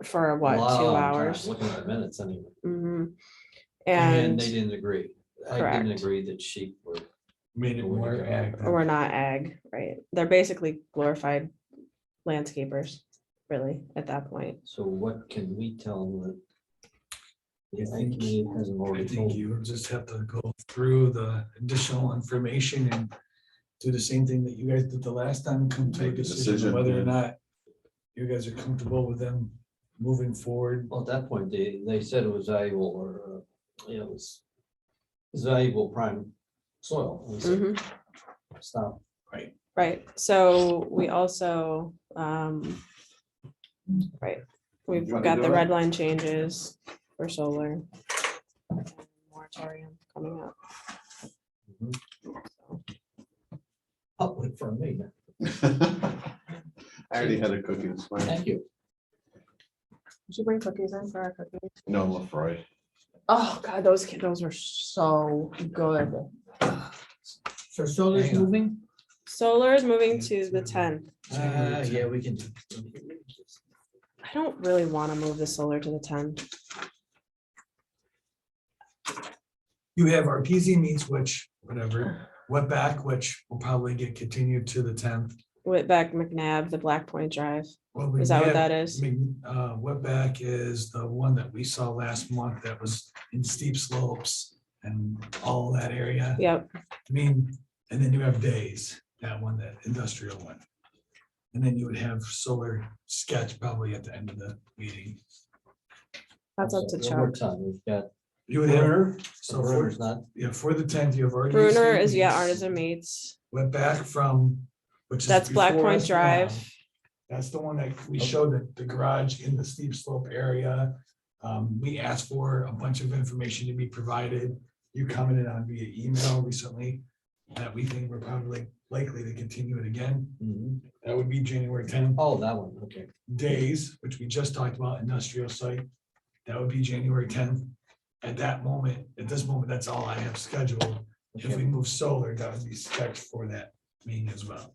for a what, 2 long time, hours? Looking at the minutes anyway. Mhm. And And they didn't agree. I didn't Correct. agree that sheep were. Made it more ag. we're not ag, right? They're basically glorified landscapers, really, at that point. So what can we tell them that? I The think- ag committee hasn't I already think told. you just have to go through the additional information and do the same thing that you guys did the last time, come to a Make a decision decision, on whether yeah. or not you guys are comfortable with them moving forward. Well, at that point, they said it was valuable or, it was valuable prime soil. And we said, Mhm. stop. Right, so we also, right, we've You wanna got do the it? red line changes for solar. Moratorium coming up. Public from me. I already had a cookie this morning. Thank you. Did you bring cookies in for our cookies? No, Lafroy. Oh, God, those were so good. So solar is Hang on. moving? Solar is moving to the 10th. Yeah, we can. I don't really want to move the solar to the 10th. You have our PZ meets, which, whatever, wetback, which will probably get continued to the 10th. Whitbeck, McNabb, the Black Point Drive. Well, we Is that what have- that is? Wetback is the one that we saw last month that was in steep slopes and all that area. Yep, I mean, and then you have days, that one, that industrial one. And then you would have solar sketch probably at the end of the meeting. that's up to One more Chuck. time, we've got. You would have, Bruner, so Bruner's for, not, yeah, for the 10th, you have already. Bruner seen is, yeah, these. Artisan Meats. Wetback from, which is. That's Black before Point us Drive. now. That's the one that we showed the garage in the steep slope area. We asked for a bunch of information to be provided. You commented on via email recently that we think we're probably likely to continue it again. Mhm. That would be January 10th. Oh, that one, okay. Days, which we just talked about, industrial site. That would be January 10th. At that moment, at this moment, that's all I have scheduled. If we move solar, that would be sketched for that meeting as well.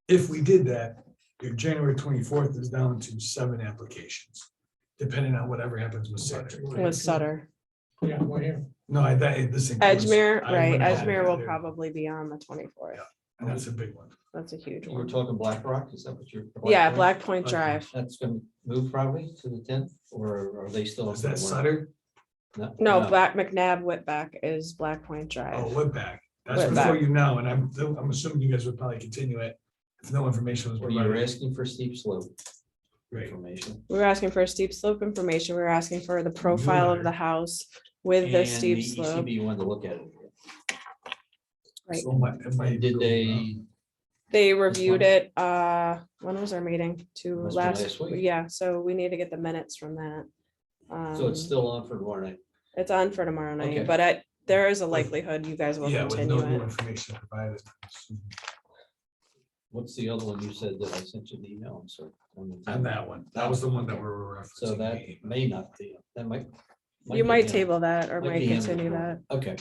If we did that, your January 24th is down to 7 applications, depending on whatever happens with Sutter. With Sutter. Yeah, we're here. No, this. includes- Edgemere, I right, went ahead Edgemere will there, probably be on the 24th. And that's a big one. That's a huge You were one. talking Black Rock, is that what you're? Yeah, Point? Black Point Black Drive. That's gonna move probably to the 10th, or are they still? Is that Sutter? No, Black McNabb Whitback is Black Point Oh, Drive. Whitback. That's Whitback. before you know, and I'm assuming you guys would probably continue it if no information was Or you're provided. asking for steep slope Right. information. We were asking for steep slope information. We were asking for the profile of the house with the And steep the slope. ECB wanted to look at it. Right. So it might Did go they, They reviewed it, when was our meeting? To Must've been last, last week. yeah, so we need to get the minutes from that. so it's Um, still on for tomorrow night? It's on for tomorrow Okay. night, but there is a likelihood you guys will Yeah, with continue no new it. information provided. What's the other one you said that I sent you the email, I'm sorry. on the On 10th? that one, that was the one that we were referencing. So that may not be, that might. You be might him. table that or Might might be him continue tomorrow. that. Okay,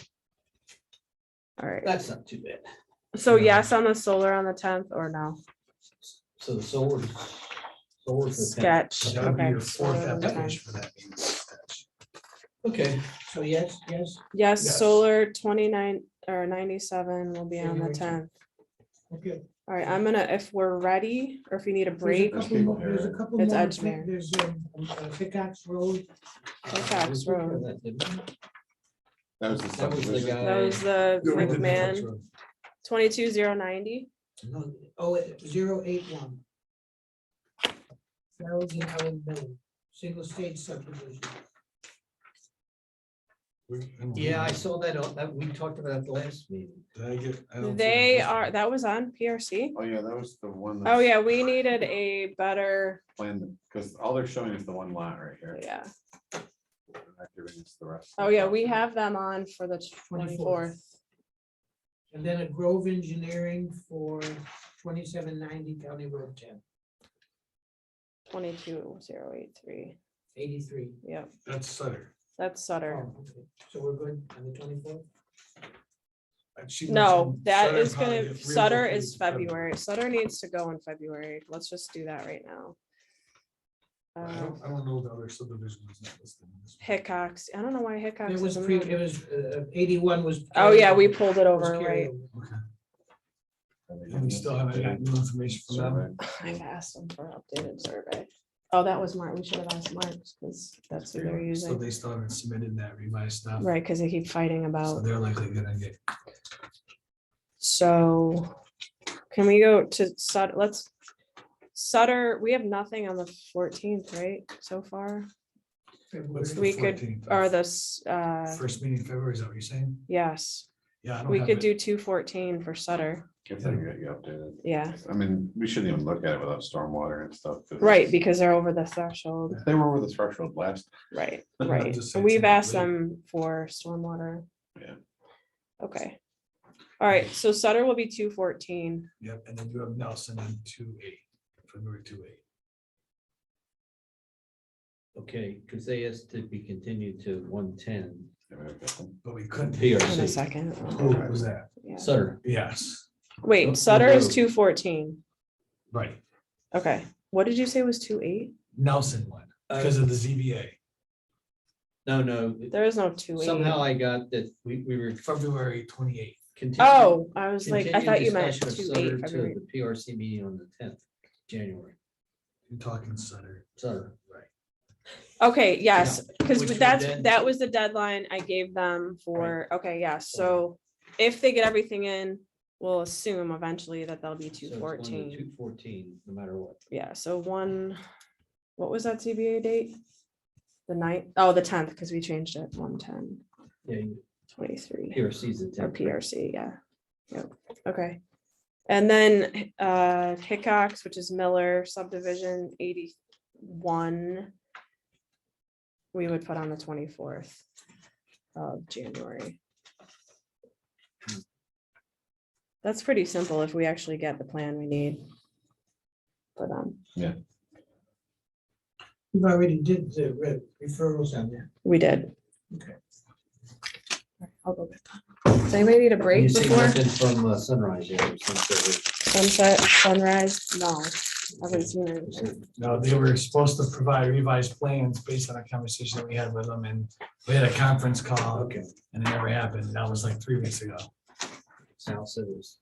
All right. that's not too bad. So Yeah. yes on the solar on the tenth or no? So the solar. Sketch, So that would be okay. your fourth solar on the 10th. application for that. meeting. Okay, So yes, yes, Yes, Yes. solar 29 or 97 will be on the January 10th. 10th. okay. All right, I'm gonna, if we're ready, or if you need a There's a break, There's couple people more, there's a here. couple It's more, Edgemere. there's Pickaxe Road. Hickox Road. That was the That was the subdivision. guy. That was the Yeah, we did the McMahon, Fox Road. 22090. No, oh, 081. Farrell's and Ellen Miller, single stage subdivision. Yeah, I saw that, that we talked about at the last meeting. Did I get- I don't think They I are, listed that was on PRC. Oh, yeah, that was the one. Oh, yeah, we needed a better, Plan, because all they're showing is the one lot right here. yeah. They're not giving us the rest. Oh, yeah, we have them on for the 24th. And then a Grove Engineering for 2790 County Road 10, 22083. 83. Yep, That's Sutter. that's Sutter. Oh, okay. So we're good on the 24th? She No, mentioned that Sutter is probably gonna, gets Sutter relocated is to February. Sutter needs to go in February. Let's just do that right now. I don't know the other subdivision was not listed in this one. Hickox, I don't know why Hickox. It was isn't pre, on. it was 81 was. Oh, yeah, we was pulled it over, carried right? over. Okay. And we still haven't got new information from them. I've asked them for updated survey. Oh, that was Mark. We should have asked Mark because that's who they're So using. they still haven't submitted that revised stuff. Right, because they keep fighting So about. they're likely gonna get, So can we go to Sutter? Let's Sutter, we have nothing on the 14th, right? So far, what's the we could, 14th? or this, First meeting in February, is that what you're saying? yes, Yeah. I don't we have could it. do 214 for Sutter. If they can get you updated. Yeah, I mean, we shouldn't even look at it without stormwater and stuff. 'cause right, because they're over the threshold. They were over the threshold last. Right, I'll right. just say We've it's asked late. them for stormwater. Yeah. Okay. All right, so Sutter will be 214. Yep, and then you have Nelson on 2/8, February 2/8. Okay, because they asked to be continued to 110. But we couldn't. In a PRC, second. Who was that? Yeah. Sutter. Yes, Wait, Sutter is Road. 214. right. Okay, what did you say was 28? Nelson one, because of the ZBA, No, There is no 28. somehow I got that we were. February 28th. Oh, I was like, I continuing thought you meant discussion of 28 Sutter to February. the PRC meeting on the 10th, January. You're talking Sutter. Sutter. Right. Okay, yes, because Which would that's, then- that was the deadline I gave them for, okay, yeah, so if they get everything in, we'll assume eventually that they'll be So it's going to 214. 214, no matter what. Yeah, so what was that CBA date? The 9th, oh, the 10th, because we changed it, 110, Yeah, 23. PRC's the Or 10th. PRC, yeah. Yep, okay. And then Hickox, which is Miller subdivision 81. We would put on the 24th of January. That's pretty simple if we actually get the plan we need. But You've already did the referrals on that. we did. Okay. I'll go get that. Does anybody need a You break see before nothing from Sunrise yet? or something? sunset, sunrise? No, I haven't seen it. No, they were supposed to provide revised plans based on a conversation that we had with them, and we had a conference call, Okay, and it never happened. That was like 3 weeks ago. Sal said it was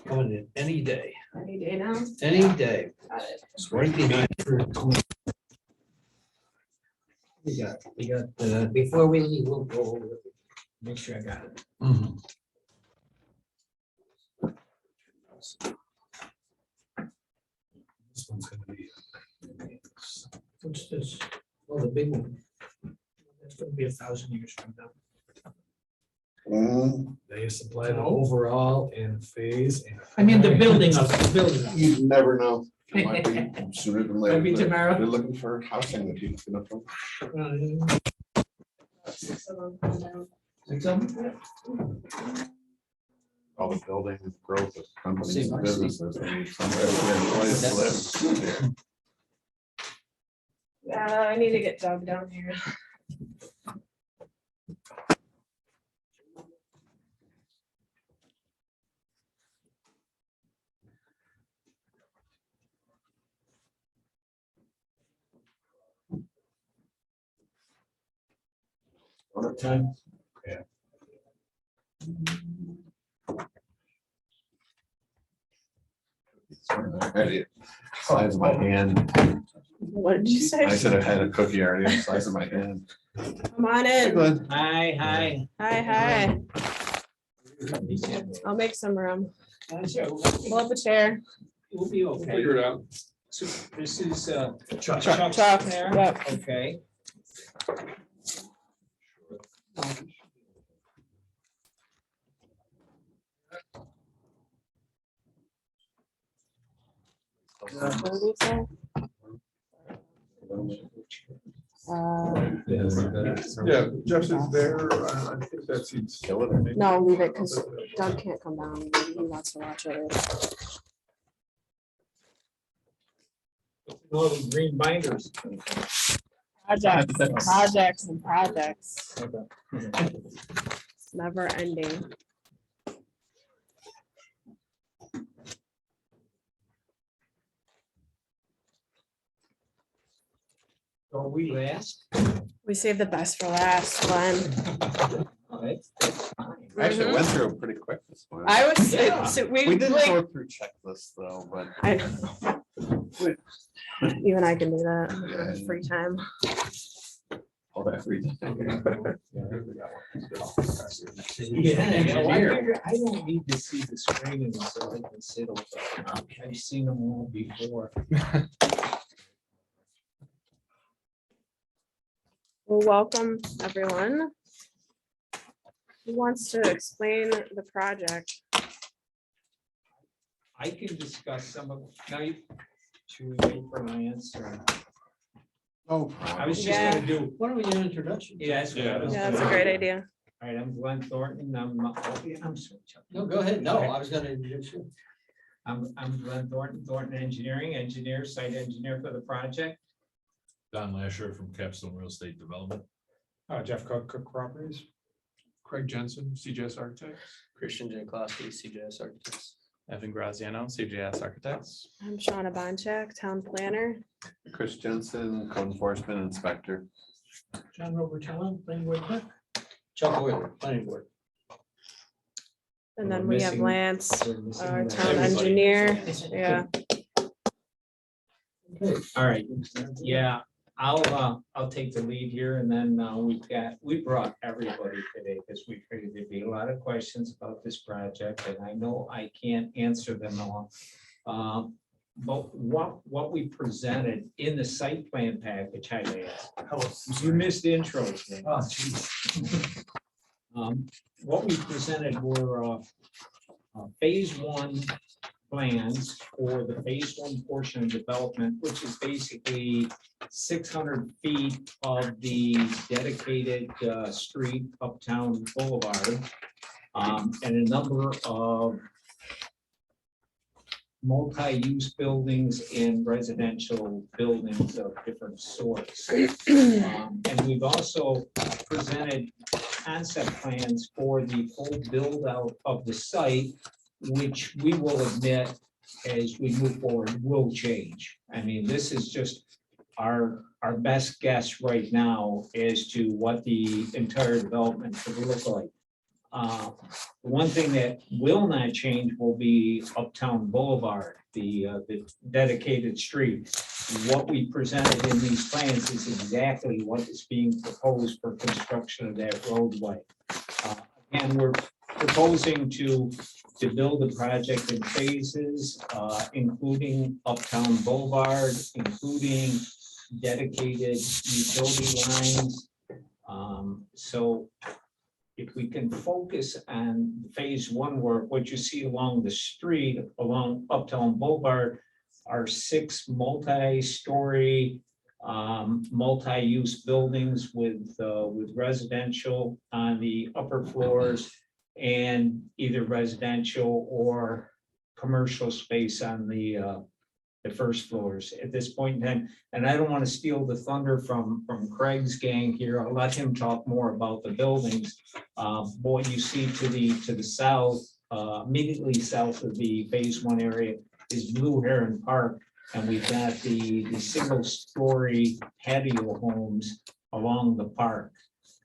coming in any day, Any day now? any day. Got it. Right behind. For 20 We got, before we leave, we'll go over it. Make sure I got it. Mhm. This one's gonna be. What's this? Oh, the big one. It's gonna be 1,000 years from now. They supply the overall and phase. and- I mean, the building of, the building. of it. You never know. It might be sooner than later. Might be tomorrow. They're looking for housing that people can afford. Six of them? All the building growth of companies See, and I see. businesses. they need somewhere for their employees to live. I need to get Doug down here. Time. Already, size of my hand. What did you say? I said I had a cookie already, the size of my hand. Come on Hey, in. Glenn. Hi. Hi, hi. I'll make some room. Pull up a chair. We'll be okay. Figure it out. So this is Chuck's Chuck, there? yep. Okay. What did you say? Yeah, Jeff's is there. I think that seems. No, leave it because Doug can't come down. He wants to watch it. All the green binders. Projects and projects. It's never ending. Are we last? We saved the best for last, Glenn. That's fine. Actually, went through it pretty quick this morning. I was, Yeah. so We we didn't like, go through checklists though, but I you and I can do that in our free time. all that free time. Yeah, you know, I figure I don't need to see the screen so I can sit over. I've seen them all before. Well, welcome, everyone. Who wants to explain the project? I can discuss some of, now you, should we wait for my answer? Oh. I was just Yeah. gonna do, Why don't we get an introduction? yeah, that's what I was. Yeah, that's a gonna great do. idea. All right, I'm Glenn Thornton. I'm sorry, Chuck. No, go ahead. No, I was gonna introduce you. I'm Glenn Thornton, Thornton Engineering, engineer, site engineer for the project. Don Lasher from Capstone Real Estate Development. Jeff Cook, Cook Properties. Craig Jensen, CJS Architects. Christian J. Klosky, CJS Architects. Evan Graziano, CJS Architects. I'm Shauna Bonchak, town planner. Chris Jensen, code enforcement inspector. John Robertello, planning board clerk. Chuck Euler, planning board. And We're then we have missing- Lance, we're missing our the- town everybody. engineer. Yeah. All right, yeah, I'll take the lead here and then we brought everybody today because we figured there'd be a lot of questions about this project and I know I can't answer them all. But what we presented in the site plan package, hi Lance. You missed the intros. man. Oh, geez. What we presented were phase one plans for the phase one portion of development, which is basically 600 feet of the dedicated street Uptown Boulevard. And a number of multi-use buildings and residential buildings of different sorts. And we've also presented concept plans for the full build out of the site, which we will admit as we move forward will change. I mean, this is just our best guess right now as to what the entire development could look like. The one thing that will not change will be Uptown Boulevard, the dedicated street. What we presented in these plans is exactly what is being proposed for construction of that roadway. And we're proposing to build the project in phases, including Uptown Boulevard, including dedicated utility lines. So if we can focus on phase one work, what you see along the street, along Uptown Boulevard, are 6 multi-story, multi-use buildings with residential on the upper floors and either residential or commercial space on the first floors at this point in time. And I don't want to steal the thunder from Craig's gang here. I'll let him talk more about the buildings. What you see to the south, immediately south of the phase one area is Blue Heron Park. And we've got the single story patio homes along the park.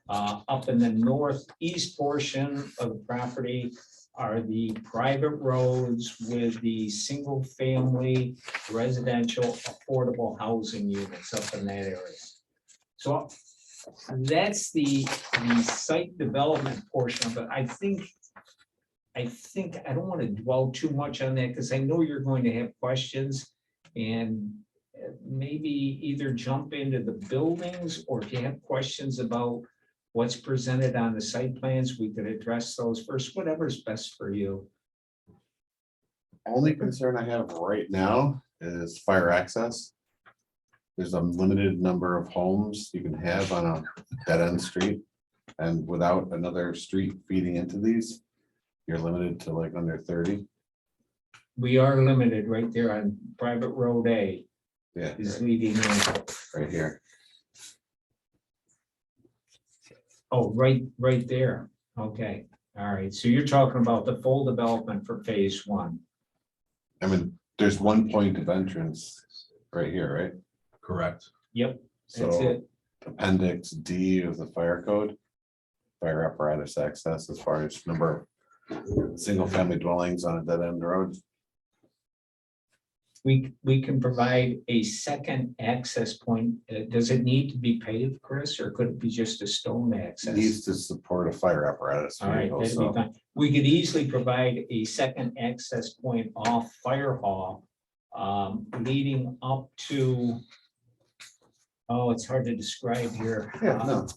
Up in the northeast portion of the property are the private roads with the single-family residential affordable housing units up in that area. So that's the site development portion of it. I think, I don't want to dwell too much on that because I know you're going to have questions. And maybe either jump into the buildings, or if you have questions about what's presented on the site plans, we could address those first, whatever's best for you. Only concern I have right now is fire access. There's a limited number of homes you can have on a dead end street. And without another street feeding into these, you're limited to like under 30. We are limited right there on private road A Yeah, is leading in. right here. Oh, right there. Okay, all right. So you're talking about the full development for phase one. I mean, there's one point of entrance right here, right? Correct. Yep, that's So it. appendix D of the fire code. Fire apparatus access as far as number of single family dwellings on a dead end road. We can provide a second access point. Does it need to be paved, Chris, or could it be just a stone access? Needs to support a fire apparatus. All right, vehicle, that'd so- be fine. We could easily provide a second access point off Fire Hall, leading up to, oh, it's hard to describe here. Yeah, no.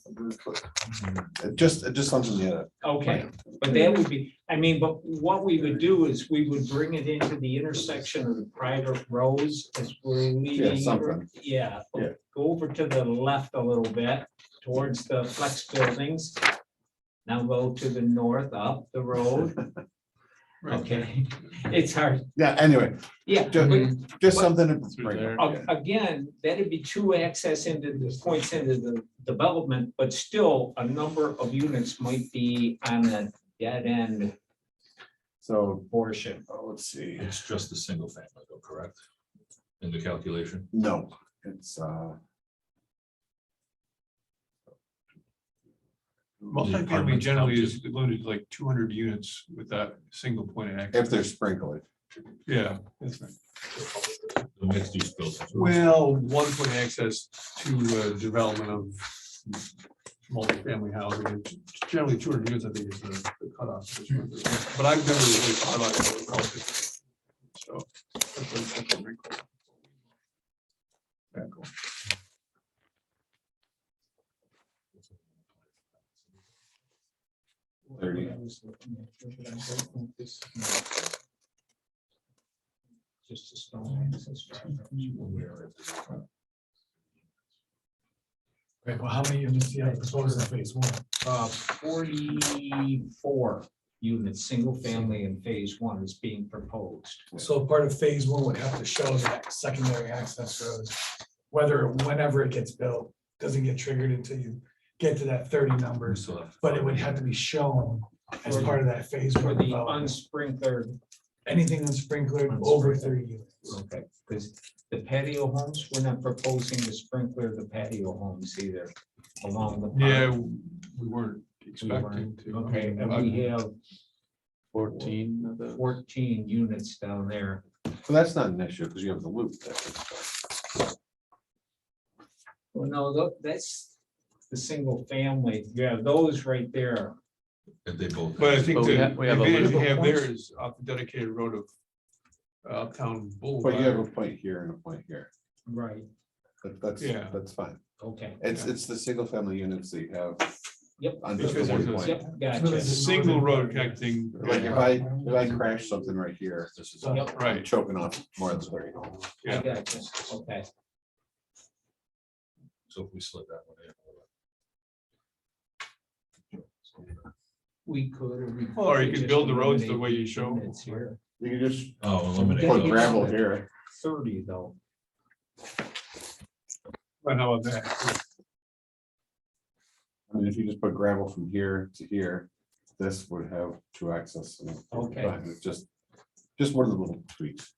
Just something, yeah. Okay, but that would be, I mean, but what we would do is we would bring it into the intersection of the private roads as we're leading. something. Yeah, Yeah. go over to the left a little bit towards the flex buildings. Now go to the north up the road. Okay, it's hard. Yeah, anyway, Yeah, Ju- but just But- something to Through bring there. up. again, that'd be two access into the points into the development, but still a number of units might be on the dead end So, portion. let's see. It's just a single family though, correct? In the calculation? No, it's, Multifamily generally is limited to like 200 units with that single point of access. if they're sprinkled. Yeah, that's right. The mixed use buildings. Well, one point of access to development of multifamily housing, and generally 200 units, I think is the cutoff. But I've never really thought about it relative. So. that's a wrinkle. Yeah, cool. Just a stone access. Right, well, how many units do you have proposed in phase one? 44 units, single family in phase one is being proposed. So part of phase one would have to show that secondary access roads, whenever it gets built, doesn't get triggered until you get to that 30 numbers, but it would have to be shown as part of that phase For one the development. unsprinklered, Anything unsprinkled over 30 units. okay, because the patio homes, we're not proposing to sprinkler the patio homes either along the. Yeah, park. we weren't expecting to. Okay, and we have 14 of those. 14 units down there. So that's not an issue because you have the loop there. Well, no, that's the single family. Yeah, those right there. And they both. But I think But the we have a advantage you loop. have there is off the dedicated road of Uptown But you have a Boulevard. point here and a point here. Right. Yeah. That's fine. Okay. It's the single family units that you have. Yep. On just the Because one there's a- point. Yep, It's gotcha. a single road kind of thing. Like if I crash something right here, This is. Yep. I'm Right, choking off more than 30 homes. I yeah. gotcha. Okay. So if we slid that one in. We could. Or you could build the roads the way you show. It's here. You can just Oh, eliminate. put those. gravel here. 30 though. But how about that? I mean, if you just put gravel from here to here, this would have two access. and it'd be Okay. fine. It's just one of the little tweaks.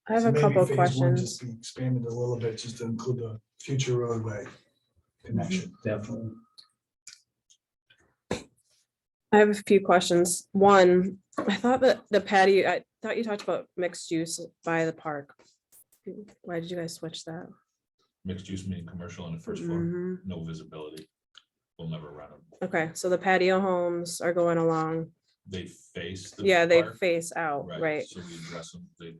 I have So a maybe couple phase one questions. Just be expanded a little bit, just to include the future roadway connection. Definitely. I have a few questions. One, I thought that the patio, I thought you talked about mixed use by the park. Why did you guys switch that? Mixed use meaning commercial on the first floor, Mhm. no visibility. We'll never run them. Okay, so the patio homes are going along. They face. the Yeah, they park, face out, right? So we address them, they,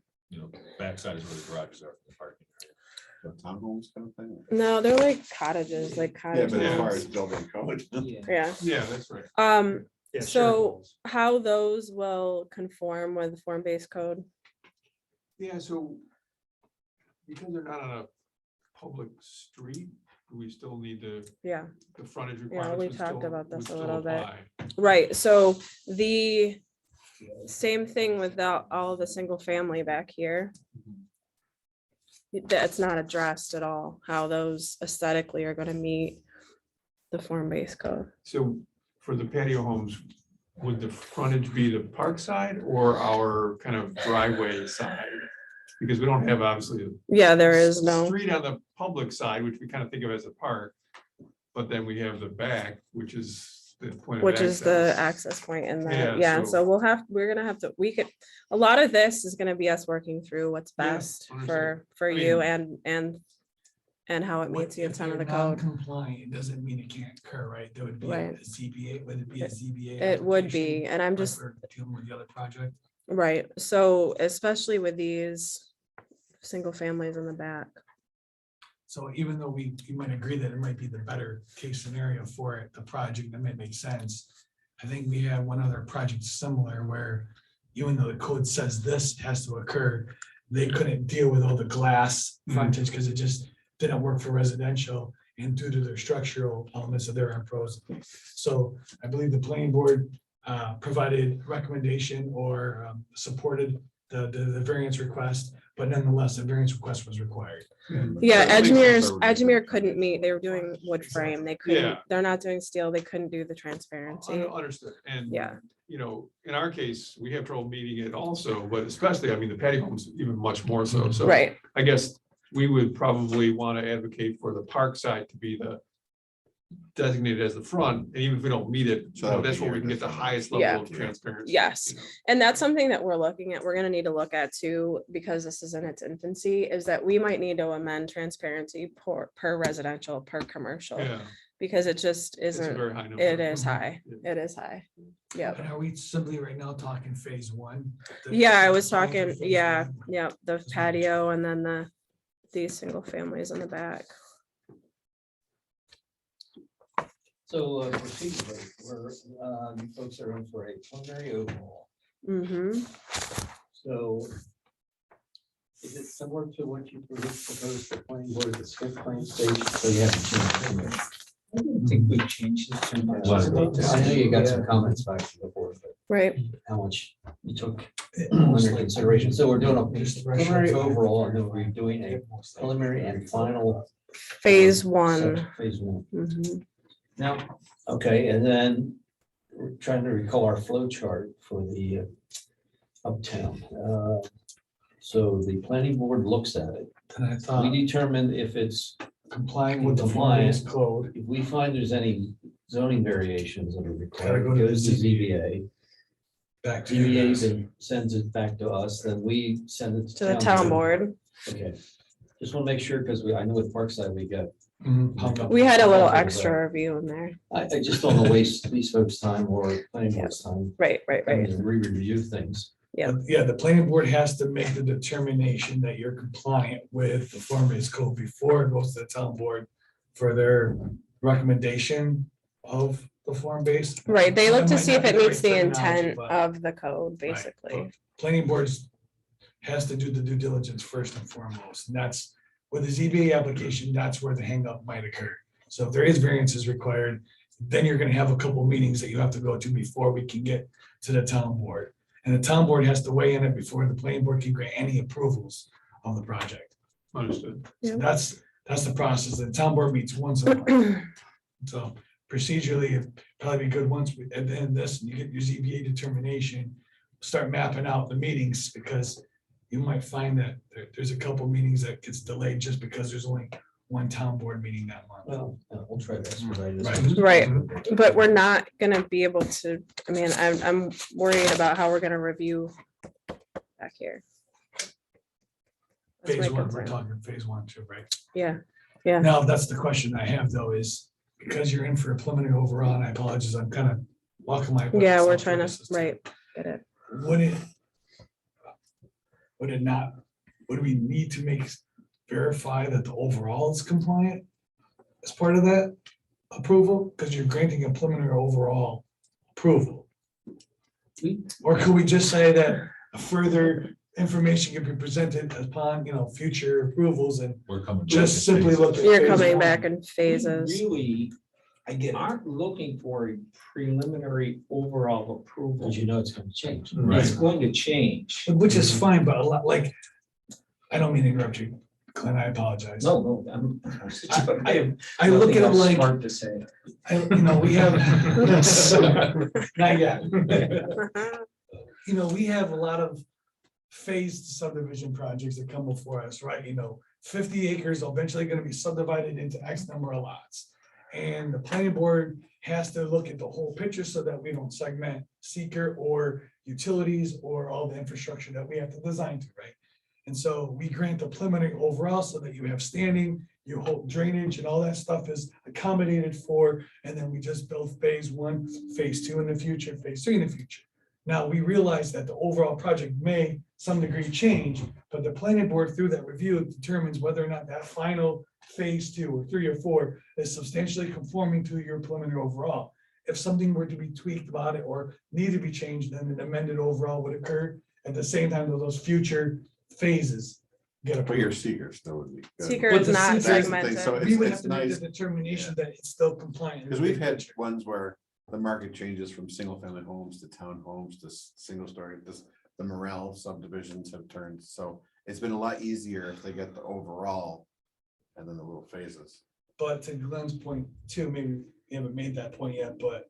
backside is where the garages are, the parking area. So townhomes kind of thing. No, they're like cottages, like Yeah, cottage but as far as homes. building code. Yeah. Yeah, that's right. Yeah, So how those will conform with the form-based code? Yeah, so because they're not on a public street, we still need Yeah, the frontage we requirements. would talked still- about this would a still little bit. apply. right. So the same thing with all the single family back here. That's not addressed at all, how those aesthetically are gonna meet the form-based code. So for the patio homes, would the frontage be the park side or our kind of driveway side? Because we don't have obviously. Yeah, there is no, Street on the public side, which we kind of think of as a park. But then we have the back, which is the point of which is the access. access point in Yeah, that, yeah, so- so we're gonna have to, a lot of this is gonna be us working through what's Yeah, best understood. for I you mean- and how it meets the If intent of they're the code. non-compliant, it doesn't mean it can't occur, right? There would be a Right. ZBA, would it be a ZBA? It would application, be, and I'm like just, we're Dealing with the other project. right, so especially with these single families in the back. So even though you might agree that it might be the better case scenario for it, the project, that might make sense. I think we have one other project similar where even though the code says this has to occur, they couldn't deal with all the glass frontage because it just didn't work for residential and due to their structural elements of their own pros. So I believe the planning board provided recommendation or supported the variance request, but nonetheless, the variance request was required. Yeah, That makes sense. Edgemere couldn't meet, they were doing wood frame, they couldn't, Yeah. they're not doing steel, they couldn't do the transparency. Understood. And. Yeah. You know, in our case, we have trouble meeting it also, but especially, I mean, the patio homes even much more so. So Right, I guess we would probably want to advocate for the park side to be the designated as the front, and even if we don't meet it, So that would that's be where we your can get the definition. highest Yeah. level of transparency. Yes. you know. and that's something that we're looking at, we're gonna need to look at too, because this is in its infancy, is that we might need to amend transparency per residential, per commercial. Yeah, Because it just it's a isn't, very high number. it is high, Yeah. it is high. Yep. And are we simply right now talking phase one? Yeah, I was Going through talking, phase yeah, one? yeah, the Just making patio and then these single families in the back. So procedurally, you folks are in for a preliminary overall. Mm-hmm. So is it similar to what you proposed the planning board at the skip plan stage? So you haven't changed too much? I don't think we changed it too much. I know you got some comments back from the board, but Right, how much you took under consideration. So we're doing a preliminary overall, and then we're doing a preliminary and final. phase one. section, Phase one. Mhm. Now, okay, and then we're trying to recall our flow chart for the uptown. So the planning board looks at it. And I We thought determine if it's, complying with the Compliant. form-based code. if we find there's any zoning variations that are Gotta required, go it to the goes to ZBA. Back to ZBA you. then sends it back to us, then we send it To the town board. Okay, just want to make sure, because I know with Parkside, we got, Hung up. We had a little Okay, extra review in there. I just don't want to waste these folks' time or planning board's time. Right, having to re-review things. Yeah. Yeah, the planning board has to make the determination that you're compliant with the form-based code before it goes to the town board for their recommendation of the form-based. Right, they look That to might see not if be it the meets the right terminology, intent but- of the code, Right, basically. but Planning boards has to do the due diligence first and foremost, and that's with the ZBA application, that's where the hangup might occur. So if there is variances required, then you're gonna have a couple meetings that you have to go to before we can get to the town board. And the town board has to weigh in it before the planning board can grant any approvals of the project. Understood. So that's the process. The town board meets once a month. So procedurally, it'd probably be good once we, and then this, and you get your ZBA determination, start mapping out the meetings, because you might find that there's a couple meetings that gets delayed just because there's only one town board meeting that month. Well, we'll try to expedite Right. this. Right, but we're not gonna be able to, I mean, I'm worried about how we're gonna review back here. That's my Phase one, we're concern. talking phase one too, right? Yeah, yeah. Now, that's the question I have though, is because you're in for a preliminary overall, and I apologize, I'm kind of walking my. Yeah, we're trying to, right, get it. Would it? Would it not, would we need to verify that the overall is compliant as part of that approval? Because you're granting a preliminary overall approval. Or could we just say that further information can be presented upon, future approvals and We're coming. back just in simply phases. look at. You're phase coming one? back in phases. Really I get it. aren't looking for a preliminary overall approval. Because you know it's gonna change. Right. It's going to change. Which is fine, but a lot, like, I don't mean to interrupt you, Glenn, I apologize. No, I have. I look nothing at it else like, Smart to say. we have. Not yet. We have a lot of phased subdivision projects that come before us, right? 50 acres eventually gonna be subdivided into X number of lots. And the planning board has to look at the whole picture so that we don't segment seeker or utilities or all the infrastructure that we have to design to, right? And so we grant the preliminary overall so that you have standing, you hope drainage and all that stuff is accommodated for, and then we just build phase one, phase two in the future, phase three in the future. Now, we realize that the overall project may some degree change, but the planning board through that review determines whether or not that final phase two or three or four is substantially conforming to your preliminary overall. If something were to be tweaked about it or need to be changed, then an amended overall would occur at the same time that those future phases get But your approved. seeker still would be. good. Seeker But is the not seeker- That's the thing, so segmented. We would it's have to make nice, the determination that it's still compliant. because we've had ones where the market changes from single family homes to townhomes to single story, the Morel subdivisions have turned, so it's been a lot easier if they get the overall and then the little phases. But to Glenn's point too, maybe we haven't made that point yet, but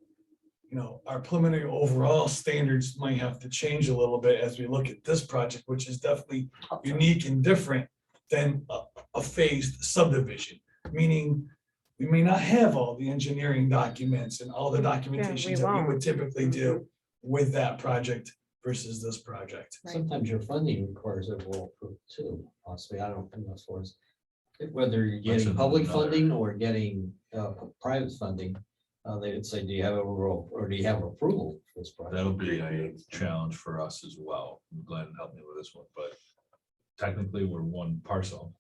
our preliminary overall standards might have to change a little bit as we look at this project, which is definitely unique and different than a phased subdivision, meaning we may not have all the engineering documents and all the documentation that we won't. would typically do with that project versus this project. Right. Sometimes your funding requires overall approval too, possibly, I don't know as far as whether you're getting public another- funding or getting private funding. They would say, do you have overall, or do you have approval for this project? That'll be a challenge for us as well. Glenn helped me with this one, but technically we're one parcel.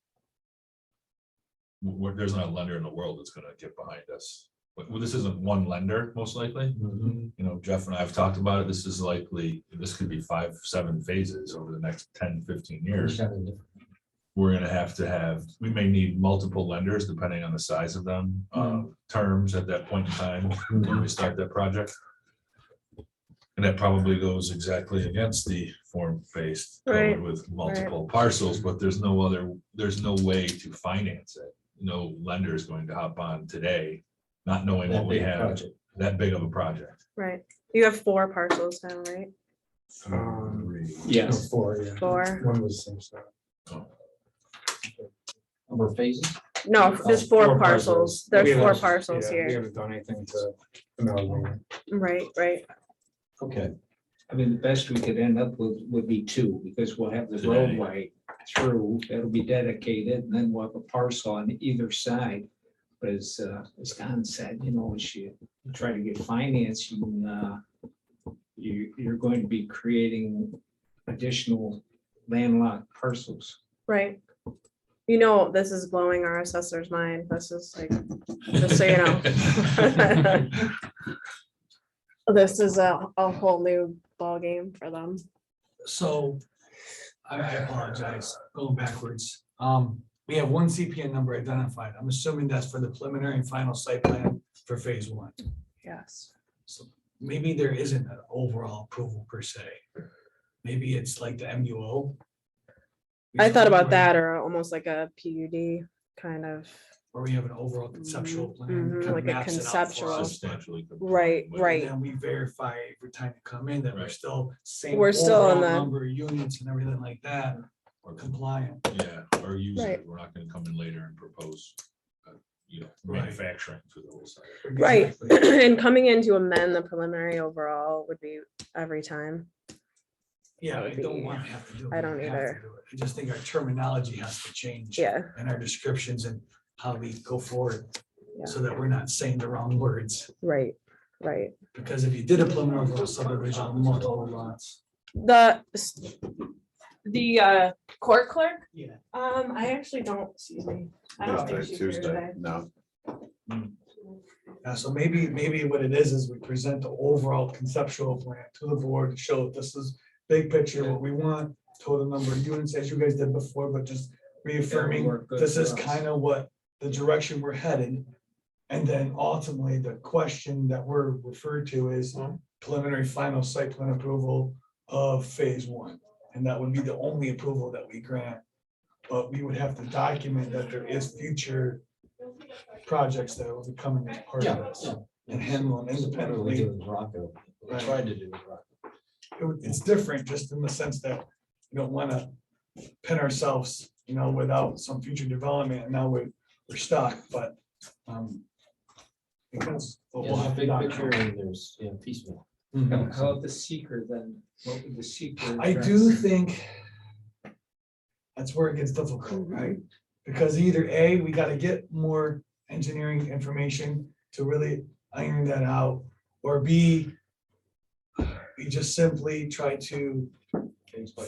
There's not a lender in the world that's gonna get behind us. Well, this isn't one lender, most likely. Jeff and I have talked about it. This is likely, this could be 5, 7 phases over the next 10, 15 years. We're gonna have, we may need multiple lenders depending on the size of them, terms at that point in time when we start that project. And that probably goes exactly against the form-based Right, code with multiple parcels, but there's no way to finance it. No lender is going to hop on today, not knowing what That we big have, project. that big of a project. Right. You have 4 parcels now, right? Yes. 4, yeah. 4. One was the same stuff. Number of phases? No, there's 4 4 parcels. parcels. There's We 4 haven't- parcels We here. haven't done anything to amalgamate. Right. Okay. I mean, the best we could end up with would be 2, because we'll have the Today. roadway through, that'll be dedicated, and then we'll have a parcel on either side. But as Don said, as you try to get financing, you're going to be creating additional landlocked parcels. Right. This is blowing our assessor's mind. This is like, just so you know. This is a whole new ballgame for them. So I apologize, going backwards. We have one CPN number identified. I'm assuming that's for the preliminary and final site plan for phase 1. Yes. So maybe there isn't an overall approval per se. Maybe it's like the MUO. I thought about that, or almost like a PUD kind of. Or we have an overall conceptual plan. Mhm, kind of like a maps it out for conceptual. us, Substantially. complete Right, with- right. And then we verify every time you come in that we're Right. still same. We're still in overall the- Number of units and everything like that. Or, compliant. yeah, or use Right. it, we're not gonna come in later and propose, Right. manufacturing to the whole site. Right, Exactly. and coming in to amend the preliminary overall would be every time. Yeah, I would don't be- want to have to do it. I We don't have to either. do it. I just think our terminology has to change. Yeah. And our descriptions and how we go forward. Yeah. So that we're not saying the wrong words. Right, right. Because if you did a preliminary subdivision on multiple lots. The court clerk, Yeah. I actually don't, excuse me. I don't think she's here Tuesday, today. no. So maybe what it is we present the overall conceptual plan to the board to show this is big picture, what we want, total number of units as you guys did before, but just reaffirming work good this is for us. kind of what the direction we're headed. And then ultimately, the question that we're referred to is preliminary final site plan approval of phase one. And that would be the only approval that we grant. But we would have to document that there is future projects that will be coming as part of this and handle them independently. Right. Tried to do. It's different just in the sense that we don't want to pin ourselves, without some future development, and now we're stuck, but. Because. we'll have to document. and there's, piecemeal. Mhm. How about the seeker then? What would the seeker? I do think that's where it gets difficult, right? Because either A, we gotta get more engineering information to really iron that out, or B, we just simply try to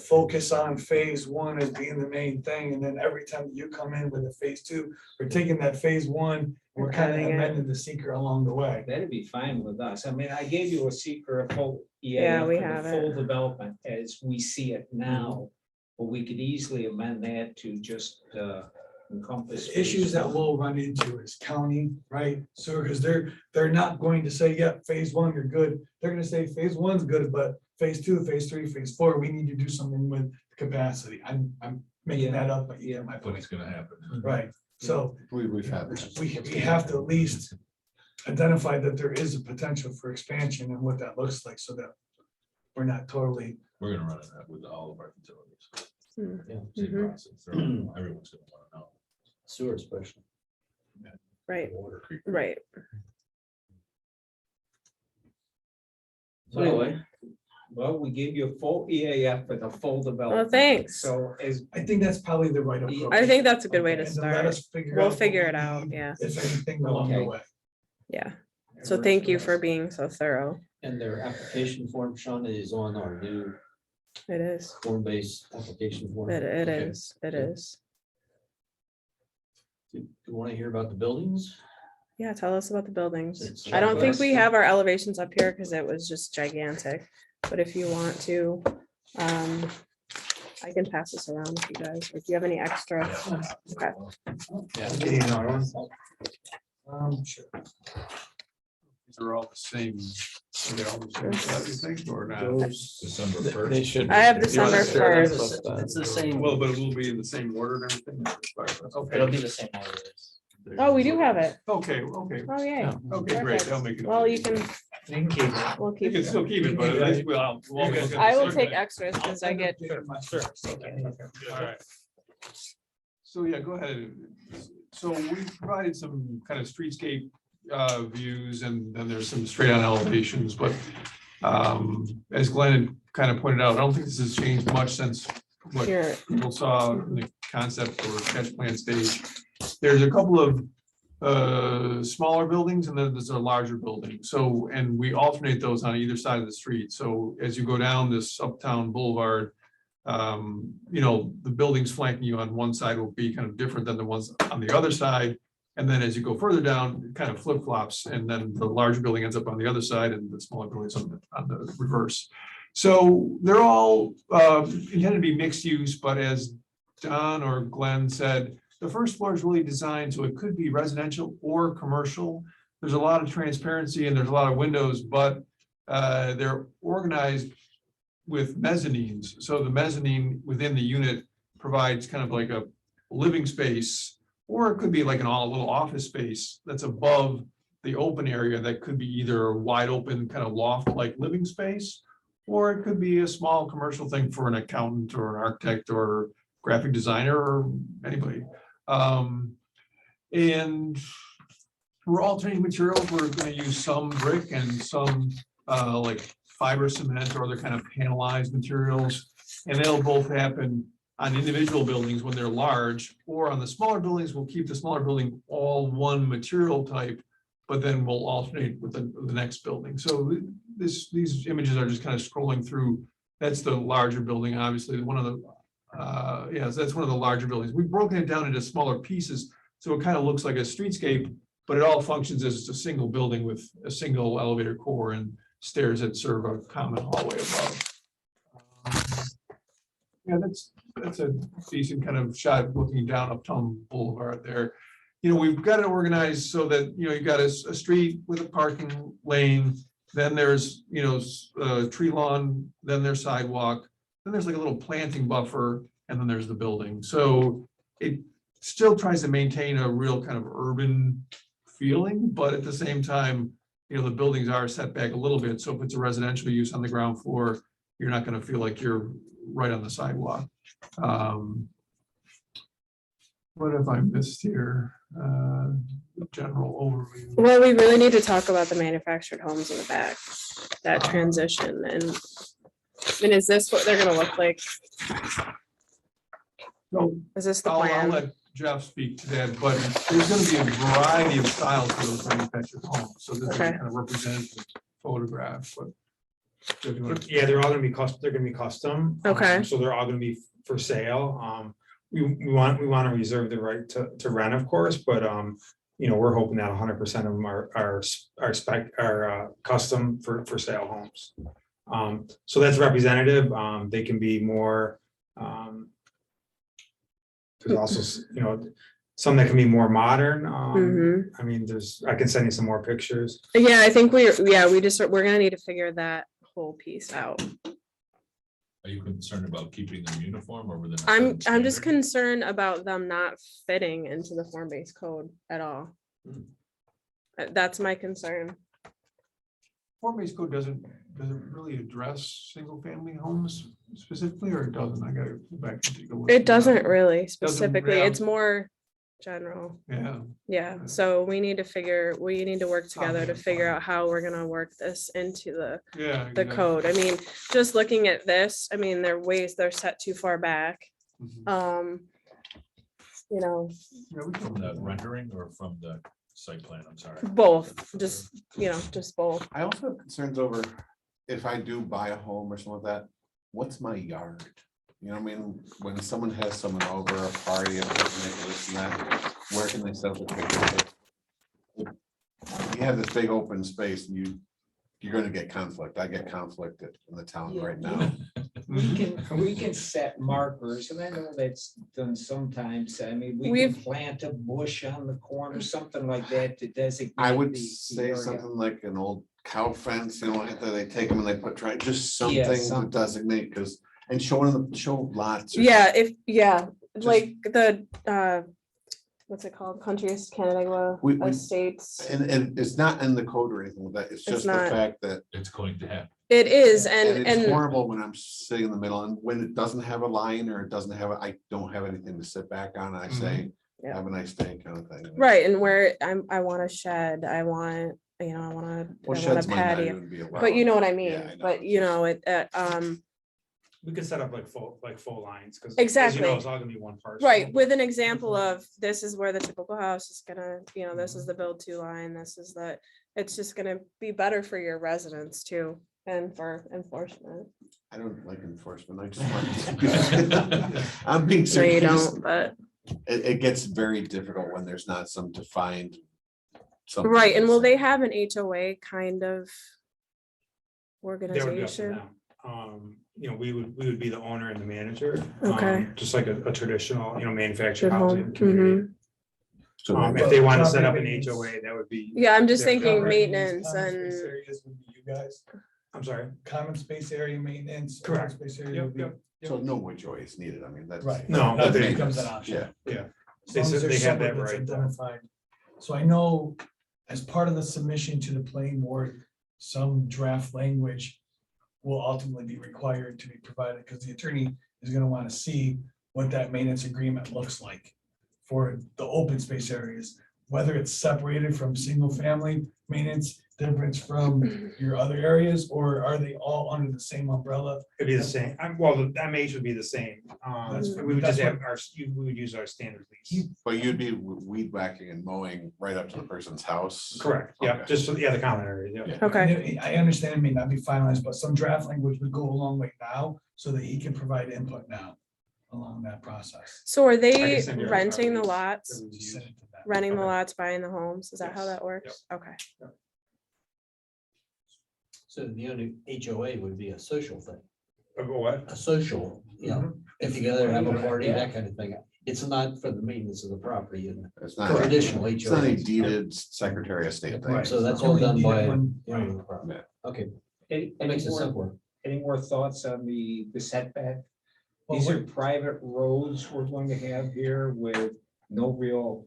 focus on phase one as being the main thing, and then every time you come in with a phase two, we're taking that phase one, we're kind of Adding it. amending the seeker along the way. That'd be fine with us. I mean, I gave you a seeker, a full Yeah, EAF we for have the it. full development as we see it now. But we could easily amend that to just encompass. The issues that we'll run into is county, right? So, because they're not going to say, yep, phase one, you're good. They're gonna say phase one's good, but phase two, phase three, phase four, we need to do something with capacity. I'm making that up, but you get my But point, it's gonna happen. right? So We've had. we have to at least identify that there is a potential for expansion and what that looks like, so that we're not totally. We're gonna run that with all of our utilities. Hmm. Same Mhm. process. Everyone's gonna wanna know. Sewer especially. Right, Water creep. right. So anyway, well, we gave you a full EAF for the full development. thanks. So as I think that's probably the right approach. I think that's a good way to And let start. us figure We'll out what figure we it out, need, yeah. If anything along the Okay. way. Yeah. So thank you for being so thorough. And their application form, Sean, is on our new It is. form-based application form. It Okay. is. It is. Do you want to hear about the buildings? Yeah, tell us about the buildings. It's I don't think we checklist. have our elevations up here because it was just gigantic. But if you want to, I can pass this around if you guys, if you have any extra. Okay. Sure. These are all the same. Are they all the same size, you think, or not? December They first. should. I have You December wanna share that? 1st. It's the same. Well, but it will be in the same order and everything. It'll Okay, be the same order. Oh, we do have it. okay. Oh, yeah. Okay, great. That'll make it. Well, you can, you can keep it. we'll You keep can it. still keep it, but at least we'll. I will take extras because I get, Sure. All right. So, yeah, go ahead. So we provided some kind of streetscape views, and then there's some straight on elevations, but as Glenn had kind of pointed out, I don't think this has changed much since what here, people saw in the concept or sketch plan stage. There's a couple of smaller buildings, and then there's a larger building. So, and we alternate those on either side of the street. So as you go down this Uptown Boulevard, the buildings flanking you on one side will be kind of different than the ones on the other side. And then as you go further down, it kind of flip flops, and then the larger building ends up on the other side and the smaller building's on the reverse. So they're all intended to be mixed use, but as Don or Glenn said, the first floor is really designed so it could be residential or commercial. There's a lot of transparency and there's a lot of windows, but they're organized with mezzanines. So the mezzanine within the unit provides kind of like a living space, or it could be like little office space that's above the open area that could be either a wide open kind of loft-like living space, or it could be a small commercial thing for an accountant or an architect or graphic designer or anybody. And we're alternating materials. We're gonna use some brick and some like fiber cement or other kind of panelized materials. And they'll both happen on individual buildings when they're large, or on the smaller buildings, we'll keep the smaller building all one material type, but then we'll alternate with the next building. So these images are just kind of scrolling through. That's the larger building, obviously, one of the, yes, that's one of the larger buildings. We've broken it down into smaller pieces, so it kind of looks like a streetscape, but it all functions as a single building with a single elevator core and stairs that serve a common hallway above. Yeah, that's a decent kind of shot looking down Uptown Boulevard there. You know, we've got it organized so that, you know, you've got a street with a parking lane, then there's, you know, a tree lawn, then there's sidewalk, then there's like a little planting buffer, and then there's the building. So it still tries to maintain a real kind of urban feeling, but at the same time, you know, the buildings are set back a little bit. So if it's a residential use on the ground floor, you're not going to feel like you're right on the sidewalk. What have I missed here? General overview. Well, we really need to talk about the manufactured homes in the back, that transition, and is this what they're gonna look like? So Is this the I'll plan? let Jeff speak to that, but there's gonna be a variety of styles for those manufactured homes. So this is Okay. kind of representative photograph, but. Jeff, you wanna- Yeah, they're all gonna be they're gonna be custom. Okay. So they're all gonna be for sale. We want to reserve the right to rent, of course, but you know, we're hoping that 100% of them are custom for sale homes. So that's representative. They can be more. There's also, you know, some that can be more modern. Mhm. I mean, I can send you some more pictures. Yeah, I think we're gonna need to figure that whole piece out. Are you concerned about keeping them uniform or within? a I'm certain just standard? concerned about them not fitting into the form-based code at all. That's my concern. Form-based code doesn't really address single-family homes specifically, or it doesn't? I gotta go back and take a look. It doesn't really specifically, yeah. it's more general. Yeah. Yeah, so we need to work together to figure out how we're gonna work this into Yeah. the code. I mean, just looking at this, I mean, they're set too far back. Mhm. You know, Yeah, we From can- the rendering or from the site plan, I'm sorry. both, just both. I also have concerns over if I do buy a home or something like that, what's my yard? You know what I mean? When someone has someone over a party and this and that, where can they set up a picture? You have this big open space and you're gonna get conflict. I get conflict in the town Yeah. right now. We can set markers, and I know that's done sometimes. I mean, we can We've- plant a bush on the corner, something like that to designate. I would the say area. something like an old cow fence, you know, like that they take them and they put, just Yeah, something to something. designate, because, and show lots. or Yeah, like the, what's it called? Country's Canada We- Estates. And it's not in the code or anything like that. It's just the not. fact that It's going to happen. It is, and it's and horrible when I'm sitting in the middle and when it doesn't have a line or it doesn't have, I don't have anything to sit back on. I say, Yeah. have a nice day kind of thing. right, and where I want a shed, I want a Well, patio. sheds might not even be allowed. But you know what I mean, Yeah, I know. but you know, We could set up like full lines, because. Exactly. It's all gonna be one parcel. right, with an example of, this is where the typical house is gonna, this is the build to line, this is it's just gonna be better for your residents too, and for enforcement. I don't like enforcement. I just want. I'm being No, you serious. don't, but, It gets very difficult when there's not some defined. something right, and will that's- they have an HOA kind of That would be up to organization? them. You know, we would be the owner and the manager. Okay. Just like a traditional, manufactured Good housing home, community. So If they want to set up an Property HOA, that would be, Yeah, I'm just They're thinking Covered in these maintenance common and, space areas would be you guys, I'm sorry. common space area maintenance. open Correct. Space area would be. Yep. So no HOA is needed. I mean, that's. Right. No, That but they- becomes an option. Yeah. Yeah. As They long said as they there's have that someone that's right. identified. So I know as part of the submission to the planning board, some draft language will ultimately be required to be provided, because the attorney is gonna want to see what that maintenance agreement looks like for the open space areas, whether it's separated from single family maintenance, difference from your other areas, or are they all under the same umbrella? It'd be the same, well, the MH would be the same. That's- We would just that's have we would use our standard lease. But you'd be weed whacking and mowing right up to the person's house. Correct, yeah, Okay. just, yeah, the common area, yeah. Okay. I understand it may not be finalized, but some draft language would go a long way now, so that he can provide input now along that process. So are I they can send you our renting the lease. lots, Just send it to them. renting the Okay. lots, buying the homes? Is that how Yes. that works? Okay. So the only HOA would be a social thing, What? a social, you know, get together, have a party, that kind of thing. It's not for the maintenance of the property and It's not, traditional it's not a HOA. deeded Secretary of State thing. Right. So that's It's all only done needed by. when- the owner of the property. Yeah. Okay, Any that makes it more- simpler. Any more thoughts on the setback? Well, These are private roads we're going to have here with no real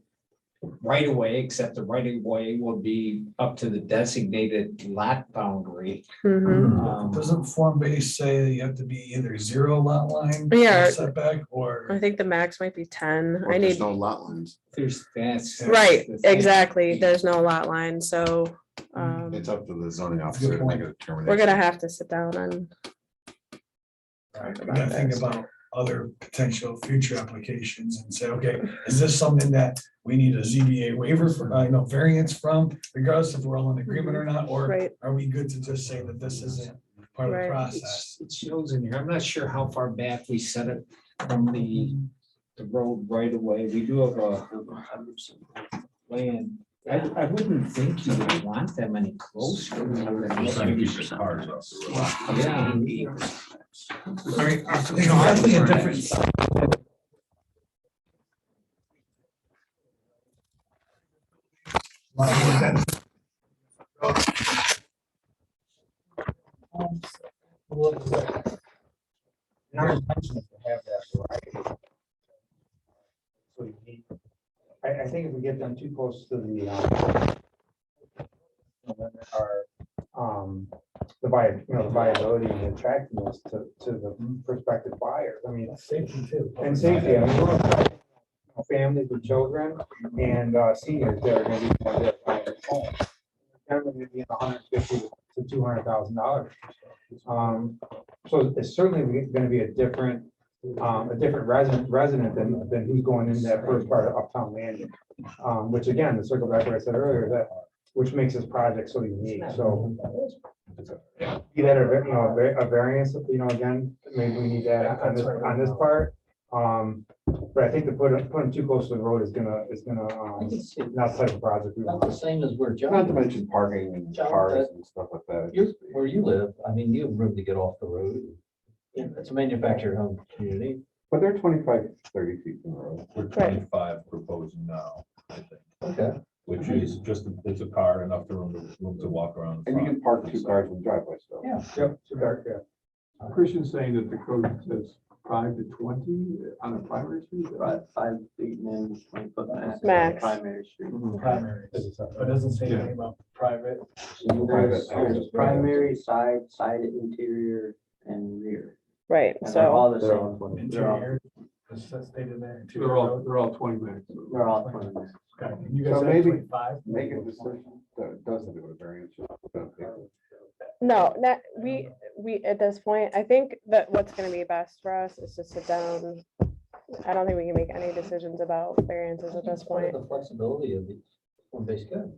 right of way, except the right of way will be up to the designated lot boundary. Mhm. Doesn't Form base say that you have to be either 0 lot line? Yeah. Setback or? I think the max might be 10. Or I there's need, no lot lines. That's. right, the thing. exactly. There's no lot line, so It's up to the zoning officer to make a determination. we're gonna have to sit down and Right, we about gotta think this. about other potential future applications and say, okay, is this something that we need a ZBA waiver for, variance from, regardless if we're all in agreement or not, or Right. are we good to just say that this isn't part of the Right. process? It shows in here. I'm not sure how far back we set it from the road right away. We do have a land. I wouldn't think you would want them any closer. Cars up. Yeah. I mean, definitely a difference. Our intention is to have that right. So you need- I think if we get them too close to the the viability and attractiveness to the prospective buyers. I mean, Safety too. and safety, I mean, we're talking, families with children and seniors that are gonna be buying their home. They're gonna be in $150,000 to $200,000. So it's certainly gonna be a different resident than who's going in that first part of Uptown Landing. Which again, to circle back to what I said earlier, which makes this project so unique, so. Be that a variance, again, maybe we need that on this part. But I think to put them too close to the road is gonna, not the type of project we Not the want. same as where Not John, to mention parking and cars and stuff like that. where you live, I mean, you have room to get off the road. Yeah, it's a manufactured home community. But they're 25, 30 feet from the road. We're 25 proposing now, I think, Okay. which is just, it's a car, enough room to walk around. And you can park 2 cars in the driveway still. Yeah. Yep, too dark, yeah. Christian's saying that the code says 5 to 20 on a primary street. 5 feet and 20 foot Max. Primary street. Primary, but it doesn't say anything about private. Private access. Primary, side interior and rear. right, And they're so all the same. They're all, Interior, it's stated there. They're all 20 minutes. they're all 20 minutes. Okay, and you guys So have maybe 25? Make a decision that doesn't do a variance. no, at this point, I think that what's gonna be best for us is to sit down. I don't think we can make any decisions about variances at this Part of point. the flexibility of the form-based code.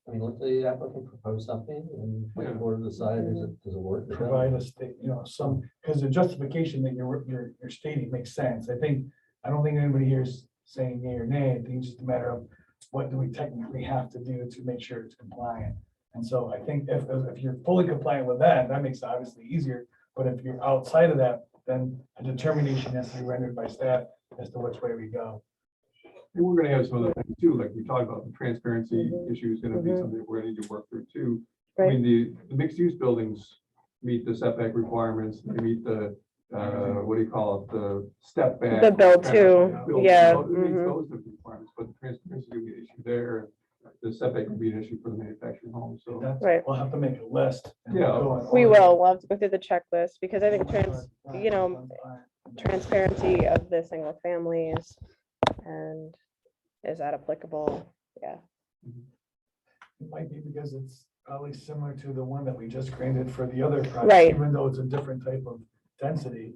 I mean, let the applicant propose something and let the board decide, does it work? Provide a state, some, because the justification that you're stating makes sense. I don't think anybody here is saying yea or nay. I think it's just a matter of what do we technically have to do to make sure it's compliant. And so I think if you're fully compliant with that, that makes it obviously easier. But if you're outside of that, then a determination has to be rendered by staff as to which way we go. And we're gonna have some other things too, like we talked about, the transparency issue is gonna be Mhm. something we're gonna need to work through too. I Right. mean, the mixed use buildings meet the setback requirements, they meet the, what do you call it, the step back. The build to, build yeah, to, it meets mhm. those requirements, but the transparency is gonna be an issue there. The the setback would be an issue for the manufactured home, so. Right. We'll have to make a list. and Yeah. go in We order. will, we'll have to go through the checklist because I think transparency of the single families and is that applicable? Yeah. It might be because it's probably similar to the one that we just granted for the other project. Right. Even though it's a different type of density,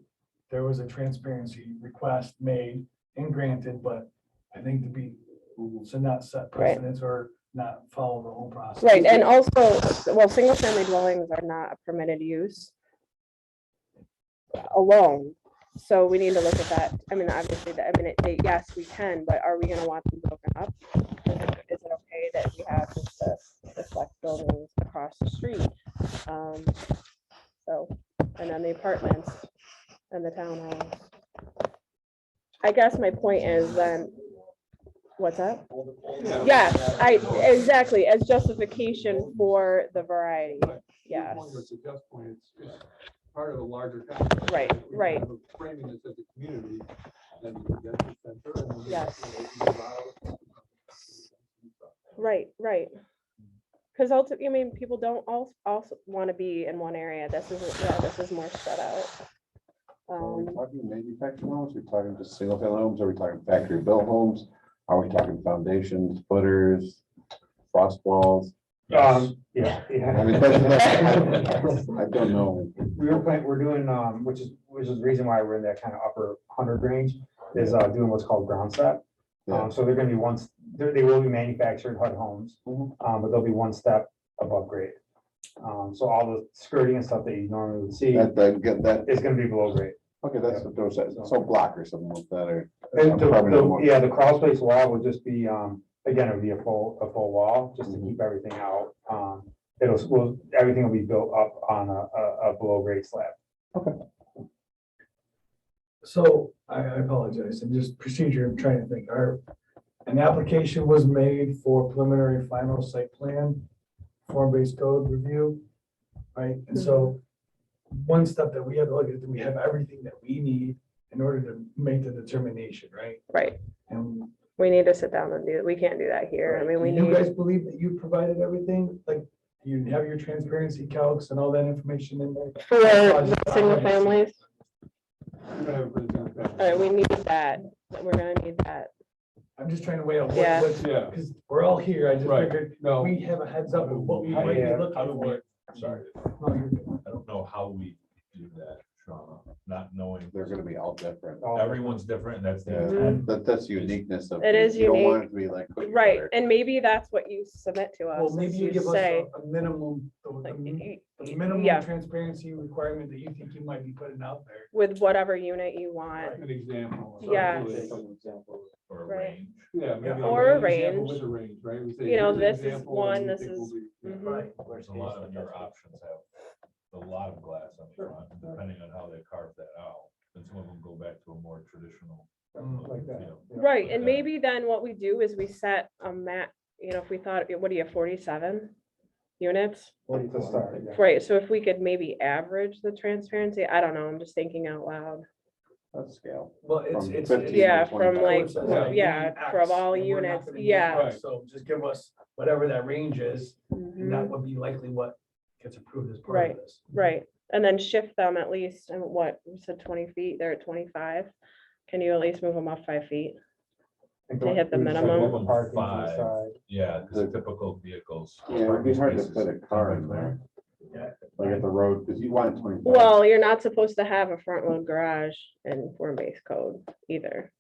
there was a transparency request made and granted, but I think to be, to not set precedents or not follow the whole process. Right, and also, well, single family dwellings are not a permitted use alone. So we need to look at that. I mean, obviously, yes, we can, but are we gonna want them broken up? Is it okay that we have just the flex buildings across the street? So, and then the apartments and the townhomes. I guess my point is then, what's that? Yeah, exactly, as justification for the variety, yes. It's part of a larger concept. Right, If we right. have a Framing this as a community, then you get the center and then Yes. you allow- Right, right. Because ultimately, I mean, people don't also want to be in one area. This is more spread out. Are we talking manufactured homes? Are we talking just single family homes? Are we talking factory built homes? Are we talking foundations, footers, frost walls? Yeah. I mean, I don't know. We're doing, which is the reason why we're in that kind of upper 100 range, is doing what's called ground set. Yeah. So they're gonna be they will be manufactured HUD homes, but they'll be one step above grade. So all the skirting and stuff that you normally would see That, is gonna be below grade. okay, that's what those, so block or something like that, or. And the crawl space wall would just be, again, it would be a full wall, just to keep everything out. Everything will be built up on a below grade slab. So I apologize, I'm just procedure, I'm trying to think, an application was made for preliminary final site plan, form-based code review, right? And so one step that we have to look at, do we have everything that we need in order to make the determination, right? Right. And We need to sit down and do it. We can't do that here. I mean, we do you need, guys believe that you provided everything? Like, you have your transparency calcs and all that information in there? for the single families. You don't have a breakdown. All right, we need that. We're gonna need that. I'm just trying to weigh out Yeah. Yeah. because we're all here, I just Right. figured No. we have a heads up of what we might be looking How do we, for. sorry, No, you're good. I don't know how we do that, Shauna, not knowing. They're gonna be all different. Everyone's different, and that's the Yeah, intent. that's the uniqueness of. It is you don't want unique. it to be like. cookie Right, cutter. and maybe that's what you submit to Well, us. maybe is you give us say, a minimum, like, the minimum yeah. transparency requirement that you think you might be putting out there. with whatever unit you want. An example. Yeah. Or a Right. range. Yeah, maybe. Or a an example range. With a range, right? We say, You know, here's an this is example one, and we this think is- we'll be- yeah. Mhm. Right. A lot of your options have a lot of glass on the front, depending on how they carve that out. And some of them go back to a more traditional. Like that. you know, Right, and Yeah. maybe then what we do is we set a if we thought, what do you have, 47 units? To start, yeah. Right, so if we could maybe average the transparency, I don't know, I'm just thinking out loud. That's scale. Well, it's, From it's. 15 to Yeah, from 25. like, So it's like, yeah, X, from all and we're not units, gonna need yeah. X, So just give us whatever that range is, and Mhm. that would be likely what gets approved as part Right. of this. Right, and then shift them at least, and what, you said 20 feet, they're at 25. Can you at least move them up 5 feet? To hit the minimum. Parking to the Five. side. Yeah, because typical vehicles. Yeah, it'd be hard to parking put a spaces, car 10 in by there, 20. Yeah. like at the road, because you want 25. Well, you're not supposed to have a front load garage in form-based code either,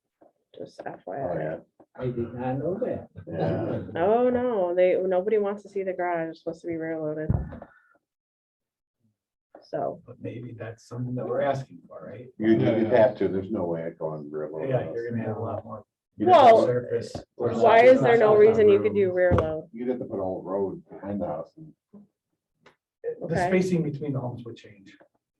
just Oh, FYI. yeah. I did not know that. Yeah. Oh, no, nobody wants to see the garage, it's supposed to be rear loaded. So, But maybe that's something that we're asking for, right? You'd Yeah, you'd yeah. have to, there's no way I'd go on real. low Yeah, house. you're gonna have a lot more. You'd have to Well, Surface. why is there no South reason on you could do road. rear load? You'd have to put a whole road behind the house. And The Okay. spacing between the homes would change.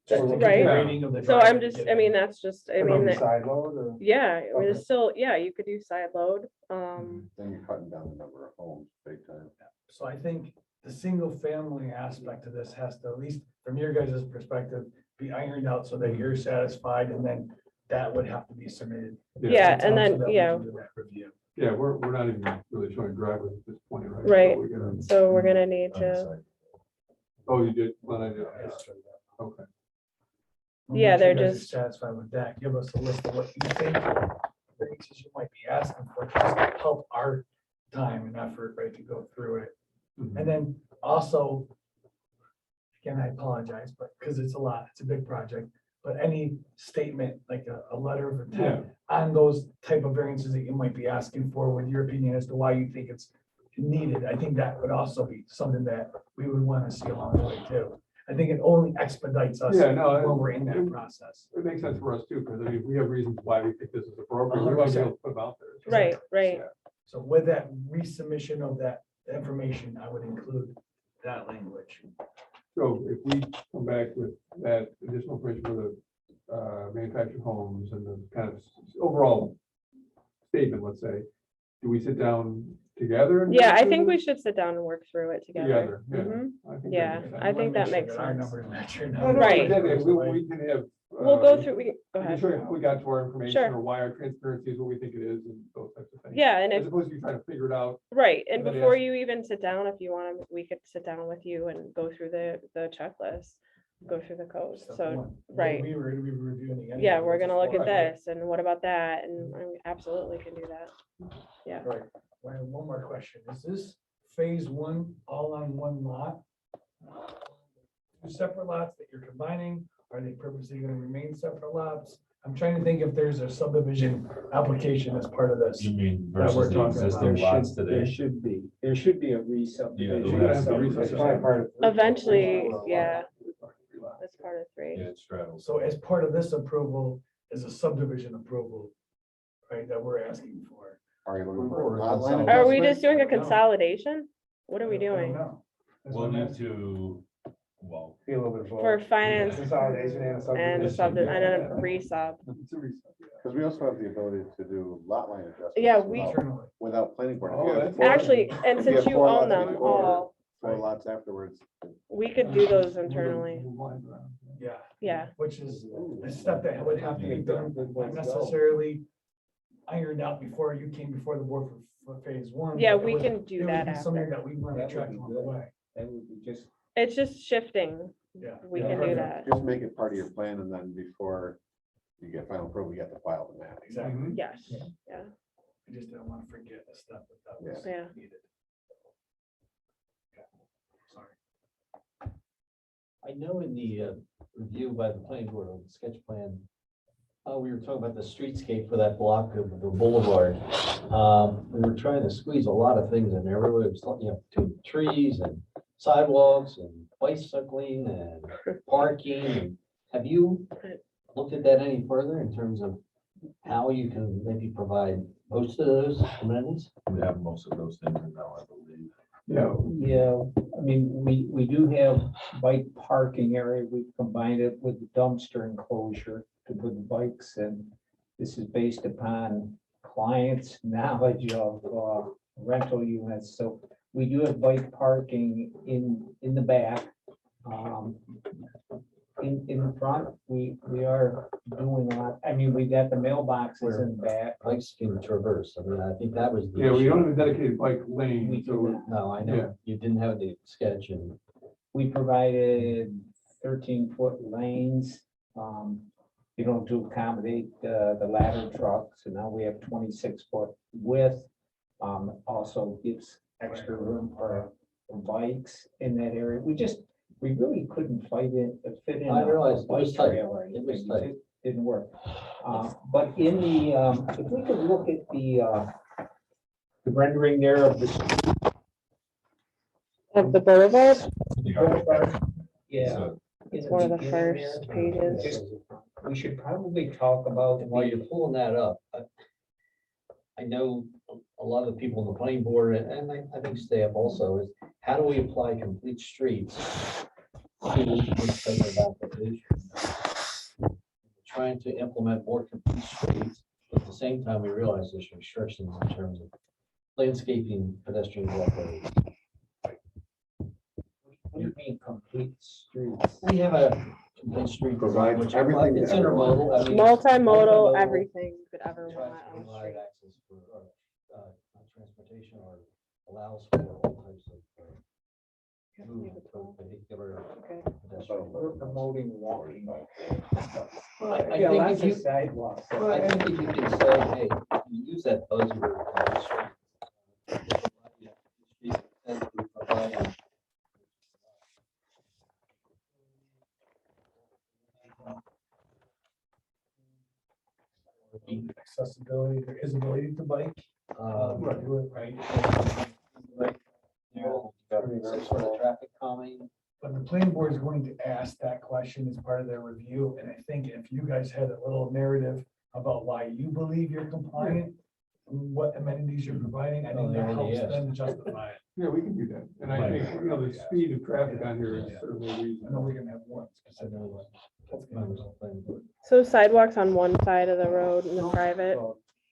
Just to get the Right. rating of the So driveway I'm to just, get I mean, in. that's just, I Above mean, the that- side load or? yeah, I mean, Okay. it's still, yeah, you could do side load. Then you're cutting down the number of homes big time. So I think the single family aspect of this has to, at least from your guys' perspective, be ironed out so that you're satisfied, and then that would have to be submitted. Yeah, to and town so then, that we yeah. can do that review. Yeah, we're not even really showing driveways at this point, right? So Right. we gotta- So we're gonna need On the to, site. Oh, you did, well, I did, okay. Yeah, Once they're you guys are just- Satisfied with that, give us a list of what you think variances you might be asking for, just to help our time and effort, right, to go through it. Mhm. And then also, again, I apologize, but because it's a lot, it's a big project, but any statement, like a letter of intent on those type of variances that you might be asking for with your opinion as to why you think it's needed, I think that would also be something that we would want to see along the way too. I think it only expedites us Yeah, no, when we're in that process. It makes sense for us too, because I mean, we have reasons why we think this is appropriate. We want to be able to put them out there. So- right, right. Yeah. So with that resubmission of that information, I would include that language. So if we come back with that additional information for the manufactured homes and the kind of overall statement, let's say, do we sit down together? and Yeah, go I through think we this? should sit down and work through it together. Together, yeah. Mhm. I think Yeah, that makes I sense. think that makes Our sense. numbers match your No, numbers. no, Right. exactly. We can have. We'll go through, go We can ahead. show you how we got to our information Sure. or why our transparency is what we think it is and those types of things. Yeah, and As if, opposed to you trying to figure it out. right, and and then before ask- you even sit down, if you want to, we could sit down with you and go through the checklist, go through the code, Step so, one. right. We were reviewing it. Yeah, anyway, we're which is gonna look at why- this, and what about that, and I absolutely can do that. Yeah, Right. I have one more question. Is this phase one all on one lot? Two separate lots that you're combining? Are they purposely gonna remain separate lots? I'm trying to think if there's a subdivision application as part of this. You mean That we're versus the talking about. existing lots today? There should be a Yeah, re-subdivision. We're gonna have to research that. eventually, yeah, that's part of three. Yeah, it straddles. So as part of this approval is a subdivision approval, right, that we're asking for. Are you looking for a lot line Are we adjustment? just doing a No. consolidation? What are we I don't doing? know. That's We'll what I'm need asking. to, well, Be a little bit. For finance Consolidation and a and a subdivision. sub, and then a resub. It's a research, yeah. Because we also have the ability to do lot line adjustments. Yeah, we- Internally. Without planning board. If Oh, you have that's- four- Actually, and if you since have you four own lots them before, all, Four lots afterwards. we could do those internally. Move lines around. Yeah. Yeah. Which is a step that would have to be done, not necessarily ironed out before you came before the board for phase one. Yeah, but it we would- can it do would that be Something after. that we want to track along the way. That would be just. It's just shifting. Yeah. We Yeah, can do perfect. that. Just make it part of your plan and then before you get final approval, you have to file the map. Exactly. Mhm. Yes, yeah, I just didn't want to forget a step that was Yeah. needed. Okay. Sorry. I know in the review by the planning board on the sketch plan, we were talking about the streetscape for that block of the boulevard. We were trying to squeeze a lot of things in there. Everybody was, between trees and sidewalks and bicycling and parking. Have you looked at that any further in terms of how you can maybe provide most of those amenities? we have most of those things now, I believe. Yeah, Yeah, I mean, we do have bike parking area. We've combined it with the dumpster enclosure to put the bikes in. This is based upon clients' knowledge of rental units. So we do have bike parking in the back. In the front, we are doing a lot. I mean, we got the mailboxes in the back. Bikes can traverse. I mean, I think that was the yeah, we issue. don't have a dedicated bike We lane, do so not. No, I Yeah. know, you didn't have the sketch and We provided 13-foot lanes, to accommodate the ladder trucks, and now we have 26-foot width. Also gives extra room for bikes in that area. We really couldn't fit in. I a realize it bike was tight. trail or It was anything. tight. It Didn't work. But in the, if we could look at the rendering there of the of the boulevard, yeah. So, it's one of the first pages. Just- We should probably talk about. while you're pulling that up, I know a lot of the people on the planning board and I think staff also is, how do we apply complete streets to this type of application? Trying to implement more complete streets, but at the same time, we realize there's restrictions in terms of landscaping, pedestrian walkways. What do you mean complete streets? We have a complete street. Provide design, which everything to It's everyone. intermodal. I mean, Multimodal, everything you could ever tries want to on the provide street. access for, transportation or allows for all types of movement for vehicular pedestrian. We're promoting walking. I Yeah, think lots if you, of sidewalks. I think if you can say, hey, you use that buzzword. Accessibility, there is ability to bike. Right. Some sort of traffic calming. But the planning board is going to ask that question as part of their review, and I think if you guys had a little narrative about why you believe you're compliant, what amenities you're providing, I think that helps them justify it. Yeah, we can do that. And I think, you know, the speed of traffic on here is certainly a I reason. know we're gonna have one specific. So sidewalks on one side of the road and the private?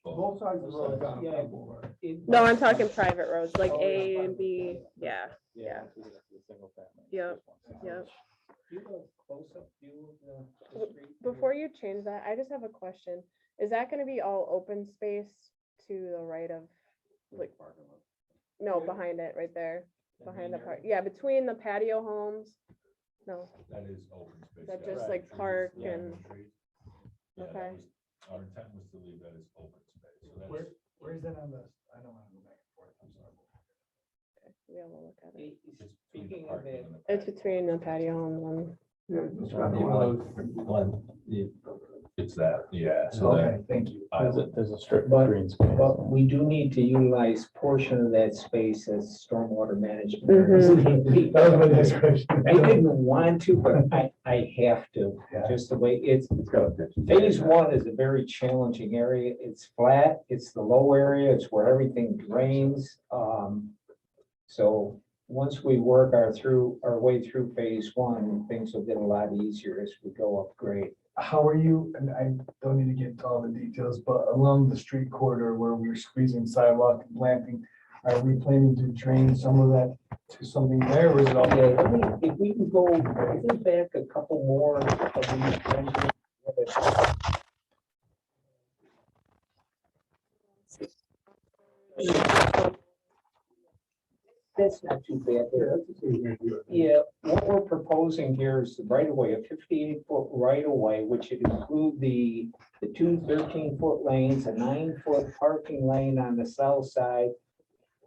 Both sides of the road down. Yeah. No, I'm talking private roads, like A and B, yeah, yeah. Yep, yep. Do you have a close-up view of the street? Before you change that, I just have a question. Is that gonna be all open space to the right of, like, no, behind it, right there, behind the park, yeah, between the patio homes? No, That is open space. that yeah. just like Trees, park yeah, and, trees. Yeah, that okay. was- Our intent was to leave that as open space, so that's. Where is that on the, I don't wanna go back and forth, I'm sorry. we have a look at it. It's between the Speaking of parking that, and the It's patio. between the patio homes and, Yeah, it's got one of those. It's that, yeah, so Okay, that. thank you. There's a strip But- of green space. But we do need to utilize portion of that space as stormwater management. Mhm. That was my next question. I didn't want to, but I have to, Yeah. just the way it's. Phase one is a very challenging area. It's flat, it's the low area, it's where everything drains. So once we work our way through phase one, things will get a lot easier as we go up grade. How are you, and I don't need to get into all the details, but along the street corridor where we're squeezing sidewalk and planting, are we planning to drain some of that to something there, or is it all? Yeah, if we can go, I think back a couple more of these renderings. That's not too bad there. Yeah, what we're proposing here is the right of way, a 58-foot right of way, which would include the two 13-foot lanes, a 9-foot parking lane on the south side,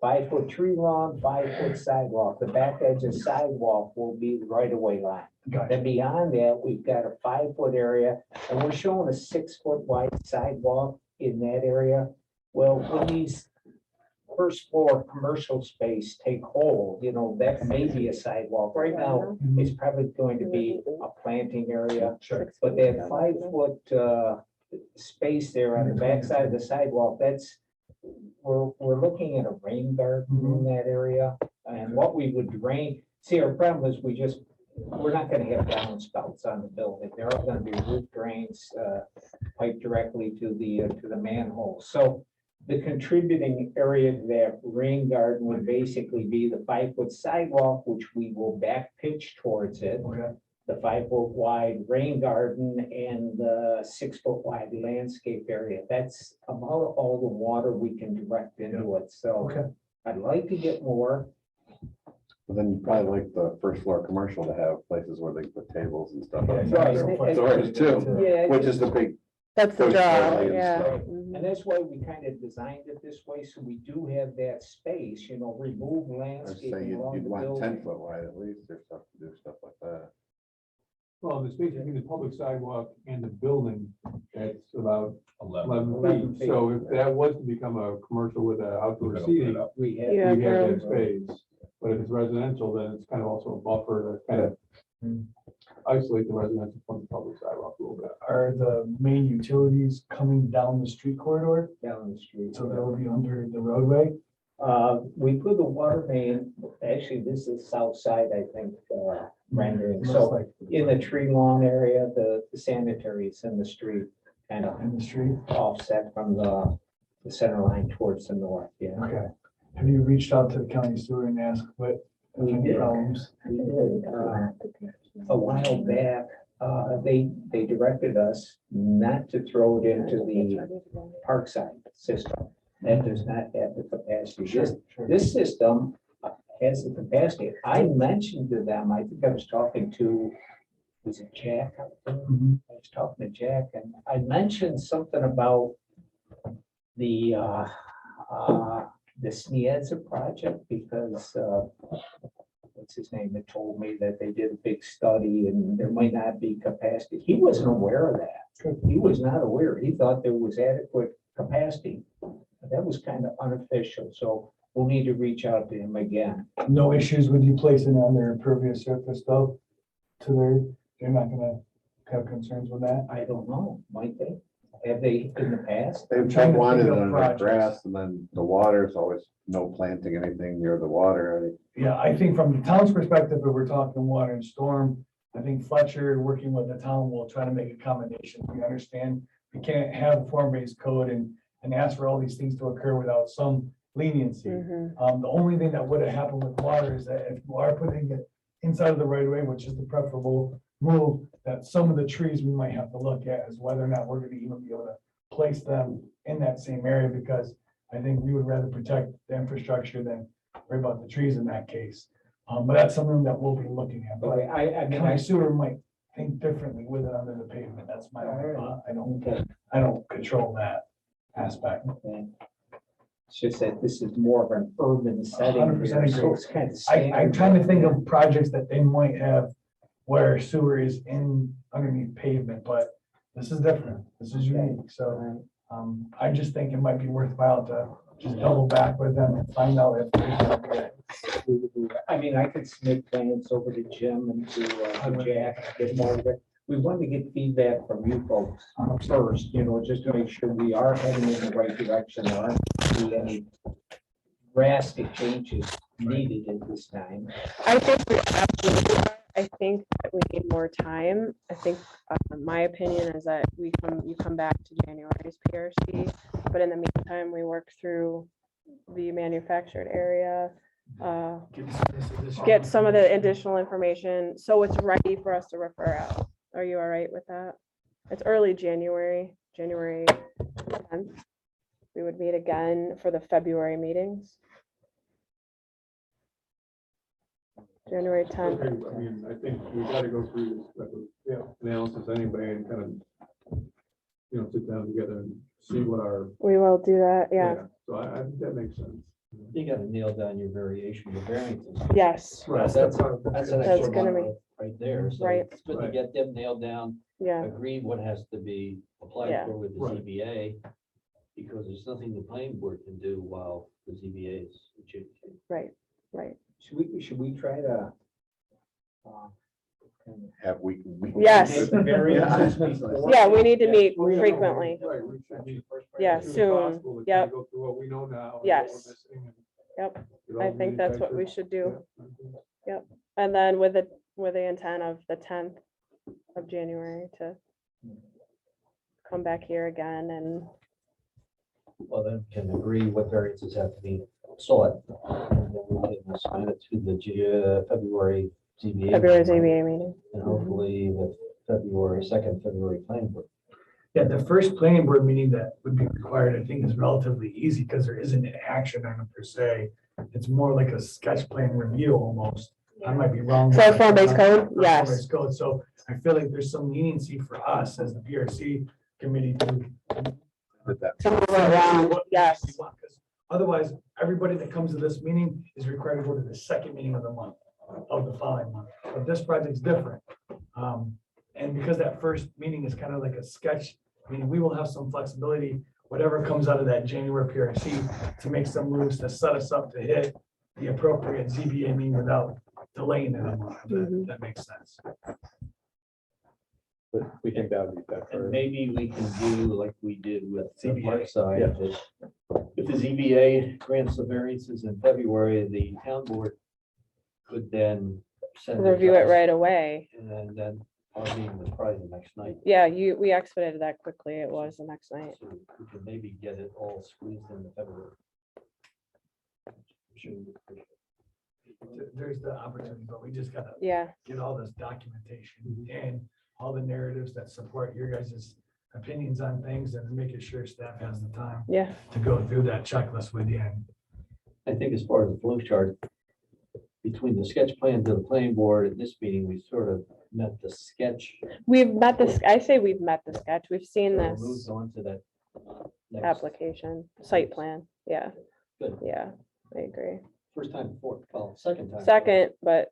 5-foot tree lawn, 5-foot sidewalk. The back edge of sidewalk will be the right of way line. Gotcha. Then beyond that, we've got a 5-foot area, and we're showing a 6-foot wide sidewalk in that area. Well, when these first floor commercial space take hold, you know, that may be a sidewalk. Right now, it's probably going to be a planting area. Sure. But that 5-foot space there on the backside of the sidewalk, that's, we're looking at a rain garden in that area. And what we would drain, see, our problem is we're not gonna have downspouts on the building. They're all gonna be roof drains, piped directly to the manhole. So the contributing area to that rain garden would basically be the 5-foot sidewalk, which we will back pitch towards it. Okay. The 5-foot wide rain garden and the 6-foot wide landscape area. That's about all the water we can direct into it. So Okay. I'd like to get more. But then you probably like the first floor commercial to have places where they can put tables and stuff. Right. Storage too, Yeah. which is the big. that's the Those draw, friendly and yeah. stuff. Mhm. And that's why we kind of designed it this way, so we do have that space, you know, remove I'd say landscaping you'd along the want building. 10 foot wide at least, or stuff to do stuff like that. Well, the space between the public sidewalk and the building, that's about 11. 11 feet. So if that was to become a commercial with an outdoor We're gonna open it seating, up. We have. Yeah. we have that space. But if it's residential, then it's kind of also a buffer to kind of isolate the residential from the public sidewalk a little bit. Are the main utilities coming down the street corridor? Down the street. So they'll be under the roadway? We put the water main, actually, this is south side, I think, rendering. Most So likely. in the tree lawn area, the sanitary is in the street, kind of In the street? offset from the center line towards the north, yeah. Okay. Have you reached out to the county sewer and asked what, if We any did. problems? We did, a while back, they directed us not to throw it into the Parkside system. That does not have the capacity. This system has the capacity. I mentioned to them, I think I was talking to, was it Jack? I was talking to Jack, and I mentioned something about the Snieza project, because what's his name, that told me that they did a big study and there might not be capacity. He wasn't aware of that. He was not aware. He thought there was adequate capacity. That was kind of unofficial, so we'll need to reach out to him again. No issues with you placing it on their impervious surface though? They're not gonna have concerns with that? I don't know, might they? Have they in the past? They've trying tried to wanting think it of on the projects. grass, and then the water is always no planting anything near the water. Yeah, I think from the town's perspective, if we're talking water and storm, I think Fletcher, working with the town, will try to make accommodations. We understand we can't have a form-based code and ask for all these things to occur without some leniency. The only thing that would have happened with water is that if you are putting it inside of the right of way, which is the preferable move, that some of the trees we might have to look at is whether or not we're gonna even be able to place them in that same area, because I think we would rather protect the infrastructure than worry about the trees in that case. But that's something that we'll be looking at. But I mean, county sewer might think differently with it under the pavement. That's my own thought. I don't control that aspect. It's just that this is more of an urban setting. 100% here, so agree. it's kind of I'm trying to think of projects that they might have where sewer is in underneath pavement, but this is different. This is unique. So I just think it might be worthwhile to just double back with them and find out if there's gonna be a- I mean, I could submit plans over to Jim and to Jack, get more of it. We want to get feedback from you folks first, just to make sure we are heading in the right direction. There aren't gonna be any drastic changes needed at this time. I think we absolutely are. I think that we need more time. I think my opinion is that you come back to January's PRC, but in the meantime, we work through the manufactured area, get some of the additional information, so it's ready for us to refer out. Are you all right with that? It's early January, January 10th. We would meet again for the February meetings. January 10th. I mean, I think we gotta go through this analysis anyway and kind of, sit down together and see what our. We will do that, yeah. So I think that makes sense. You gotta nail down your variation, your variances. Yes, Right. That's an That's extra gonna month be- right there. So Right. it's good to Right. get them nailed down, yeah, agree what has to be applied Yeah. for with the Right. ZBA. Because there's nothing the planning board can do while the ZBA is adjudicating. right, right. Should we try to? Have we? Yes. make variances before? Yeah, we need to meet Well, frequently. Right, we should meet Yeah, as soon as soon. possible to kinda Yep. Go through what we know now. and what we're Yes. missing and Yep. get all I the think that's what we manufacturers- should do. Yeah. And then with the intent of the 10th of January to come back here again and, Well, then can agree what variances have to be sought. And then we can assign it to the February ZBA. February meeting, ZBA meeting. And hopefully the second February planning board. Yeah, the first planning board meeting that would be required, I think, is relatively easy because there isn't an action on it per se. It's more like a sketch plan review almost. I might be wrong. So form-based code? For Yes. form-based code. So I feel like there's some leniency for us as the PRC committee to. To move it around, yes. Because otherwise, everybody that comes to this meeting is required to go to the second meeting of the month, of the following month. But this project's different. And because that first meeting is kind of like a sketch, we will have some flexibility, whatever comes out of that January PRC, to make some moves to set us up to hit the appropriate ZBA meeting without delaying it. a month, if That makes sense. But we think that would be better. And maybe we can do like we did with the ZBA, park side. yeah. If the ZBA grants the variances in February, the town board could then send. Review to it us, right away. And then our meeting was probably the next night. Yeah, we expedited that quickly. It was the next night. So we could maybe get it all squeezed into February. There's the opportunity, but we just gotta Yeah, get all this documentation and all the narratives that support your guys' opinions on things and making sure staff has the time Yeah, to go through that checklist with you. And I think as far as the flow chart, between the sketch plan to the planning board at this meeting, we sort of met the sketch. we've met this, I say we've met the sketch. We've seen sort of this Moved on to that. Next, application, site plan. Yeah, Good. yeah, I agree. first time before, well, second time. Second, but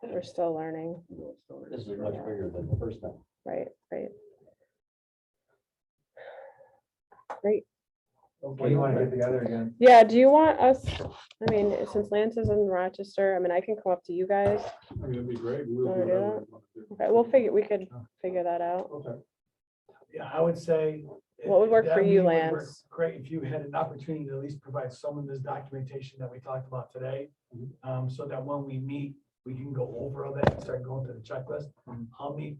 we're still learning. This is much bigger than the first time. Right, right. Great. when you want to get together again. Yeah, do you want us, I mean, since Lance is in Rochester, I mean, I can come up to you guys. I mean, it'd be great. Wanna do that? We could figure that out. Okay. Yeah, I would say. What would work that for you, meeting would work Lance? Great, if you had an opportunity to at least provide some of this documentation that we talked about today. So that when we meet, we can go over all that and start going through the checklist. I'll meet